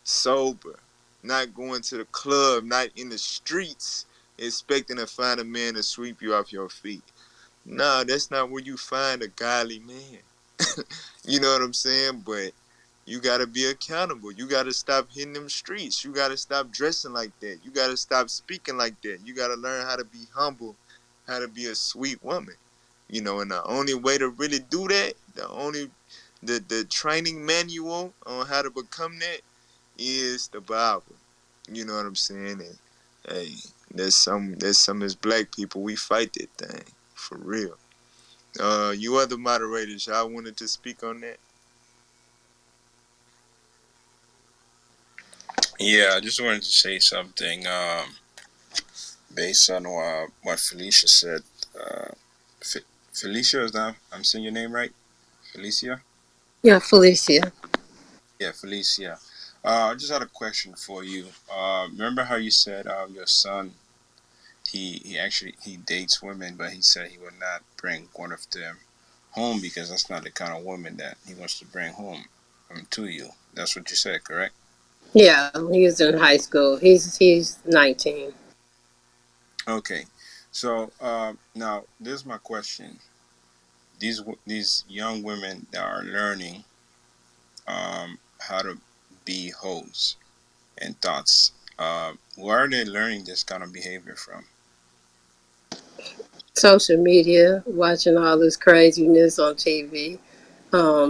sober, not going to the club, not in the streets, expecting to find a man to sweep you off your feet. No, that's not where you find a godly man. You know what I'm saying? But you got to be accountable. You got to stop hitting them streets. You got to stop dressing like that. You got to stop speaking like that. You got to learn how to be humble, how to be a sweet woman. And the only way to really do that, the training manual on how to become that is the Bible. You know what I'm saying? And hey, there's some as black people, we fight that thing for real. You other moderators, y'all wanted to speak on that? Yeah, I just wanted to say something based on what Felicia said. Uh, Felicia, is that I'm saying your name right? Felicia? Yeah, Felicia. Yeah, Felicia. I just had a question for you. Remember how you said your son he actually he dates women, but he said he would not bring one of them home because that's not the kind of woman that he wants to bring home to you. That's what you said, correct? Yeah, he was in high school. He's 19. Okay. So now this is my question. These young women that are learning how to be hoes and thoughts, where are they learning this kind of behavior from? Social media, watching all this craziness on TV.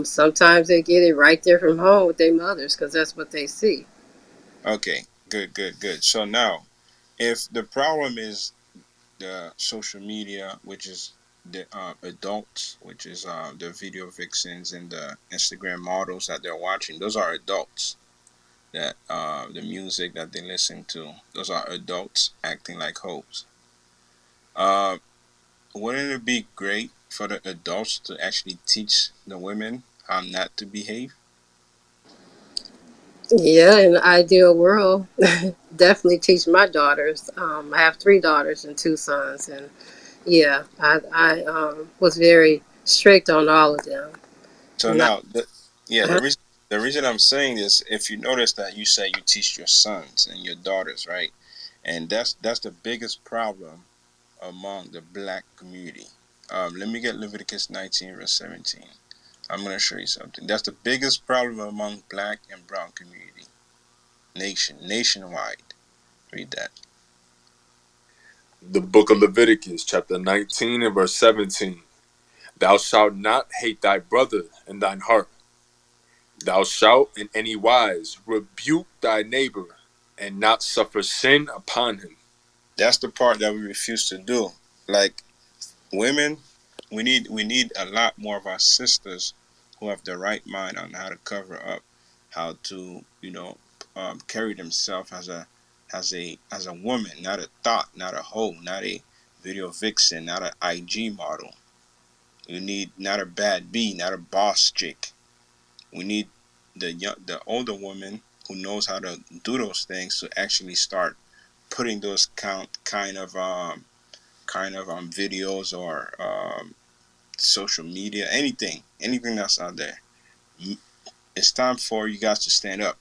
Sometimes they get it right there from home with their mothers because that's what they see. Okay, good. So now, if the problem is the social media, which is the adults, which is the video vixens and the Instagram models that they're watching, those are adults. That the music that they listen to, those are adults acting like hoes. Uh, wouldn't it be great for the adults to actually teach the women how not to behave? Yeah, in the ideal world, definitely teach my daughters. I have three daughters and two sons, and yeah, I was very strict on all of them. So Not, now, yeah, the reason I'm saying this, if you notice that you say you teach your sons and your daughters, right, and that's the biggest problem among the black community. Let me get Leviticus 19 verse 17. I'm gonna show you something. That's the biggest problem among black and brown community, nationwide. Read that. The book of Leviticus, chapter 19 and verse 17. Thou shalt not hate thy brother in thine heart. Thou shalt in any wise rebuke thy neighbor and not suffer sin upon him. That's the part that we refuse to do. Like women, we need a lot more of our sisters who have the right mind on how to cover up, how to carry themselves as a woman, not a thought, not a hoe, not a video vixen, not an IG model. We need not a bad B, not a boss chick. We need the older woman who knows how to do those things to actually start putting those kind of videos or social media, anything that's out there. It's time for you guys to stand up.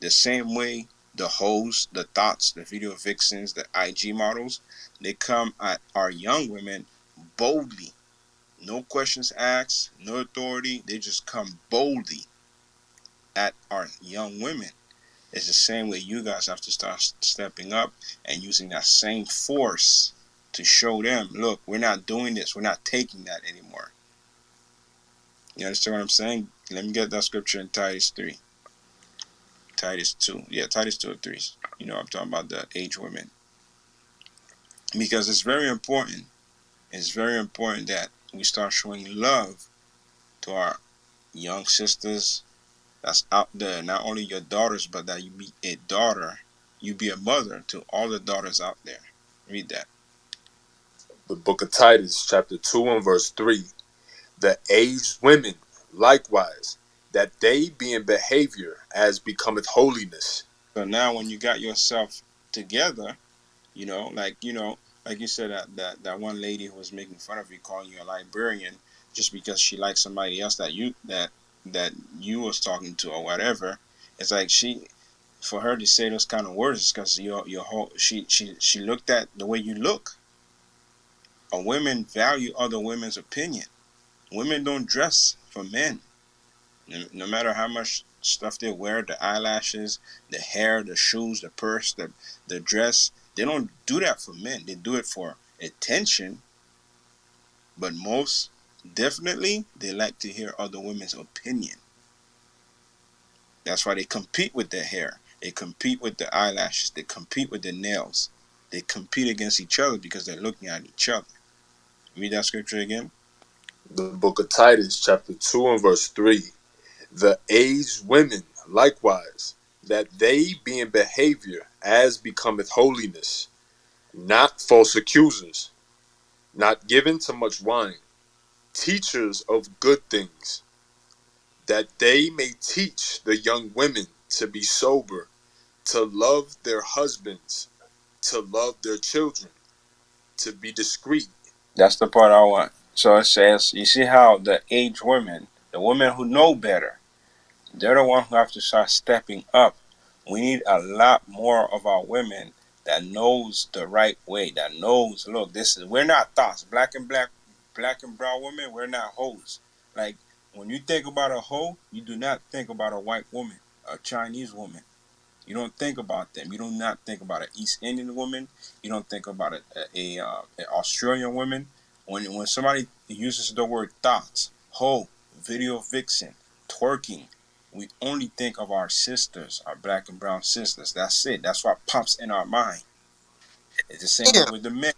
The same way the hoes, the thoughts, the video vixens, the IG models, they come at our young women boldly. No questions asked, no authority. They just come boldly at our young women. It's the same way you guys have to start stepping up and using that same force to show them, look, we're not doing this. We're not taking that anymore. You understand what I'm saying? Let me get that scripture in Titus 3. Titus 2. Yeah, Titus 2 or 3. I'm talking about the age women. Because it's very important. It's very important that we start showing love to our young sisters that's out there. Not only your daughters, but that you be a daughter. You be a mother to all the daughters out there. Read that. The book of Titus, chapter 2 and verse 3. The aged women likewise, that they be in behavior as becometh holiness. So now when you got yourself together, like you said that one lady who was making fun of you, calling you a librarian just because she liked somebody else that you was talking to or whatever. It's like for her to say those kind of words is because your whole she looked at the way you look. A women value other women's opinion. Women don't dress for men. No matter how much stuff they wear, the eyelashes, the hair, the shoes, the purse, the dress, they don't do that for men. They do it for attention. But most definitely, they like to hear other women's opinion. That's why they compete with their hair. They compete with the eyelashes. They compete with the nails. They compete against each other because they're looking at each other. Read that scripture again. The book of Titus, chapter 2 and verse 3. The aged women likewise, that they be in behavior as becometh holiness, not false accusers, not given to much wine, teachers of good things, that they may teach the young women to be sober, to love their husbands, to love their children, to be discreet. That's the part I want. So it says, you see how the aged women, the women who know better, they're the ones who have to start stepping up. We need a lot more of our women that knows the right way, that knows, look, this is, we're not thoughts. Black and brown women, we're not hoes. Like, when you think about a hoe, you do not think about a white woman, a Chinese woman. You don't think about them. You do not think about an East Indian woman. You don't think about an Australian woman. When somebody uses the word thoughts, hoe, video vixen, twerking, we only think of our sisters, our black and brown sisters. That's it. That's what pops in our mind. It's the same way Damn. with the men.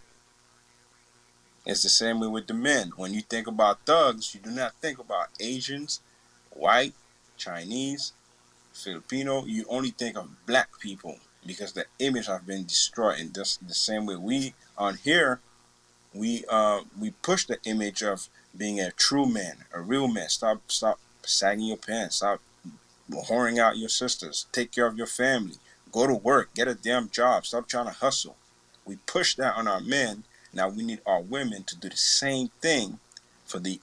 It's the same way with the men. When you think about thugs, you do not think about Asians, white, Chinese, Filipino, you only think of black people because the image has been destroyed. And just the same way we on here, we push the image of being a true man, a real man. Stop sagging your pants. Stop whoring out your sisters. Take care of your family. Go to work. Get a damn job. Stop trying to hustle. We push that on our men. Now we need our women to do the same thing for the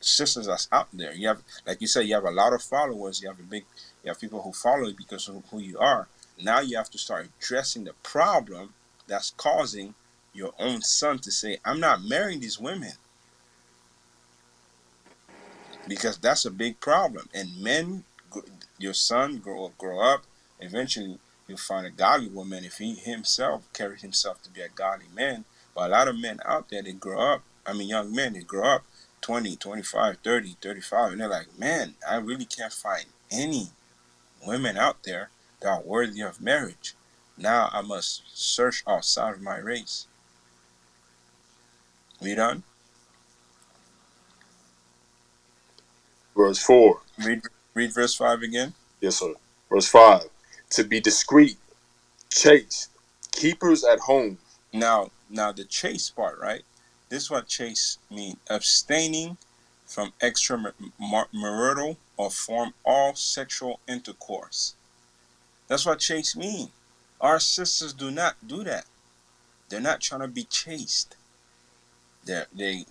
sisters that's out there. You have, like you said, you have a lot of followers. You have people who follow you because of who you are. Now you have to start addressing the problem that's causing your own son to say, "I'm not marrying these women," because that's a big problem. And men, your son grow up. Eventually, he'll find a godly woman if he himself carries himself to be a godly man. But a lot of men out there, they grow up. I mean, young men, they grow up 20, 25, 30, 35, and they're like, man, I really can't find any women out there that are worthy of marriage. Now I must search outside of my race. We done? Verse 4. Read verse 5 again. Yes, sir. Verse 5. To be discreet, chaste, keepers at home. Now the chase part, right? This is what chase mean: abstaining from extramarital or form all sexual intercourse. That's what chase mean. Our sisters do not do that. They're not trying to be chaste. They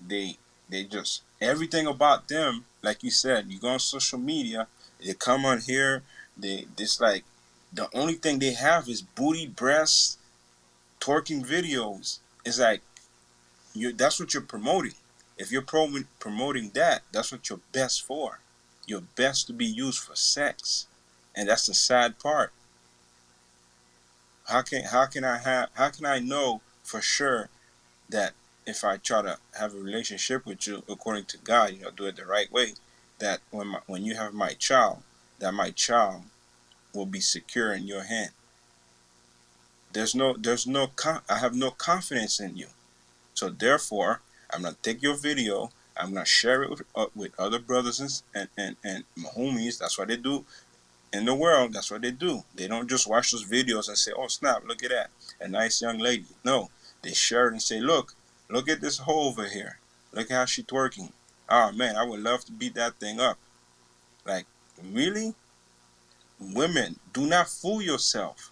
just, everything about them, like you said, you go on social media, they come on here, this like the only thing they have is booty, breasts, twerking videos. It's like, that's what you're promoting. If you're promoting that, that's what you're best for. You're best to be used for sex, and that's the sad part. How can I know for sure that if I try to have a relationship with you according to God, do it the right way, that when you have my child, that my child will be secure in your hand. I have no confidence in you. So therefore, I'm gonna take your video. I'm gonna share it with other brothers and homies. That's what they do in the world. That's what they do. They don't just watch those videos and say, "Oh snap, look at that, a nice young lady." No, they share it and say, look at this hoe over here. Look at how she twerking. Oh man, I would love to beat that thing up." Like, really, women, do not fool yourself.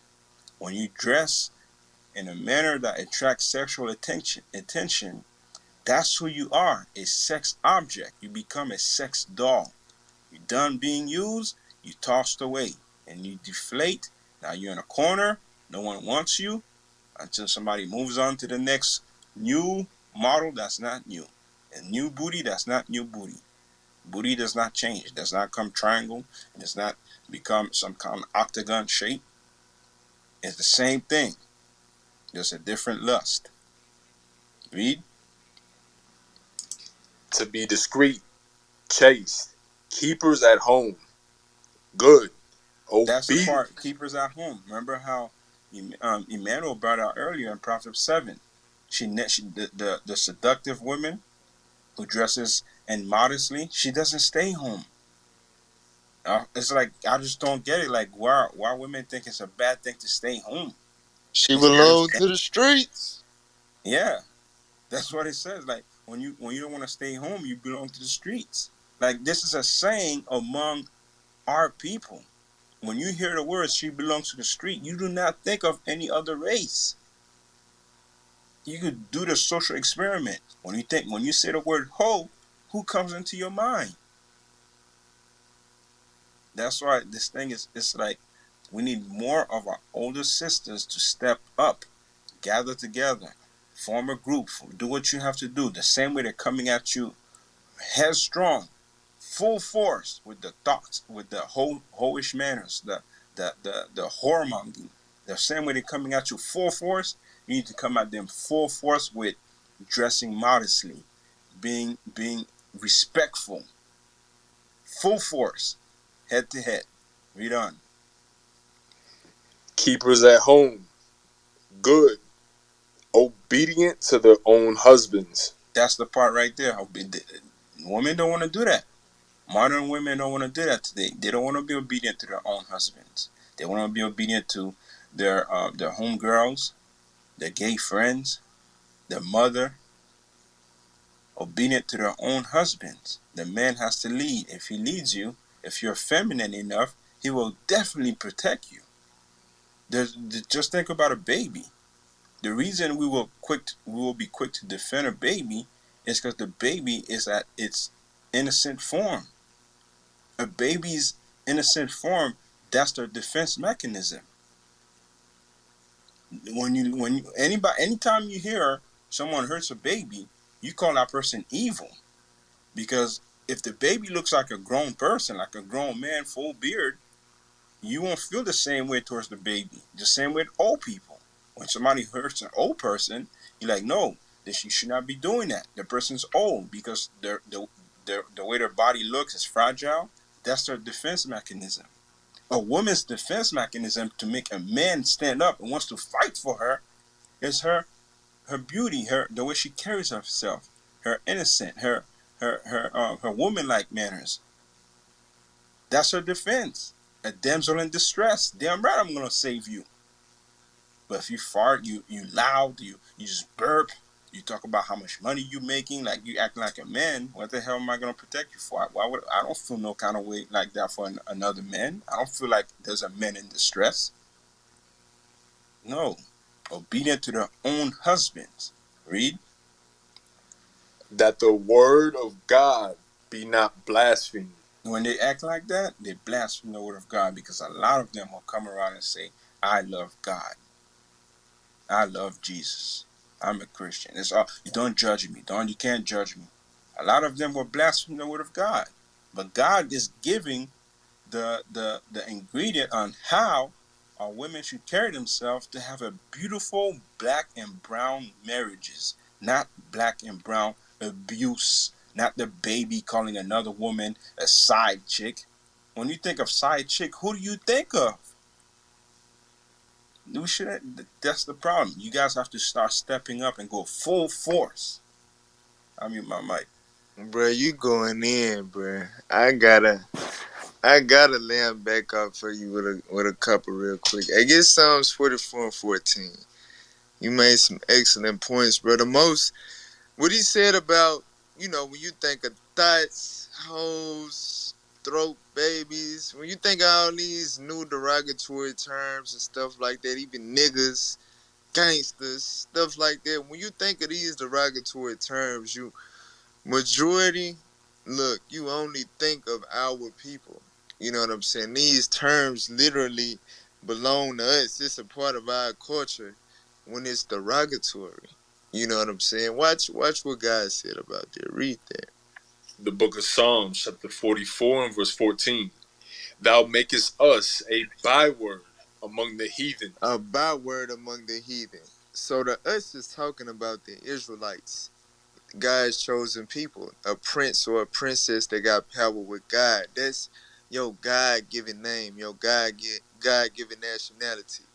When you dress in a manner that attracts sexual attention, that's who you are, a sex object. You become a sex doll. You're done being used, you tossed away, and you deflate. Now you're in a corner, no one wants you until somebody moves on to the next new model that's not new. A new booty that's not new booty. Booty does not change. It does not come triangle. It does not become some kind of octagon shape. It's the same thing. Just a different lust. Read. To be discreet, chaste, keepers at home, good, That's the obedient. part. Keepers at home. Remember how Emmanuel brought out earlier in Proverbs 7. The seductive woman who dresses and modestly, she doesn't stay home. It's like I just don't get it. Like why women think it's a bad thing to stay home? She It's a good belonged thing. to the streets. Yeah, that's what it says. Like when you don't want to stay home, you belong to the streets. Like this is a saying among our people. When you hear the words "she belongs to the street," you do not think of any other race. You could do the social experiment. When you say the word "hoe," who comes into your mind? That's why this thing is. It's like we need more of our older sisters to step up, gather together, form a group, do what you have to do. The same way they're coming at you headstrong, full force with the thoughts, with the hoish manners, the whoremongering. The same way they're coming at you full force, you need to come at them full force with dressing modestly, being respectful, full force, head to head. Read on. Keepers at home, good, obedient to their own husbands. That's the part right there. Women don't want to do that. Modern women don't want to do that today. They don't want to be obedient to their own husbands. They want to be obedient to their homegirls, their gay friends, their mother. Obedient to their own husbands. The man has to lead. If he leads you, if you're feminine enough, he will definitely protect you. Just think about a baby. The reason we will be quick to defend a baby is because the baby is at its innocent form. A baby's innocent form, that's their defense mechanism. Anytime you hear someone hurts a baby, you call that person evil, because if the baby looks like a grown person, like a grown man, full beard, you won't feel the same way towards the baby. The same with old people. When somebody hurts an old person, you're like, no, this you should not be doing that. The person's old because the way their body looks is fragile. That's their defense mechanism. A woman's defense mechanism to make a man stand up and wants to fight for her is her beauty, the way she carries herself, her innocent, her woman-like manners. That's her defense. A damsel in distress. Damn right, I'm gonna save you. But if you fart, you loud, you just burp, you talk about how much money you making, like you acting like a man. What the hell am I gonna protect you for? Why would I don't feel no kind of way like that for another man. I don't feel like there's a man in distress. No, obedient to their own husbands. Read. That the word of God be not blasphemed. When they act like that, they blaspheme the word of God, because a lot of them will come around and say, I love God. I love Jesus. I'm a Christian. It's all, you don't judge me. You can't judge me. A lot of them will blaspheme the word of God. But God is giving the ingredient on how our women should carry themselves to have a beautiful black and brown marriages, not black and brown abuse, not the baby calling another woman a side chick. When you think of side chick, who do you think of? We should. That's the problem. You guys have to start stepping up and go full force. I mean, my mic. Bruh, you going in, bruh. I gotta lay 'em back up for you with a couple real quick. I guess Psalms 44 and 14. You made some excellent points, bro. The most what he said about, when you think of thoughts, hoes, throat babies, when you think of all these new derogatory terms and stuff like that, even niggas, gangsters, stuff like that. When you think of these derogatory terms, majority, look, you only think of our people. You know what I'm saying? These terms literally belong to us. It's a part of our culture when it's derogatory. You know what I'm saying? Watch what God said about that. Read that. The book of Psalms, chapter 44 and verse 14. Thou makest us a byword among the heathen. A byword among the heathen. So the us is talking about the Israelites, God's chosen people, a prince or a princess that got power with God. That's your God given name, your God given nationality.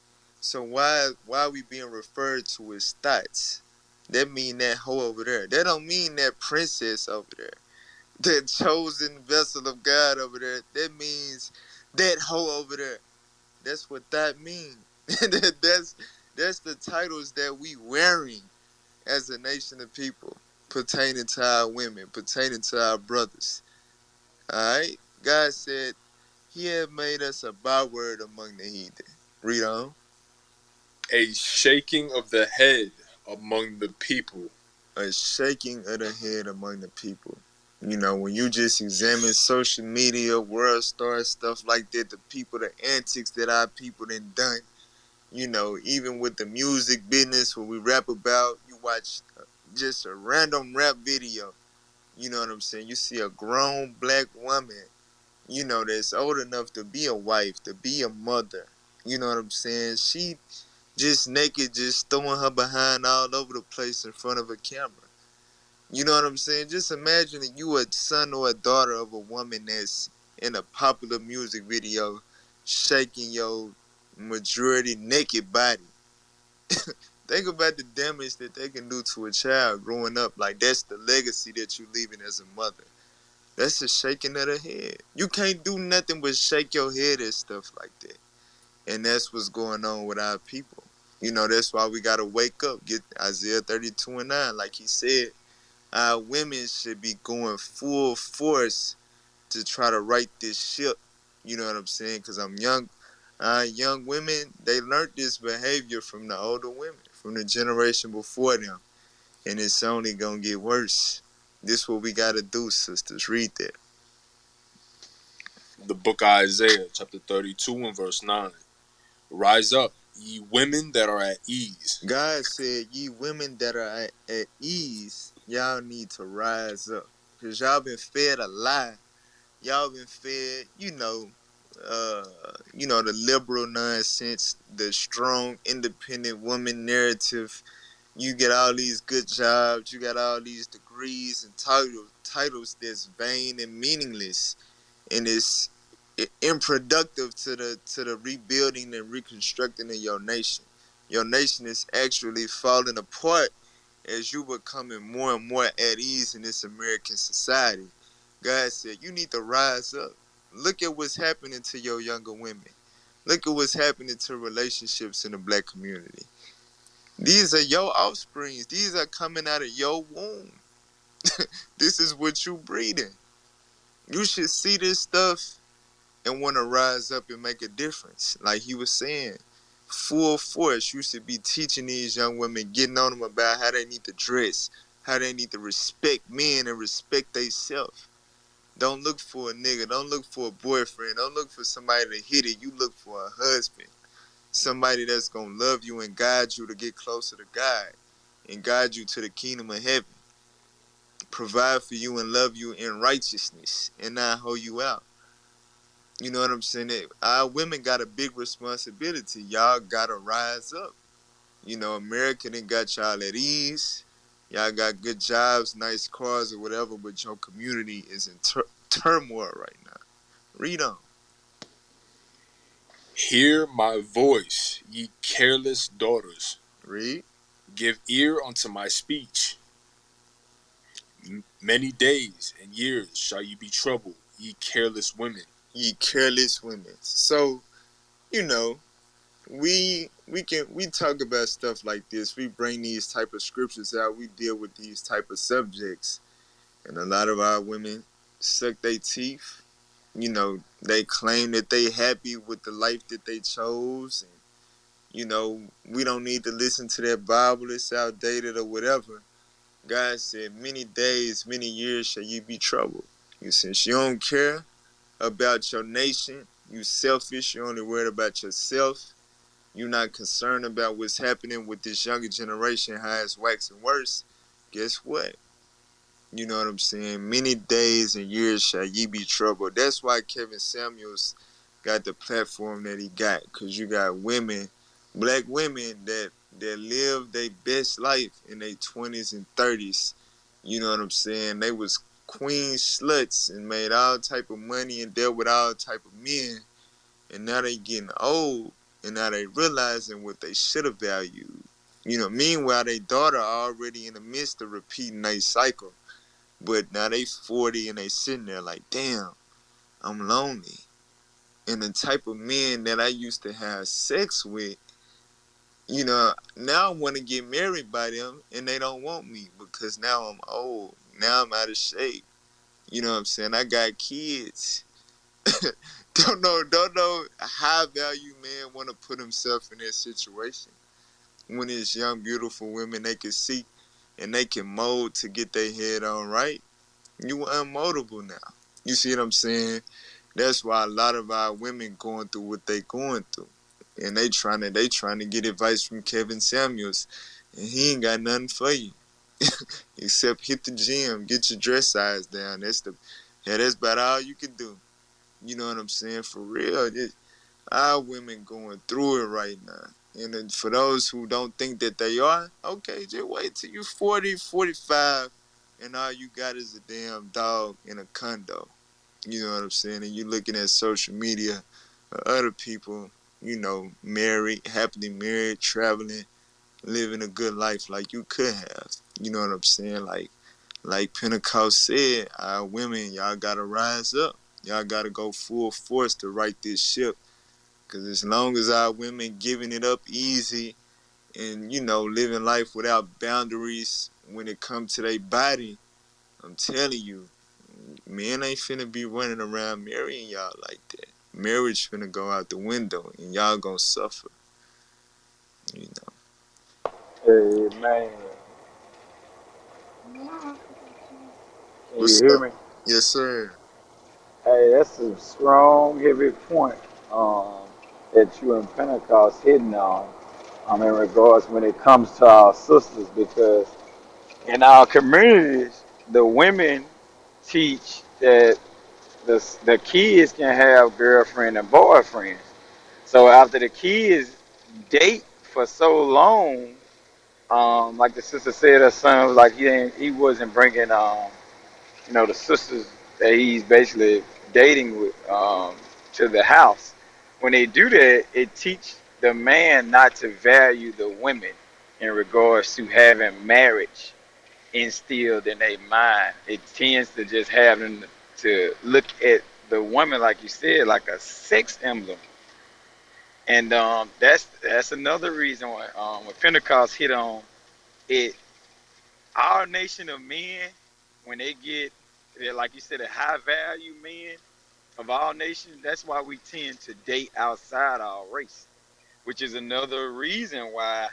So why we being referred to as thoughts? That mean that hoe over there. That don't mean that princess over there. That chosen vessel of God over there. That means that hoe over there. That's what that means. that's the titles that we wearing as a nation of people, pertaining to our women, pertaining to our brothers. Alright? God said he had made us a byword among the heathen. Read on. A shaking of the head among the people. A shaking of the head among the people. You know, when you just examine social media, world stars, stuff like that, the people, the antics that our people done, you know, even with the music business, when we rap about, you watch just a random rap video, you know what I'm saying? You see a grown black woman, you know, that's old enough to be a wife, to be a mother, you know what I'm saying? She just naked, just throwing her behind all over the place in front of a camera. You know what I'm saying? Just imagine that you a son or a daughter of a woman that's in a popular music video shaking your majority naked body. Think about the damage that they can do to a child growing up. Like, that's the legacy that you leaving as a mother. That's a shaking of the head. You can't do nothing but shake your head at stuff like that. And that's what's going on with our people. You know, that's why we got to wake up, get Isaiah 32:9. Like he said, our women should be going full force to try to right this ship. You know what I'm saying? Because young women, they learned this behavior from the older women, from the generation before them. And it's only going to get worse. This what we got to do, sisters. Read that. The book of Isaiah, chapter 32 and verse 9. Rise up, ye women that are at ease. God said, ye women that are at ease, y'all need to rise up. Because y'all been fed a lie. Y'all been fed, the liberal nonsense, the strong, independent woman narrative. You get all these good jobs, you got all these degrees and titles that's vain and meaningless, and it's unproductive to the rebuilding and reconstructing of your nation. Your nation is actually falling apart as you becoming more and more at ease in this American society. God said, you need to rise up. Look at what's happening to your younger women. Look at what's happening to relationships in the black community. These are your offsprings. These are coming out of your womb. This is what you breathing. You should see this stuff and want to rise up and make a difference. Like he was saying, full force. You should be teaching these young women, getting on them about how they need to dress, how they need to respect men and respect themselves. Don't look for a nigga. Don't look for a boyfriend. Don't look for somebody to hit it. You look for a husband. Somebody that's going to love you and guide you to get closer to God and guide you to the kingdom of heaven. Provide for you and love you in righteousness and not hold you out. You know what I'm saying? Our women got a big responsibility. Y'all got to rise up. You know, America done got y'all at ease. Y'all got good jobs, nice cars or whatever, but your community is in turmoil right now. Read on. Hear my voice, ye careless daughters. Read. Give ear unto my speech. Many days and years shall ye be troubled, ye careless women. Ye careless women. So, you know, we talk about stuff like this. We bring these type of scriptures out. We deal with these type of subjects. And a lot of our women suck their teeth. You know, they claim that they happy with the life that they chose. And, you know, we don't need to listen to that Bible. It's outdated or whatever. God said, many days, many years shall you be troubled. You since you don't care about your nation, you selfish, you only worried about yourself. You're not concerned about what's happening with this younger generation, how it's waxing worse. Guess what? You know what I'm saying? Many days and years shall ye be troubled. That's why Kevin Samuels got the platform that he got. Because you got women, black women that live their best life in their 20s and 30s. You know what I'm saying? They was queen sluts and made all type of money and dealt with all type of men. And now they getting old and now they realizing what they should have valued. You know, meanwhile, their daughter already in the midst of repeating their cycle. But now they 40 and they sitting there like, damn, I'm lonely. And the type of men that I used to have sex with, you know, now I want to get married by them and they don't want me because now I'm old. Now I'm out of shape. You know what I'm saying? I got kids. don't know high value man want to put himself in that situation. When it's young, beautiful women they can see and they can mold to get their head on right. You unmoldable now. You see what I'm saying? That's why a lot of our women going through what they going through. And they trying to get advice from Kevin Samuels. And he ain't got nothing for you. Except hit the gym, get your dress size down. That's about all you can do. You know what I'm saying? For real. Our women going through it right now. And then for those who don't think that they are, okay, just wait till you 40, 45, and all you got is a damn dog in a condo. You know what I'm saying? And you looking at social media, other people, you know, married, happily married, traveling, living a good life like you could have. You know what I'm saying? Like Pentecost said, our women, y'all gotta rise up. Y'all gotta go full force to right this ship. Cause as long as our women giving it up easy and, you know, living life without boundaries when it comes to their body, I'm telling you, men ain't finna be running around marrying y'all like that. Marriage finna go out the window and y'all gonna suffer, you know. Hey man, can you What's hear up? me? Yes, sir. Hey, that's a strong, heavy point um, that you and Pentecost hitting on. In regards when it comes to our sisters, because in our communities, the women teach that the kids can have girlfriend and boyfriend. So after the kids date for so long, like the sister said, her son was like he wasn't bringing the sisters that he's basically dating with to the house. When they do that, it teach the man not to value the women in regards to having marriage instilled in their mind. It tends to just have them to look at the woman, like you said, like a sex emblem. And that's another reason why when Pentecost hit on it, our nation of men, when they get, like you said, a high value men of all nations, that's why we tend to date outside our race, which is another reason why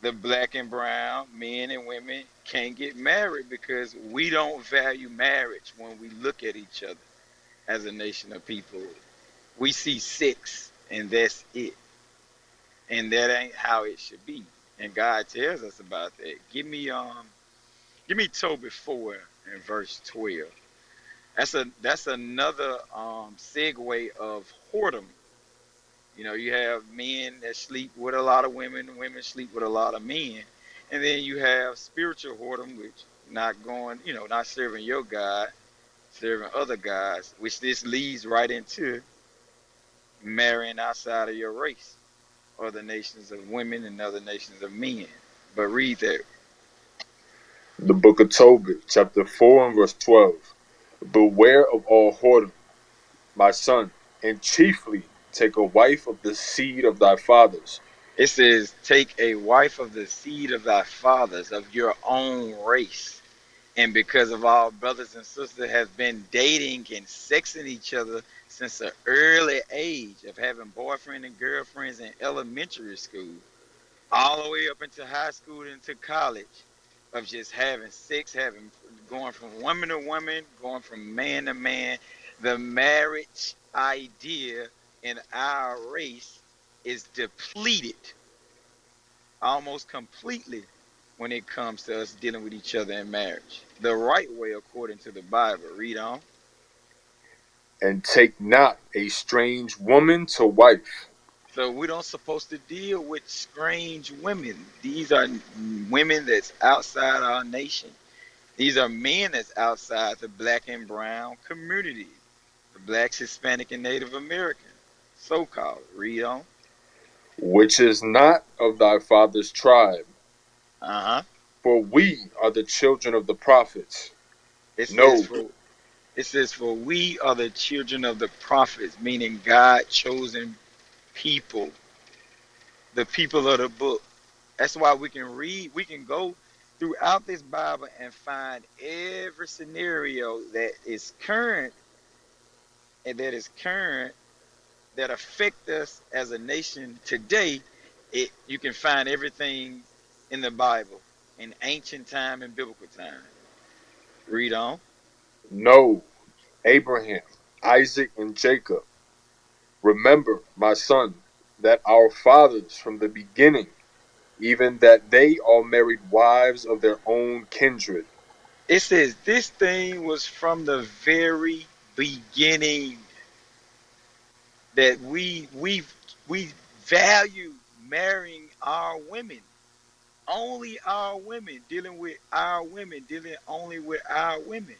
the black and brown men and women can't get married, because we don't value marriage when we look at each other as a nation of people. We see sex and that's it. And that ain't how it should be. And God tells us about that. Give me Tobit 4 and verse 12. That's another segue of whoredom. You know, you have men that sleep with a lot of women, women sleep with a lot of men. And then you have spiritual whoredom, which not going, not serving your God, serving other guys, which this leads right into marrying outside of your race, other nations of women and other nations of men. But read that. The book of Tobit, chapter 4 and verse 12. Beware of all whoredom, my son, and chiefly take a wife of the seed of thy fathers. It says, take a wife of the seed of thy fathers, of your own race. And because of our brothers and sisters have been dating and sexing each other since an early age of having boyfriend and girlfriends in elementary school, all the way up into high school and into college, of just having sex, going from woman to woman, going from man to man. The marriage idea in our race is depleted almost completely when it comes to us dealing with each other in marriage. The right way, according to the Bible. Read on. And take not a strange woman to wife, So we don't supposed to deal with strange women. These are women that's outside our nation. These are men that's outside the black and brown community, the blacks, Hispanic, and Native American, so-called. Read on. which is not of thy father's tribe, Uh-huh. for we are the children of the prophets. It says No. for it says for we are the children of the prophets, meaning God chosen people, the people of the book. That's why we can read, we can go throughout this Bible and find every scenario that is current and that affect us as a nation today. You can find everything in the Bible in ancient time and biblical time. Read on. No. Abraham, Isaac, and Jacob. Remember, my son, that our fathers from the beginning, even that they all married wives of their own kindred. It says this thing was from the very beginning that we value marrying our women, only our women, dealing with our women, dealing only with our women.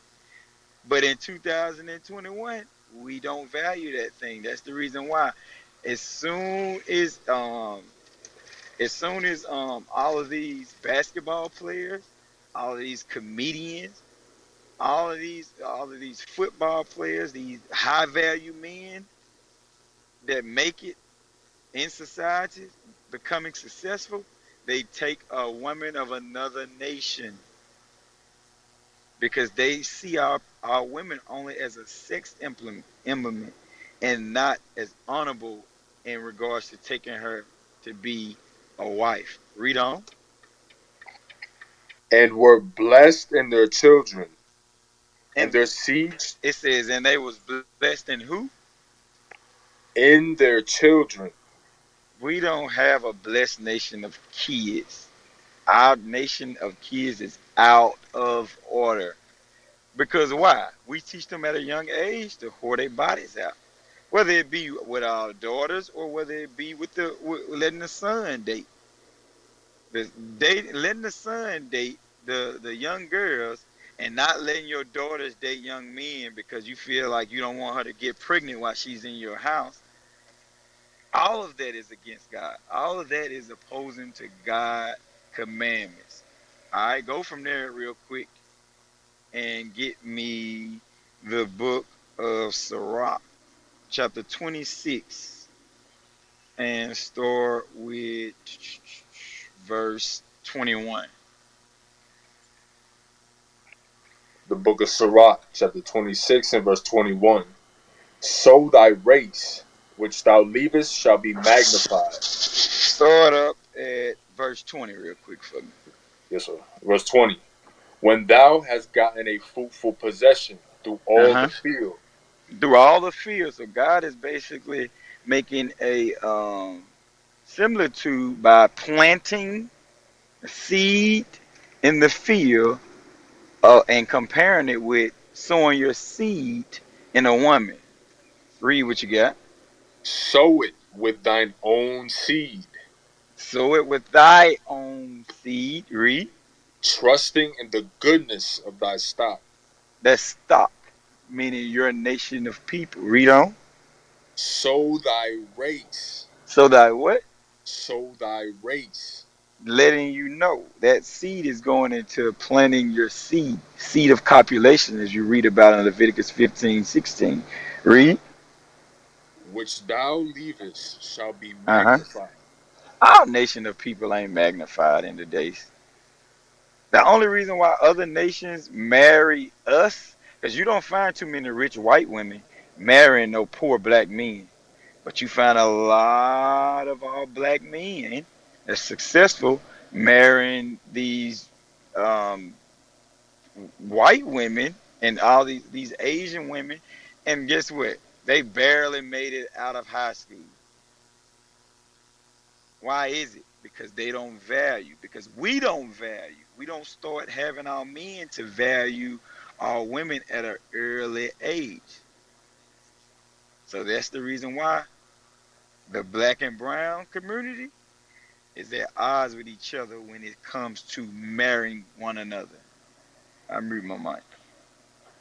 But in 2021, we don't value that thing. That's the reason why. As soon as um all of these basketball players, all of these comedians, all of these football players, these high value men that make it in society, becoming successful, they take a woman of another nation because they see our women only as a sex implement and not as honorable in regards to taking her to be a wife. Read on. And were blessed in their children, and And their seeds it says, and they was blessed in who? in their children. We don't have a blessed nation of kids. Our nation of kids is out of order. Because why? We teach them at a young age to whore their bodies out. Whether it be with our daughters or whether it be with letting the son date. Letting the son date the young girls and not letting your daughters date young men because you feel like you don't want her to get pregnant while she's in your house. All of that is against God. All of that is opposing to God commandments. All right, go from there real quick and get me the book of Sirach, chapter 26, and start with verse 21. The book of Sirach, chapter 26 and verse 21. So thy race, which thou leavest, shall be magnified. Start up at verse 20 real quick for me. Yes, sir. Verse 20. When thou hast gotten a fruitful possession through all Uh-huh. the field. Through all the fields. So God is basically making a similitude by planting seed in the field and comparing it with sowing your seed in a woman. Read what you got. Sow it with thine own seed, Sow it with thy own seed. Read. trusting in the goodness of thy stock. That's stock, meaning you're a nation of people. Read on. Sow thy race. So that what? Sow thy race. Letting you know that seed is going into planting your seed of copulation, as you read about in Leviticus 15:16. Read. Which thou leavest shall be Uh-huh. magnified. Our nation of people ain't magnified in the days. The only reason why other nations marry us, because you don't find too many rich white women marrying no poor black men. But you find a lot of all black men that's successful marrying these um, white women and all these Asian women. And guess what? They barely made it out of high school. Why is it? Because they don't value. Because we don't value. We don't start having our men to value our women at an early age. So that's the reason why the black and brown community is at odds with each other when it comes to marrying one another. I mute my mic.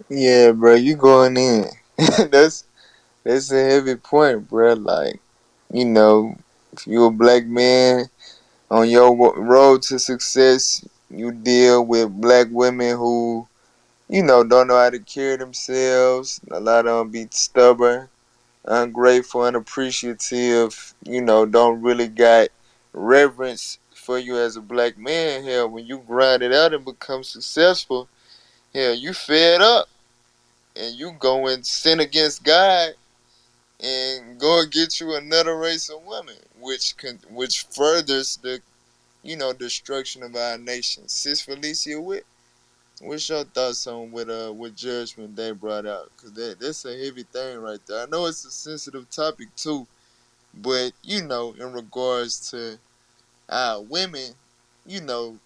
Yeah, bro, you going in. that's that's a heavy point, bro. Like, you know, if you a black man on your road to success, you deal with black women who don't know how to carry themselves. A lot of them be stubborn, ungrateful, unappreciative. Don't really got reverence for you as a black man. Hell, when you grind it out and become successful, hell, you fed up and you go and sin against God and go and get you another race of women, which furthers the destruction of our nation. Sis Felicia, what's your thoughts on what judgment they brought out? Cause that's a heavy thing right there. I know it's a sensitive topic too, but in regards to women, you know,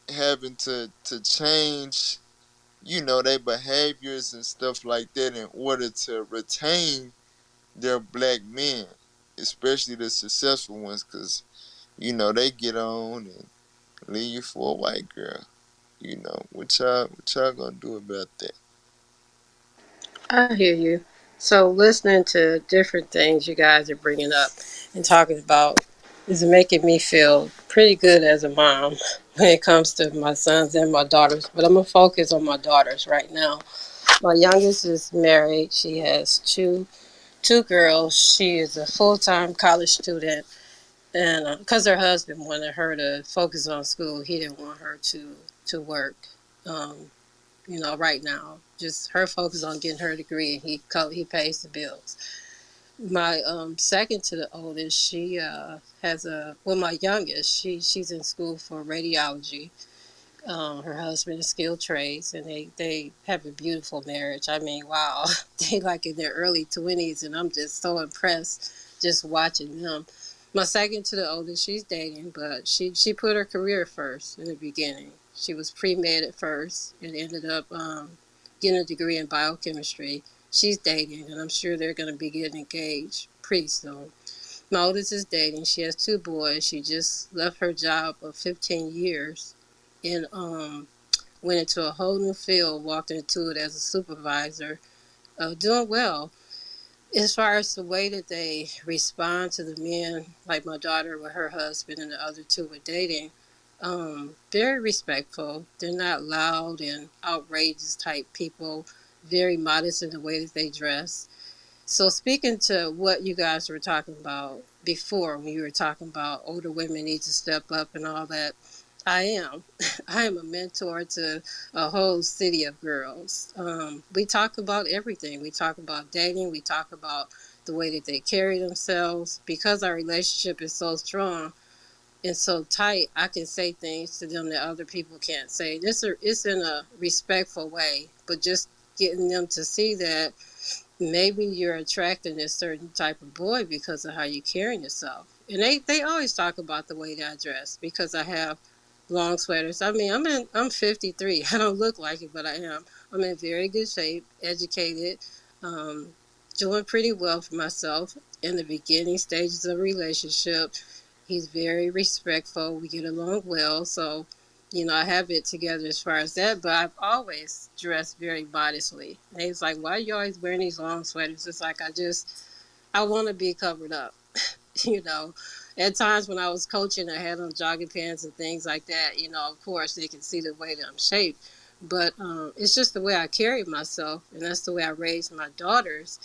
having to change, their behaviors and stuff like that in order to retain their black men, especially the successful ones, because they get on and leave you for a white girl. What y'all gonna do about that? I hear you. So listening to different things you guys are bringing up and talking about is making me feel pretty good as a mom when it comes to my sons and my daughters. But I'm gonna focus on my daughters right now. My youngest is married. She has two girls. She is a full time college student, and because her husband wanted her to focus on school, he didn't want her to work. Um, right now. Just her focus on getting her degree, and he pays the bills. My second to the oldest, she has my youngest, she's in school for radiology. Her husband is skilled trades, and they have a beautiful marriage. I mean, wow, they like in their early 20s, and I'm just so impressed just watching them. My second to the oldest, she's dating, but she put her career first in the beginning. She was pre med at first and ended up getting a degree in biochemistry. She's dating, and I'm sure they're going to be getting engaged pretty soon. My oldest is dating. She has two boys. She just left her job of 15 years and went into a whole new field, walked into it as a supervisor, doing well. As far as the way that they respond to the men, like my daughter with her husband and the other two with dating, very respectful. They're not loud and outrageous type people, very modest in the way that they dress. So speaking to what you guys were talking about before, when you were talking about older women need to step up and all that, I am. I am a mentor to a whole city of girls. We talk about everything. We talk about dating. We talk about the way that they carry themselves. Because our relationship is so strong and so tight, I can say things to them that other people can't say. It's in a respectful way, but just getting them to see that maybe you're attracting a certain type of boy because of how you carry yourself. And they always talk about the way that I dress because I have long sweaters. I mean, I'm 53. I don't look like it, but I am. I'm in very good shape, educated, um, doing pretty well for myself in the beginning stages of a relationship. He's very respectful. We get along well. So, I have it together as far as that, but I've always dressed very modestly. And he's like, why are you always wearing these long sweaters? It's like, I want to be covered up. you know, at times when I was coaching, I had on jogging pants and things like that. Of course, they can see the way that I'm shaped. But it's just the way I carry myself, and that's the way I raise my daughters.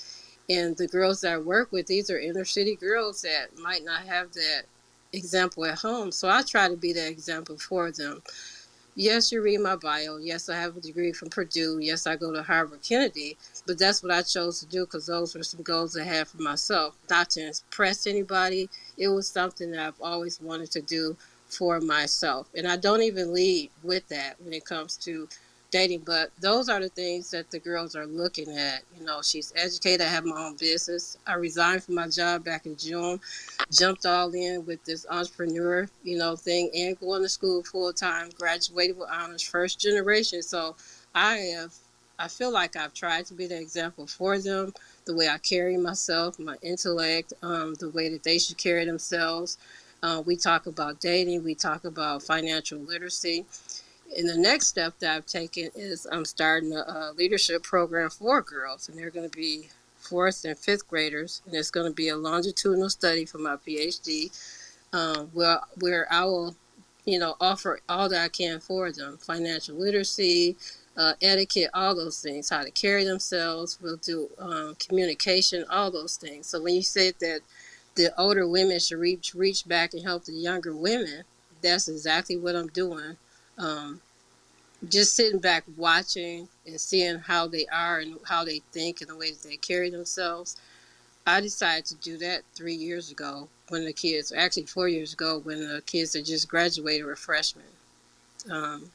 And the girls that I work with, these are inner city girls that might not have that example at home. So I try to be that example for them. Yes, you read my bio. Yes, I have a degree from Purdue. Yes, I go to Harvard Kennedy. But that's what I chose to do because those were some goals I had for myself. Not to impress anybody. It was something that I've always wanted to do for myself. And I don't even lead with that when it comes to dating. But those are the things that the girls are looking at. She's educated. I have my own business. I resigned from my job back in June, jumped all in with this entrepreneur, thing, and going to school full time, graduated with honors, first generation. So I have, I feel like I've tried to be the example for them, the way I carry myself, my intellect, the way that they should carry themselves. We talk about dating, we talk about financial literacy. And the next step that I've taken is I'm starting a leadership program for girls, and they're going to be fourth and fifth graders, and it's going to be a longitudinal study for my PhD, where I will, offer all that I can for them: financial literacy, etiquette, all those things, how to carry themselves. We'll do communication, all those things. So when you said that the older women should reach back and help the younger women, that's exactly what I'm doing. Um, just sitting back watching and seeing how they are and how they think and the way that they carry themselves. I decided to do that 3 years ago when the kids, actually 4 years ago, when the kids had just graduated were freshmen. Um,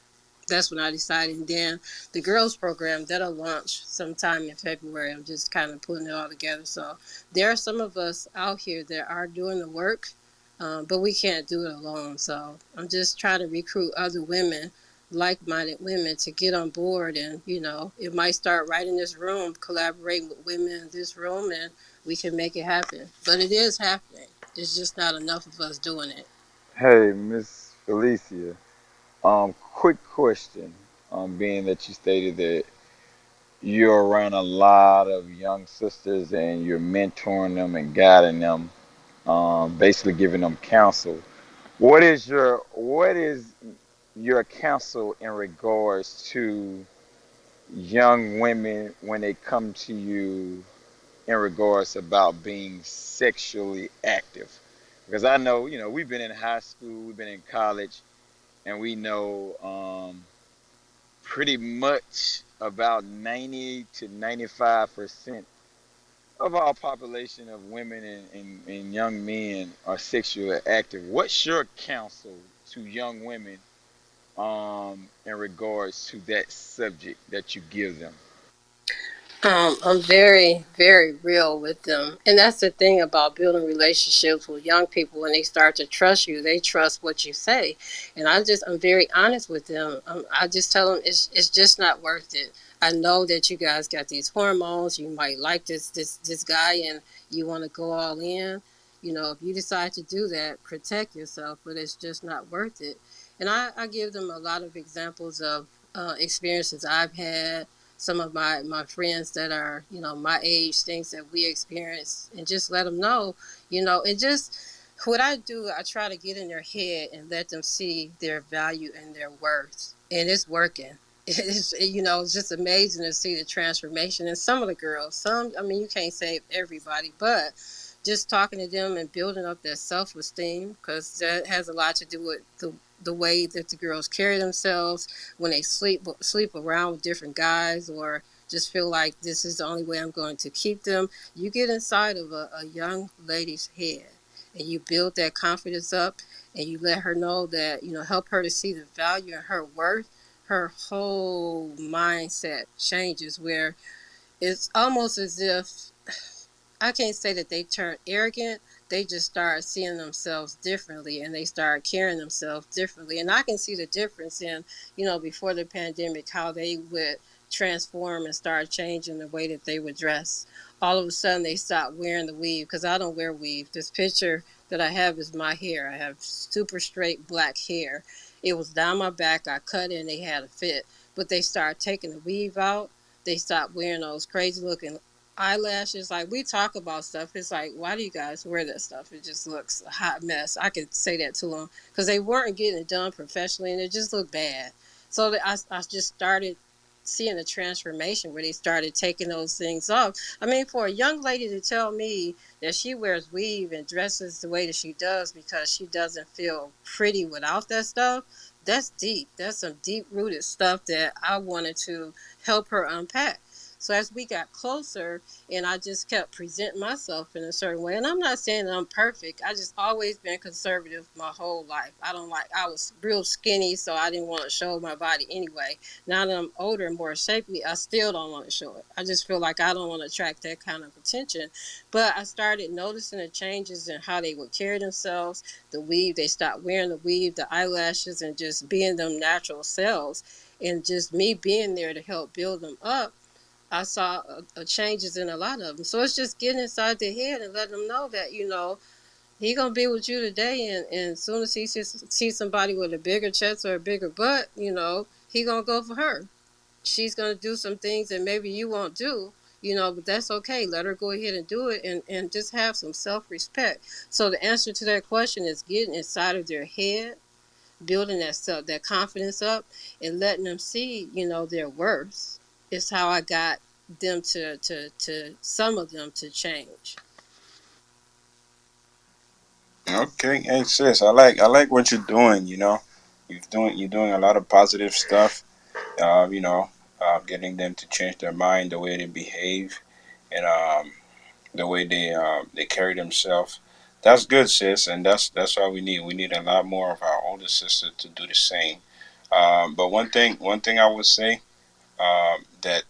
that's when I decided. And then the girls program that'll launch sometime in February. I'm just kind of putting it all together. So there are some of us out here that are doing the work, but we can't do it alone. So I'm just trying to recruit other women, like-minded women, to get on board. And it might start right in this room, collaborating with women in this room, and we can make it happen. But it is happening. It's just not enough of us doing it. Hey, Miss Felicia. Quick question. Being that you stated that you're around a lot of young sisters and you're mentoring them and guiding them, basically giving them counsel. What is your counsel in regards to young women when they come to you in regards about being sexually active? Because I know, we've been in high school, we've been in college, and we know pretty much about 90 to 95% of our population of women and young men are sexually active. What's your counsel to young women in regards to that subject that you give them? I'm very, very real with them. And that's the thing about building relationships with young people. When they start to trust you, they trust what you say. And I'm very honest with them. I just tell them it's just not worth it. I know that you guys got these hormones. You might like this guy and you want to go all in. If you decide to do that, protect yourself, but it's just not worth it. And I give them a lot of examples of experiences I've had, some of my friends that are my age, things that we experience, and just let them know, and just what I do, I try to get in their head and let them see their value and their worth, and it's working. It's just amazing to see the transformation in some of the girls. Some, I mean, you can't save everybody, but just talking to them and building up their self-esteem, because that has a lot to do with the way that the girls carry themselves when they sleep around with different guys, or just feel like this is the only way I'm going to keep them. You get inside of a young lady's head and you build that confidence up, and you let her know that, help her to see the value and her worth. Her whole mindset changes, where it's almost as if, I can't say that they turn arrogant. They just start seeing themselves differently, and they start carrying themselves differently. And I can see the difference in, before the pandemic, how they would transform and start changing the way that they would dress. All of a sudden, they stopped wearing the weave, because I don't wear weave. This picture that I have is my hair. I have super straight black hair. It was down my back. I cut it and they had a fit. But they started taking the weave out. They stopped wearing those crazy looking eyelashes. Like, we talk about stuff, it's like, why do you guys wear that stuff? It just looks a hot mess. I could say that to them, because they weren't getting it done professionally and it just looked bad. So I just started seeing a transformation where they started taking those things off. I mean, for a young lady to tell me that she wears weave and dresses the way that she does because she doesn't feel pretty without that stuff, that's deep. That's some deep rooted stuff that I wanted to help her unpack. So as we got closer, and I just kept presenting myself in a certain way, and I'm not saying that I'm perfect. I just always been conservative my whole life. I was real skinny, so I didn't want to show my body anyway. Now that I'm older and more shapely, I still don't want to show it. I just feel like I don't want to attract that kind of attention. But I started noticing the changes in how they would carry themselves, the weave. They stopped wearing the weave, the eyelashes, and just being them natural selves. And just me being there to help build them up, I saw changes in a lot of them. So it's just getting inside their head and letting them know that, he gonna be with you today, and as soon as he sees somebody with a bigger chest or a bigger butt, he gonna go for her. She's gonna do some things that maybe you won't do, but that's okay. Let her go ahead and do it, and just have some self-respect. So the answer to that question is getting inside of their head, building that confidence up, and letting them see, their worth is how I got them to some of them to change. Okay, hey sis, I like what you're doing. You're doing a lot of positive stuff. Getting them to change their mind, the way they behave, and the way they carry themselves. That's good, sis, and that's what we need. We need a lot more of our older sisters to do the same. But one thing I would say that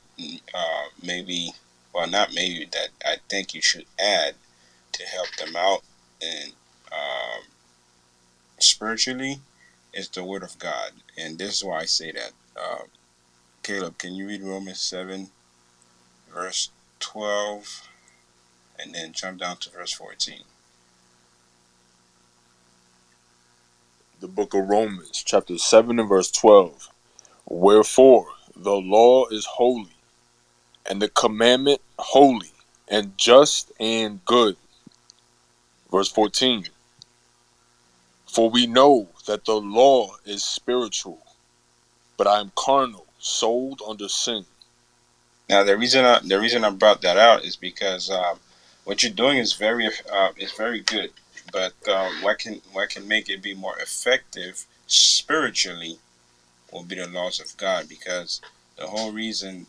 maybe, well, not maybe, that I think you should add to help them out and spiritually is the Word of God, and this is why I say that. Caleb, can you read Romans 7, verse 12, and then jump down to verse 14? The book of Romans, chapter 7 and verse 12. Wherefore the law is holy, and the commandment holy, and just and good. Verse 14. For we know that the law is spiritual, but I am carnal, sold under sin. Now, the reason I brought that out is because what you're doing is very good, but what can make it be more effective spiritually will be the laws of God, because the whole reason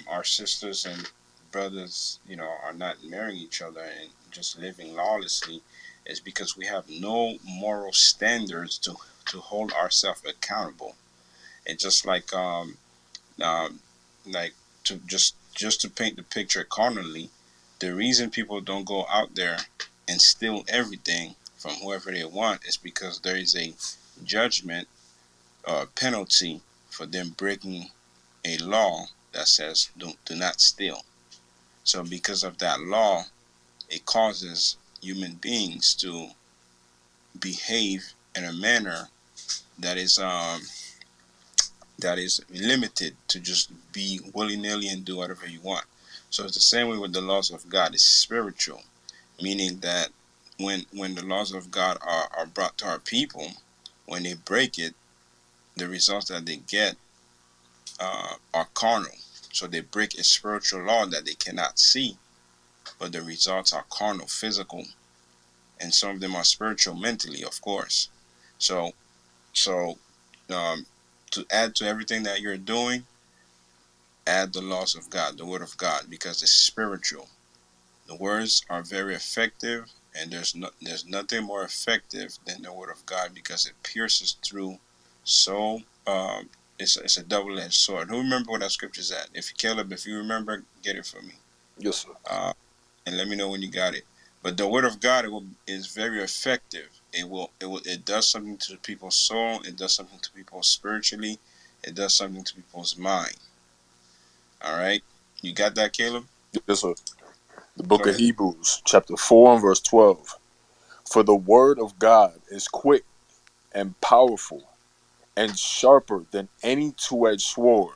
our sisters and brothers, are not marrying each other and just living lawlessly is because we have no moral standards to hold ourselves accountable. It's just um, like just to paint the picture carnally, the reason people don't go out there and steal everything from whoever they want is because there is a judgment or penalty for them breaking a law that says do not steal. So because of that law, it causes human beings to behave in a manner that is limited to just be willy-nilly and do whatever you want. So it's the same way with the laws of God. It's spiritual, meaning that when the laws of God are brought to our people, when they break it, the results that they get are carnal. So they break a spiritual law that they cannot see, but the results are carnal, physical, and some of them are spiritual, mentally, of course. So, so um, to add to everything that you're doing, add the laws of God, the Word of God, because it's spiritual. The words are very effective, and there's nothing more effective than the Word of God, because it pierces through. So it's a double-edged sword. Who remember what that scripture is at? If Caleb, if you remember, get it for me, Yes, sir. and let me know when you got it. But the Word of God is very effective. It does something to people's soul. It does something to people spiritually. It does something to people's mind. All right, you got that, Caleb? Yes, sir. The Go book of ahead. Hebrews, chapter 4 and verse 12. For the word of God is quick and powerful and sharper than any two-edged sword,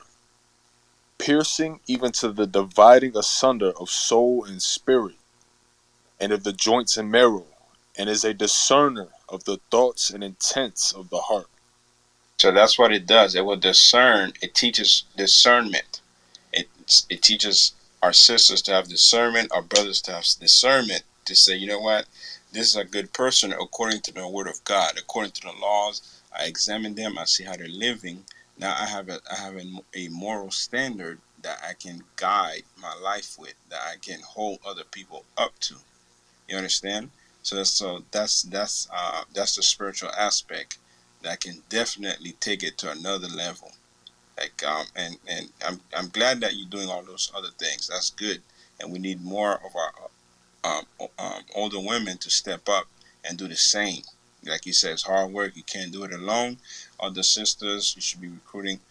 piercing even to the dividing asunder of soul and spirit, and of the joints and marrow, and is a discerner of the thoughts and intents of the heart. So that's what it does. It will discern. It teaches discernment. It teaches our sisters to have discernment, our brothers to have discernment, to say, you know what, this is a good person according to the Word of God, according to the laws. I examine them. I see how they're living. Now I have a moral standard that I can guide my life with, that I can hold other people up to. You understand? So that's the spiritual aspect that can definitely take it to another level. And I'm glad that you're doing all those other things. That's good, and we need more of our older women to step up and do the same. Like you said, it's hard work. You can't do it alone. Other sisters, you should be recruiting.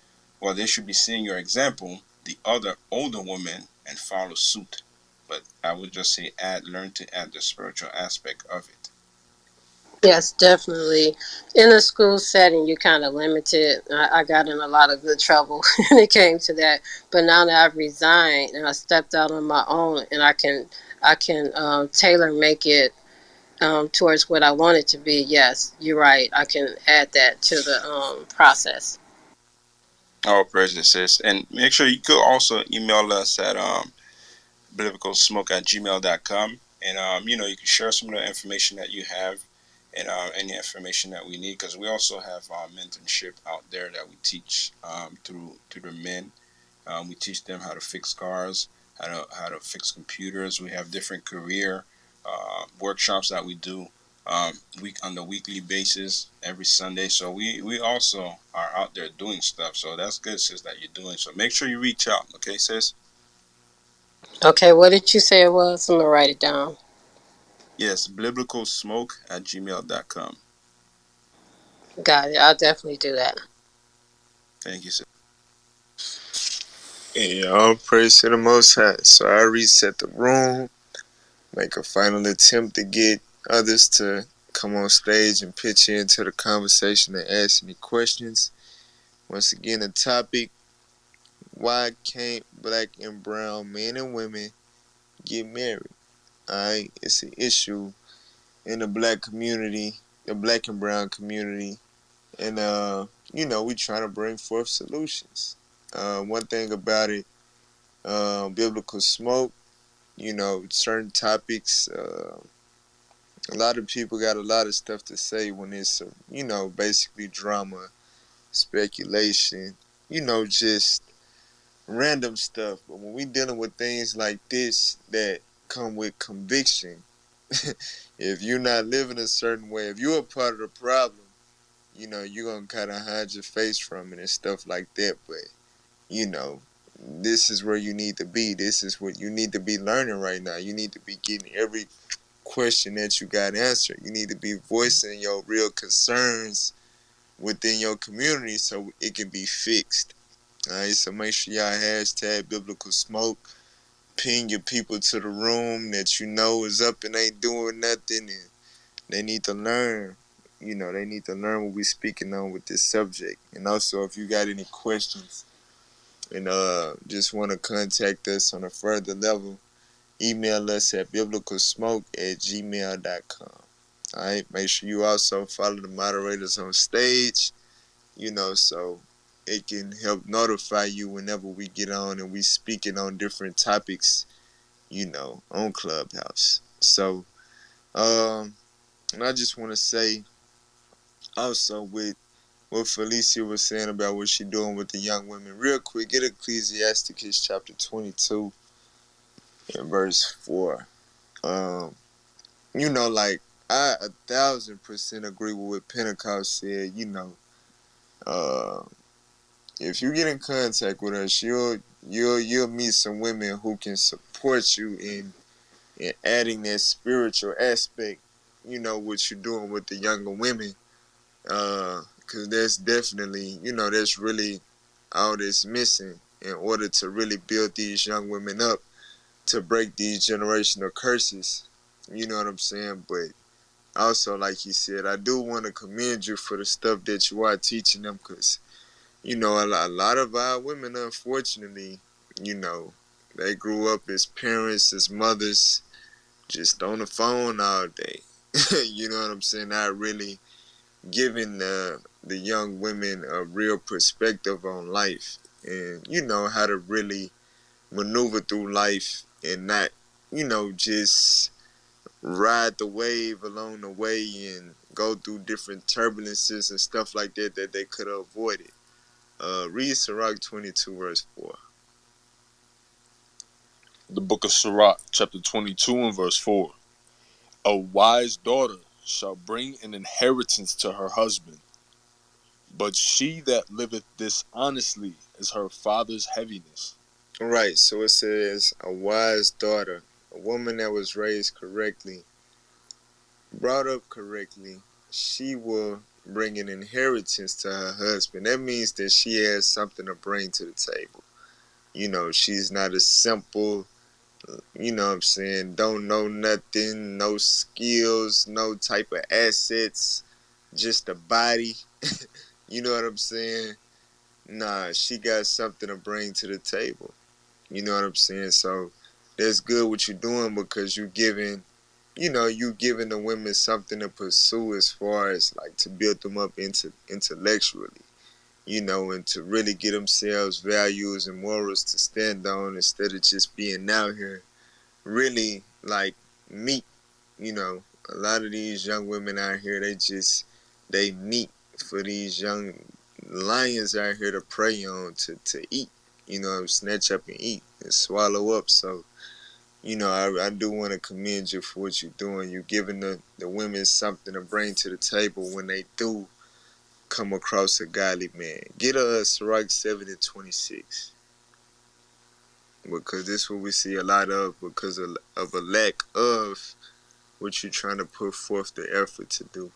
Well, they should be seeing your example, the other older women, and follow suit. But I would just say learn to add the spiritual aspect of it. Yes, definitely. In a school setting, you're kind of limited. I got in a lot of good trouble when it came to that. But now that I've resigned and I stepped out on my own, and I can tailor make it towards what I want it to be, yes, you're right. I can add that to the process. All praises, sis. And make sure you could also email us at biblicalsmoke@gmail.com. And, you can share some of the information that you have and any information that we need, because we also have mentorship out there that we teach through the men. We teach them how to fix cars, how to fix computers. We have different career workshops that we do on the weekly basis every Sunday. So we also are out there doing stuff. So that's good, sis, that you're doing. So make sure you reach out, okay, sis? Okay, what did you say it was? I'm gonna write it down. Yes, biblicalsmoke@gmail.com. Got it. I'll definitely do that. Thank you, sis. And all praise to the Most High. So I reset the room, make a final attempt to get others to come on stage and pitch into the conversation and ask any questions. Once again, the topic: why can't black and brown men and women get married? Alright, it's an issue in the black community, the black and brown community, and we trying to bring forth solutions. One thing about it, biblical smoke, certain topics. A lot of people got a lot of stuff to say when it's, basically drama, speculation, just random stuff. But when we dealing with things like this that come with conviction, if you're not living a certain way, if you're a part of the problem, you're going to kind of hide your face from it and stuff like that. But, you know, this is where you need to be. This is what you need to be learning right now. You need to be getting every question that you got answered. You need to be voicing your real concerns within your community so it can be fixed. All right, so make sure y'all hashtag biblical smoke. Ping your people to the room that you know is up and ain't doing nothing, and they need to learn. They need to learn what we're speaking on with this subject. And also, if you got any questions and just want to contact us on a further level, email us at biblicalsmoke@gmail.com. All right, make sure you also follow the moderators on stage, so it can help notify you whenever we get on and we speaking on different topics, on Clubhouse. So, and I just want to say also with what Felicia was saying about what she doing with the young women, real quick, get Ecclesiasticus chapter 22 and verse 4. Um, like I 1,000% agree with what Pentecost said. Uh, if you get in contact with us, you'll meet some women who can support you in adding that spiritual aspect. What you're doing with the younger women, because that's definitely that's really all that's missing in order to really build these young women up to break these generational curses. You know what I'm saying? But also, like he said, I do want to commend you for the stuff that you are teaching them, because a lot of our women, unfortunately, they grew up as parents, as mothers, just on the phone all day. You know what I'm saying? Not really giving the young women a real perspective on life, and how to really maneuver through life and not just ride the wave along the way and go through different turbulences and stuff like that that they could have avoided. Read Sirach 22 verse 4. The book of Sirach, chapter 22 and verse 4. A wise daughter shall bring an inheritance to her husband, but she that liveth dishonestly is her father's heaviness. Right, so it says a wise daughter, a woman that was raised correctly, brought up correctly, she will bring an inheritance to her husband. That means that she has something to bring to the table. She's not a simple, what I'm saying, don't know nothing, no skills, no type of assets, just a body. You know what I'm saying? Nah, she got something to bring to the table. You know what I'm saying? So that's good what you're doing, because you're giving you giving the women something to pursue as far as like to build them up intellectually, and to really get themselves values and morals to stand on instead of just being out here really like meat. A lot of these young women out here, they meat for these young lions out here to prey on to eat. Snatch up and eat and swallow up. So I do want to commend you for what you're doing. You're giving the women something to bring to the table when they do come across a godly man. Get a Sirach 7:26. Because this is what we see a lot of because of a lack of what you're trying to put forth the effort to do.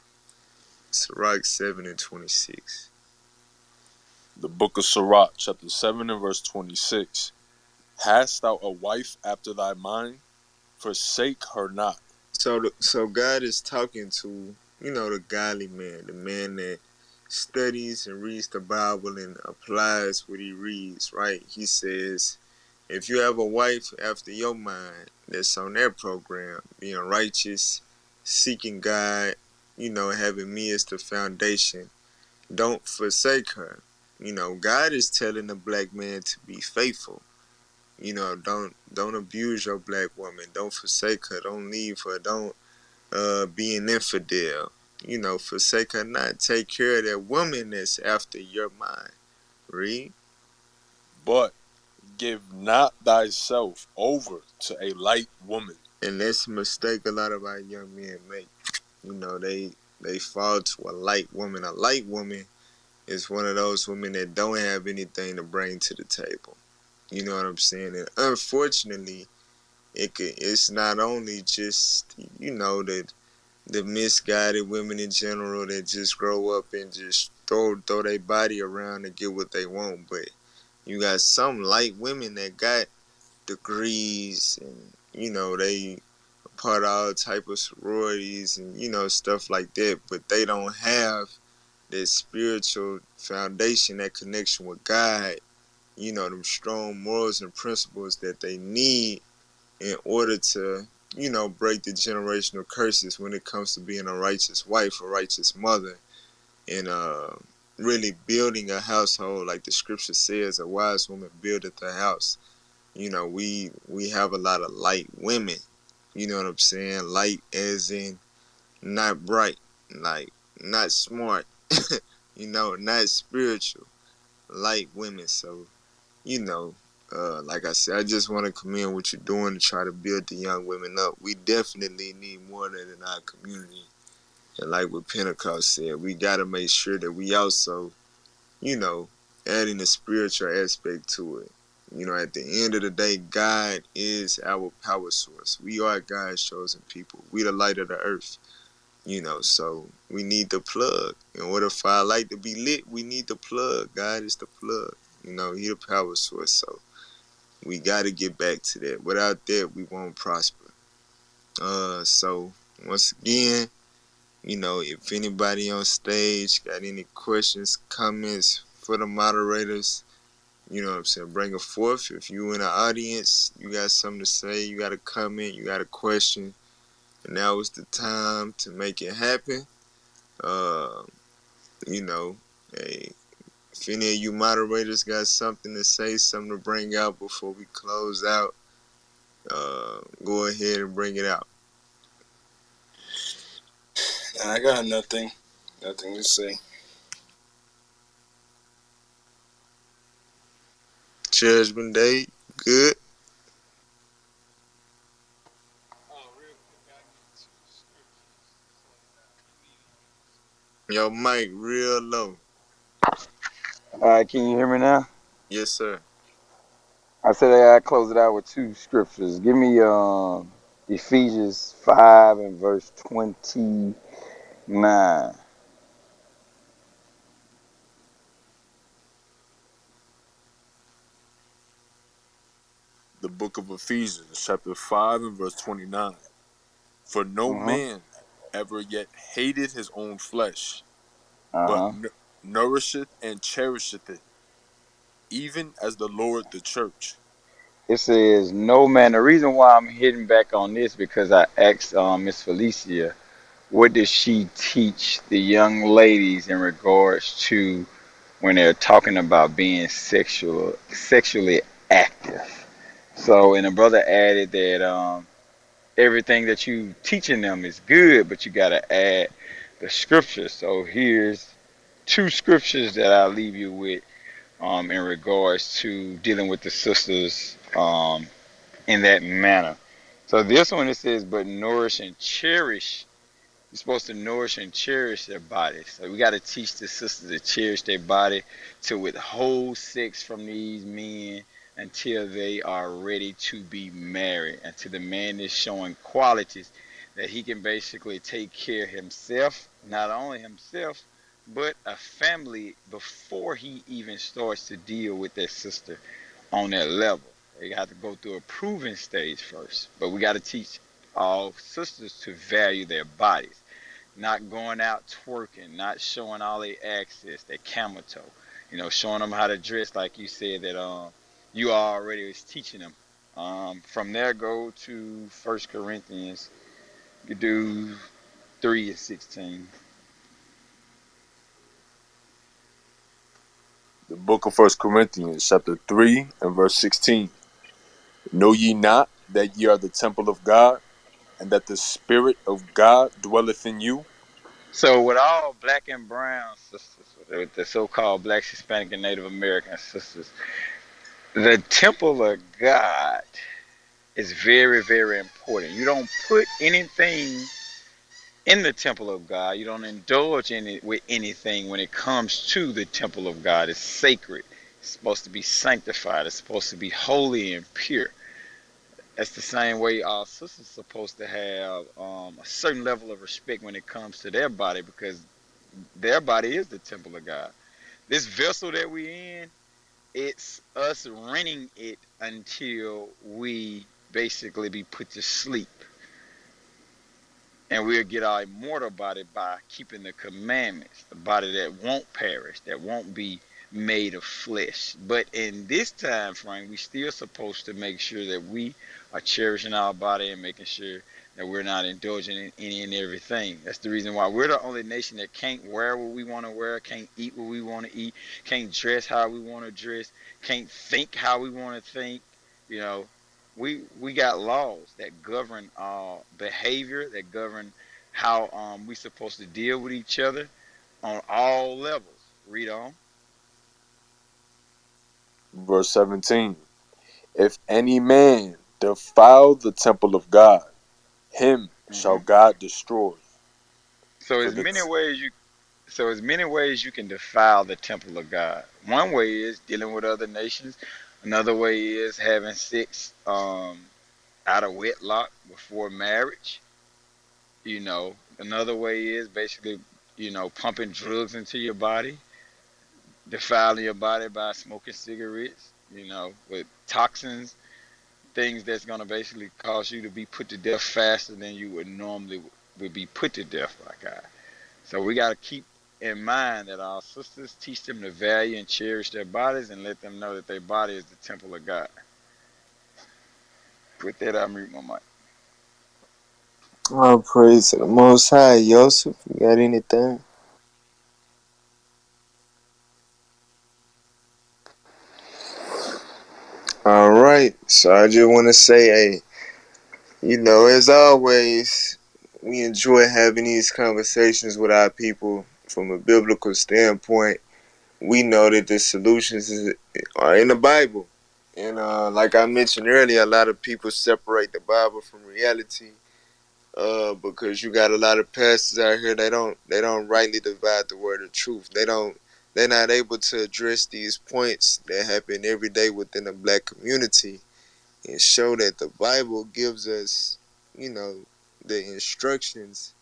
Sirach 7:26. The book of Sirach, chapter 7 and verse 26. Hast thou a wife after thy mind? Forsake her not. So God is talking to, the godly man, the man that studies and reads the Bible and applies what he reads, right? He says, if you have a wife after your mind that's on that program, being righteous, seeking God, having me as the foundation, don't forsake her. God is telling the black man to be faithful. Don't abuse your black woman. Don't forsake her. Don't leave her. Don't be an infidel. Forsake her not. Take care of that woman that's after your mind. Read. But give not thyself over to a light woman. And that's a mistake a lot of our young men make. They fall to a light woman. A light woman is one of those women that don't have anything to bring to the table. You know what I'm saying? And unfortunately, it's not only just the misguided women in general that just grow up and just throw their body around to get what they want, but you got some light women that got degrees and they part of all type of sororities and stuff like that, but they don't have that spiritual foundation, that connection with God, them strong morals and principles that they need in order to, break the generational curses when it comes to being a righteous wife, a righteous mother, and really building a household like the scripture says, a wise woman buildeth a house. We have a lot of light women. You know what I'm saying? Light as in not bright, like not smart, not spiritual. Light women. So, like I said, I just want to commend what you're doing to try to build the young women up. We definitely need more of that in our community. And like what Pentecost said, we got to make sure that we also, you know, adding the spiritual aspect to it. At the end of the day, God is our power source. We are God's chosen people. We the light of the earth. So we need the plug. In order for our light to be lit, we need the plug. God is the plug. He the power source. So we got to get back to that. Without that, we won't prosper. So once again, if anybody on stage got any questions, comments for the moderators, you know what I'm saying, bring it forth. If you in the audience, you got something to say, you got a comment, you got a question, and now is the time to make it happen. Uh, you know, hey, if any of you moderators got something to say, something to bring out before we close out, go ahead and bring it out. I got nothing to say. Judgment Day, good. Your mic real low. All right, can you hear me now? Yes, sir. I said I close it out with two scriptures. Give me Ephesians 5 and verse 29. The book of Ephesians, chapter 5 and verse 29. For no Uh-huh. man ever yet hated his own flesh, but Uh-huh. nourisheth and cherisheth it, even as the Lord the church. It says, no man. The reason why I'm hitting back on this because I asked Miss Felicia, what does she teach the young ladies in regards to when they're talking about being sexually active? So, and the brother added that everything that you teaching them is good, but you got to add the scriptures. So here's two scriptures that I'll leave you with in regards to dealing with the sisters in that manner. So this one it says, but nourish and cherish. You're supposed to nourish and cherish their bodies. So we got to teach the sisters to cherish their body, to withhold sex from these men until they are ready to be married. Until the man is showing qualities that he can basically take care of himself, not only himself, but a family before he even starts to deal with that sister on that level. They have to go through a proving stage first. But we got to teach all sisters to value their bodies, not going out twerking, not showing all their access, their camel toe. You know, showing them how to dress, like you said that you already was teaching them. From there, go to First Corinthians. You do 3:16. The book of First Corinthians, chapter 3 and verse 16. Know ye not that ye are the temple of God, and that the Spirit of God dwelleth in you? So with all black and brown sisters, with the so-called black, Hispanic, and Native American sisters, the temple of God is very, very important. You don't put anything in the temple of God. You don't indulge in it with anything when it comes to the temple of God. It's sacred. It's supposed to be sanctified. It's supposed to be holy and pure. That's the same way our sisters supposed to have a certain level of respect when it comes to their body, because their body is the temple of God. This vessel that we in, it's us renting it until we basically be put to sleep. And we'll get our immortal body by keeping the commandments, the body that won't perish, that won't be made of flesh. But in this time frame, we still supposed to make sure that we are cherishing our body and making sure that we're not indulging in any and everything. That's the reason why we're the only nation that can't wear what we want to wear, can't eat what we want to eat, can't dress how we want to dress, can't think how we want to think. You know, we got laws that govern behavior, that govern how we supposed to deal with each other on all levels. Read on. Verse 17. If any man defile the temple of God, him shall hmm God destroy. So For as the many ways you as many ways you can defile the temple of God. One way is dealing with other nations. Another way is having sex out of wedlock before marriage. You know, another way is basically, pumping drugs into your body, defiling your body by smoking cigarettes, with toxins, things that's going to basically cause you to be put to death faster than you would normally would be put to death by God. So we got to keep in mind that our sisters, teach them to value and cherish their bodies and let them know that their body is the temple of God. With that, I mute my mic. All praise to the Most High. Joseph, you got anything? All right. So I just want to say, hey, as always, we enjoy having these conversations with our people from a biblical standpoint. We know that the solutions are in the Bible. And like I mentioned earlier, a lot of people separate the Bible from reality because you got a lot of pastors out here, they don't rightly divide the word of truth. They're not able to address these points that happen every day within the black community and show that the Bible gives us, you know, the instructions,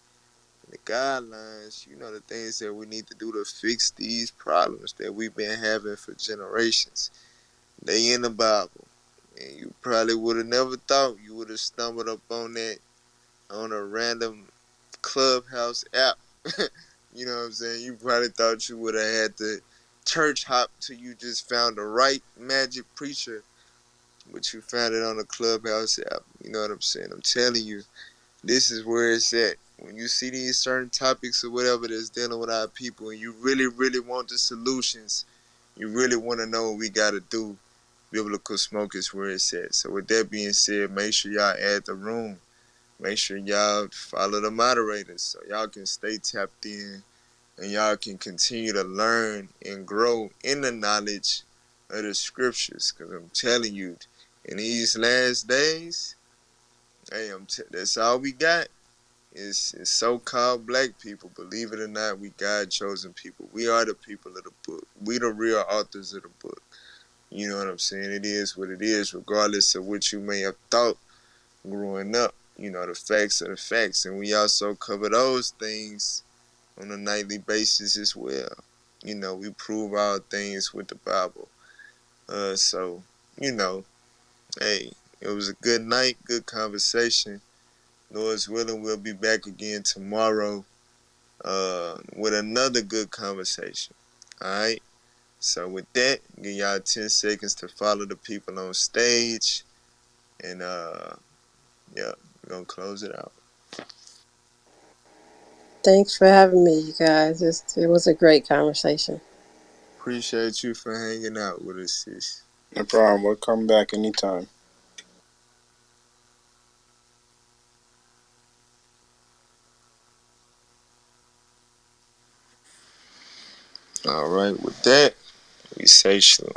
the guidelines, the things that we need to do to fix these problems that we've been having for generations. They in the Bible. And you probably would have never thought you would have stumbled up on that on a random Clubhouse app. You know what I'm saying? You probably thought you would have had to church hop till you just found the right magic preacher but you found it on the Clubhouse app. You know what I'm saying? I'm telling you, this is where it's at. When you see these certain topics or whatever that's dealing with our people, and you really, really want the solutions, you really want to know what we got to do, biblical smoke is where it's at. So with that being said, make sure y'all add the room. Make sure y'all follow the moderators so y'all can stay tapped in and y'all can continue to learn and grow in the knowledge of the scriptures. Because I'm telling you, in these last days, hey, that's all we got is so-called black people. Believe it or not, we God-chosen people. We are the people of the book. We the real authors of the book. You know what I'm saying? It is what it is, regardless of what you may have thought growing up. You know, the facts are the facts. And we also cover those things on a nightly basis as well. You know, we prove our things with the Bible. So, you know, hey, it was a good night, good conversation. Lord's willing, we'll be back again tomorrow with another good conversation. All right? So with that, give y'all 10 seconds to follow the people on stage. And, yeah, we're going to close it out. Thanks for having me, you guys. It was a great conversation. Appreciate you for hanging out with us, sis. No problem. We'll come back anytime. All right, with that, we say shalom.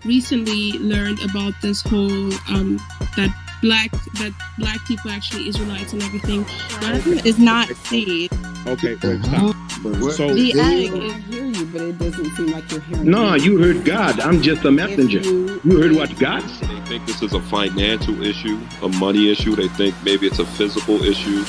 recently learned about this whole that black people actually Israelites and everything. That is not saved. Okay, wait, stop. So The egg I hear you, but it doesn't seem like you're hearing. no, you heard God. I'm just a messenger. You heard what God said. They think this is a financial issue, a money issue. They think maybe it's a physical issue,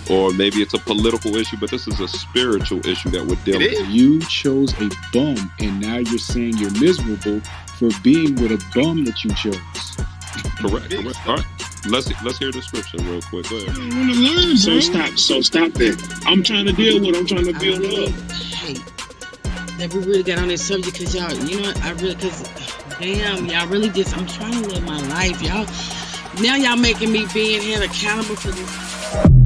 or maybe it's a political issue, but this is a spiritual issue that we're dealing with. You chose a bum, and now you're saying you're miserable for being with a bum that you chose. Correct. All right. Let's hear the scripture real quick. Go ahead. I want to learn, so stop that. I'm trying to deal with. I'm trying to build up. Hey, that we really got on this subject because y'all, you know what, damn, y'all really just, I'm trying to live my life, y'all. Now y'all making me being held accountable for this.